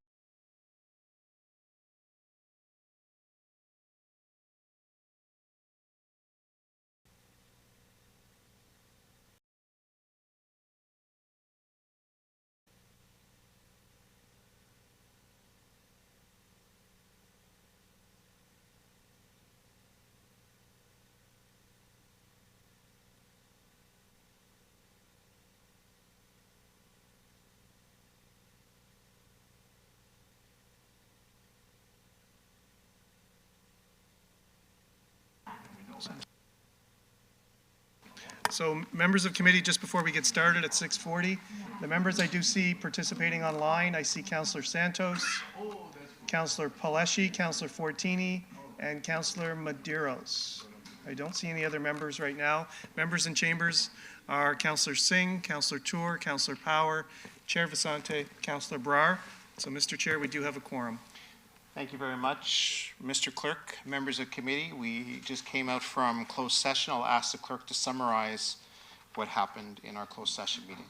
So members of committee, just before we get started at 6:40, the members I do see participating online, I see Councillor Santos, Councillor Paleshi, Councillor Fortini, and Councillor Medeiros. I don't see any other members right now. Members in chambers are Councillor Singh, Councillor Tour, Councillor Power, Chair Vicente, Councillor Brar. So Mr. Chair, we do have a quorum. Thank you very much, Mr. Clerk. Members of committee, we just came out from closed session. I'll ask the clerk to summarize what happened in our closed session meeting.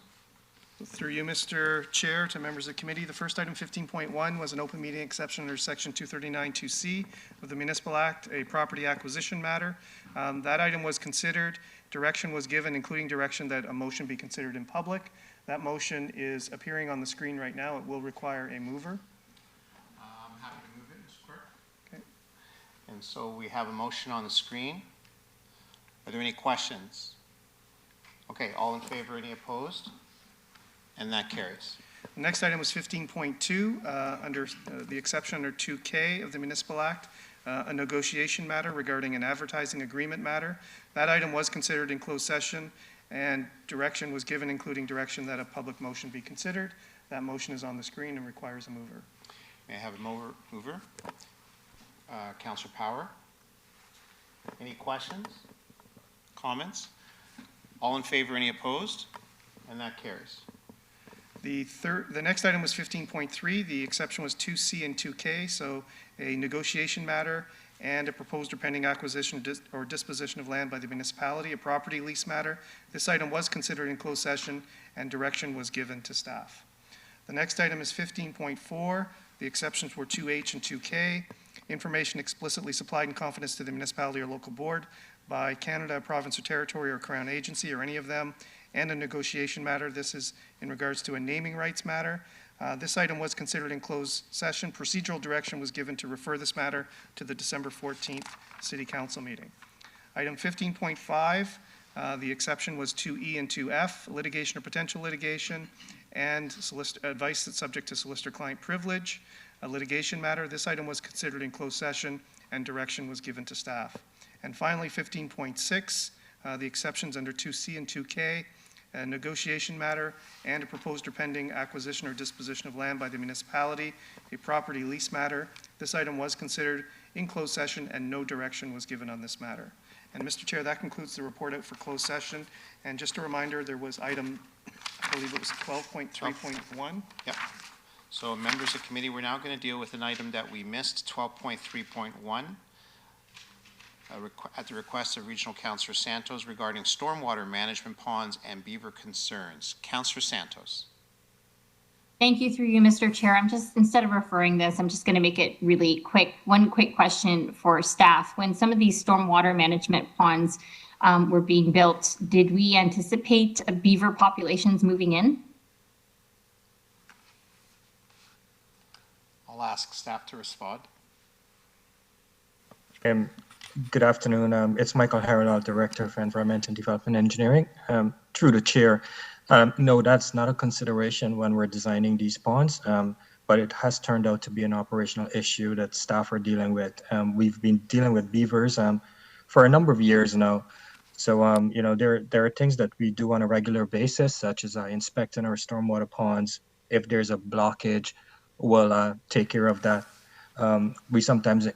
Through you, Mr. Chair, to members of committee, the first item, 15.1, was an open meeting exception under Section 239(2)C of the Municipal Act, a property acquisition matter. That item was considered. Direction was given, including direction that a motion be considered in public. That motion is appearing on the screen right now. It will require a mover. I'm happy to move it, Mr. Clerk. Okay. And so we have a motion on the screen. Are there any questions? Okay, all in favor, any opposed? And that carries. The next item was 15.2, under the exception under 2K of the Municipal Act, a negotiation matter regarding an advertising agreement matter. That item was considered in closed session, and direction was given, including direction that a public motion be considered. That motion is on the screen and requires a mover. May I have a mover? Councillor Power. Any questions? Comments? All in favor, any opposed? And that carries. The next item was 15.3. The exception was 2C and 2K, so a negotiation matter and a proposed or pending acquisition or disposition of land by the municipality, a property lease matter. This item was considered in closed session and direction was given to staff. The next item is 15.4. The exceptions were 2H and 2K. Information explicitly supplied in confidence to the municipality or local board by Canada, province or territory or crown agency or any of them, and a negotiation matter. This is in regards to a naming rights matter. This item was considered in closed session. Procedural direction was given to refer this matter to the December 14th City Council meeting. Item 15.5, the exception was 2E and 2F, litigation or potential litigation, and advice that's subject to solicitor-client privilege. A litigation matter. This item was considered in closed session and direction was given to staff. And finally, 15.6, the exceptions under 2C and 2K, a negotiation matter and a proposed or pending acquisition or disposition of land by the municipality, a property lease matter. This item was considered in closed session and no direction was given on this matter. And Mr. Chair, that concludes the report out for closed session. And just a reminder, there was item, I believe it was 12.3.1. Yep. So members of committee, we're now going to deal with an item that we missed, 12.3.1. At the request of Regional Councillor Santos regarding stormwater management ponds and beaver concerns. Councillor Santos. Thank you through you, Mr. Chair. Instead of referring this, I'm just going to make it really quick. One quick question for staff. When some of these stormwater management ponds were being built, did we anticipate beaver populations moving in? I'll ask staff to respond. Good afternoon. It's Michael Harrell, Director of Environment and Development Engineering. Through the chair, no, that's not a consideration when we're designing these ponds, but it has turned out to be an operational issue that staff are dealing with. We've been dealing with beavers for a number of years now. So, you know, there are things that we do on a regular basis, such as inspecting our stormwater ponds. If there's a blockage, we'll take care of that. We sometimes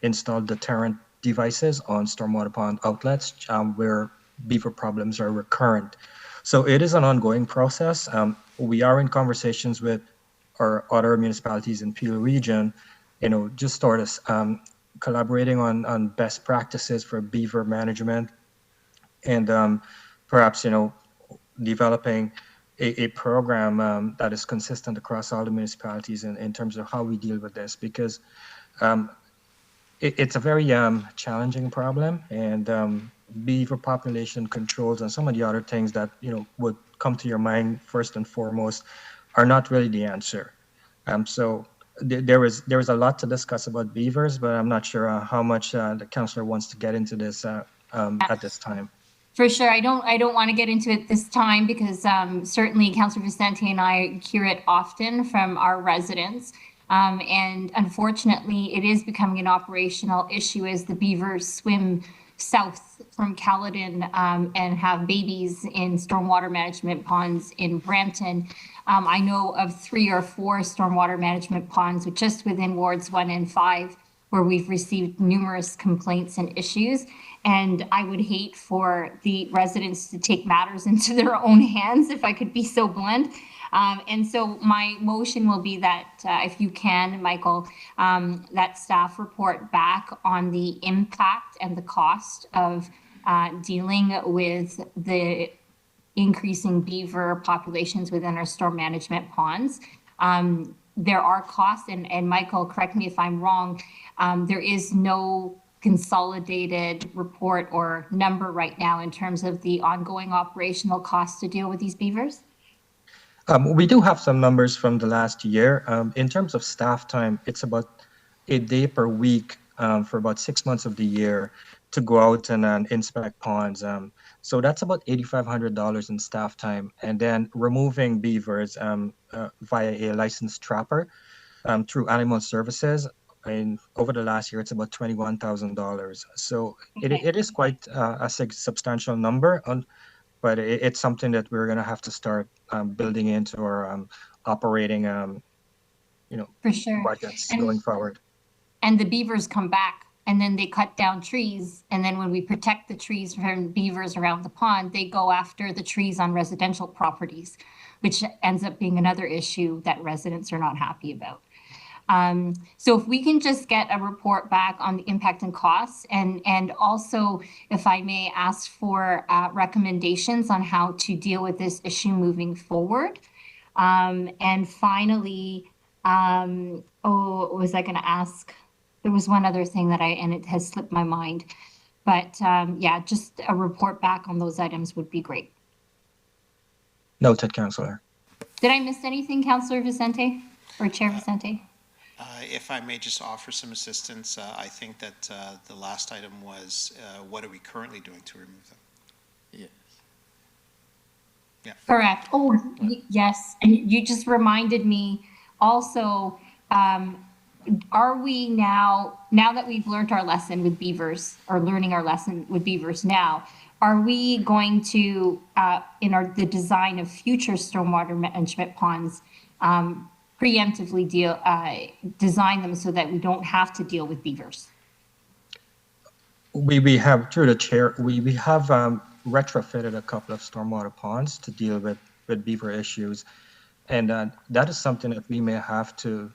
install deterrent devices on stormwater pond outlets where beaver problems are recurrent. So it is an ongoing process. We are in conversations with our other municipalities in Peel Region, just sort of collaborating on best practices for beaver management, and perhaps, developing a program that is consistent across all the municipalities in terms of how we deal with this, because it's a very challenging problem, and beaver population controls and some of the other things that would come to your mind first and foremost are not really the answer. So there is a lot to discuss about beavers, but I'm not sure how much the councillor wants to get into this at this time. For sure. I don't want to get into it this time because certainly Councillor Vicente and I hear it often from our residents. And unfortunately, it is becoming an operational issue as the beavers swim south from Caledon and have babies in stormwater management ponds in Brampton. I know of 3 or 4 stormwater management ponds just within wards 1 and 5 where we've received numerous complaints and issues. And I would hate for the residents to take matters into their own hands, if I could be so blunt. And so my motion will be that if you can, Michael, that staff report back on the impact and the cost of dealing with the increasing beaver populations within our storm management ponds. There are costs, and Michael, correct me if I'm wrong, there is no consolidated report or number right now in terms of the ongoing operational costs to deal with these beavers? We do have some numbers from the last year. In terms of staff time, it's about a day per week for about 6 months of the year to go out and inspect ponds. So that's about $8,500 in staff time. And then removing beavers via a licensed trapper through Animal Services. And over the last year, it's about $21,000. So it is quite a substantial number, but it's something that we're going to have to start building into our operating, For sure. budgets going forward. And the beavers come back and then they cut down trees. And then when we protect the trees from beavers around the pond, they go after the trees on residential properties, which ends up being another issue that residents are not happy about. So if we can just get a report back on the impact and costs, and also, if I may ask for recommendations on how to deal with this issue moving forward. And finally, what was I going to ask? There was one other thing and it has slipped my mind. But yeah, just a report back on those items would be great. Noted, Councillor. Did I miss anything, Councillor Vicente or Chair Vicente? If I may just offer some assistance, I think that the last item was, what are we currently doing to remove them? Yes. Yeah. Correct. Oh, yes. And you just reminded me also, are we now that we've learned our lesson with beavers, or learning our lesson with beavers now, are we going to, in the design of future stormwater management ponds, preemptively design them so that we don't have to deal with beavers? We have, through the chair, we have retrofitted a couple of stormwater ponds to deal with beaver issues. And that is something that we may have to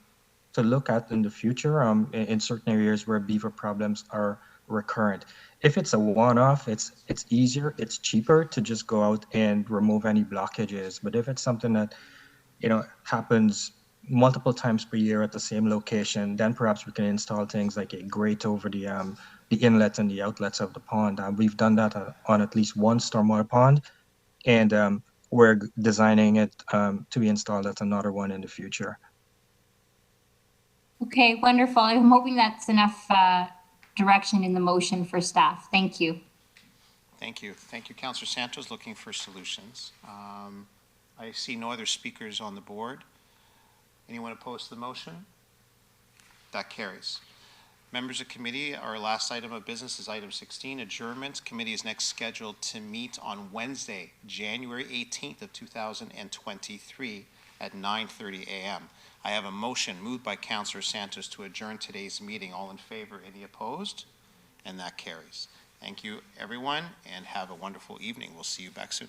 look at in the future in certain areas where beaver problems are recurrent. If it's a one-off, it's easier, it's cheaper to just go out and remove any blockages. But if it's something that happens multiple times per year at the same location, then perhaps we can install things like a grate over the inlets and the outlets of the pond. We've done that on at least one stormwater pond, and we're designing it to be installed at another one in the future. Okay, wonderful. I'm hoping that's enough direction in the motion for staff. Thank you. Thank you. Thank you, Councillor Santos, looking for solutions. I see no other speakers on the board. Anyone opposed to the motion? That carries. Members of committee, our last item of business is item 16, adjournment. Committee is next scheduled to meet on Wednesday, January 18th of 2023 at 9:30 a.m. I have a motion moved by Councillor Santos to adjourn today's meeting. All in favor? Any opposed? And that carries. Thank you, everyone, and have a wonderful evening. We'll see you back soon.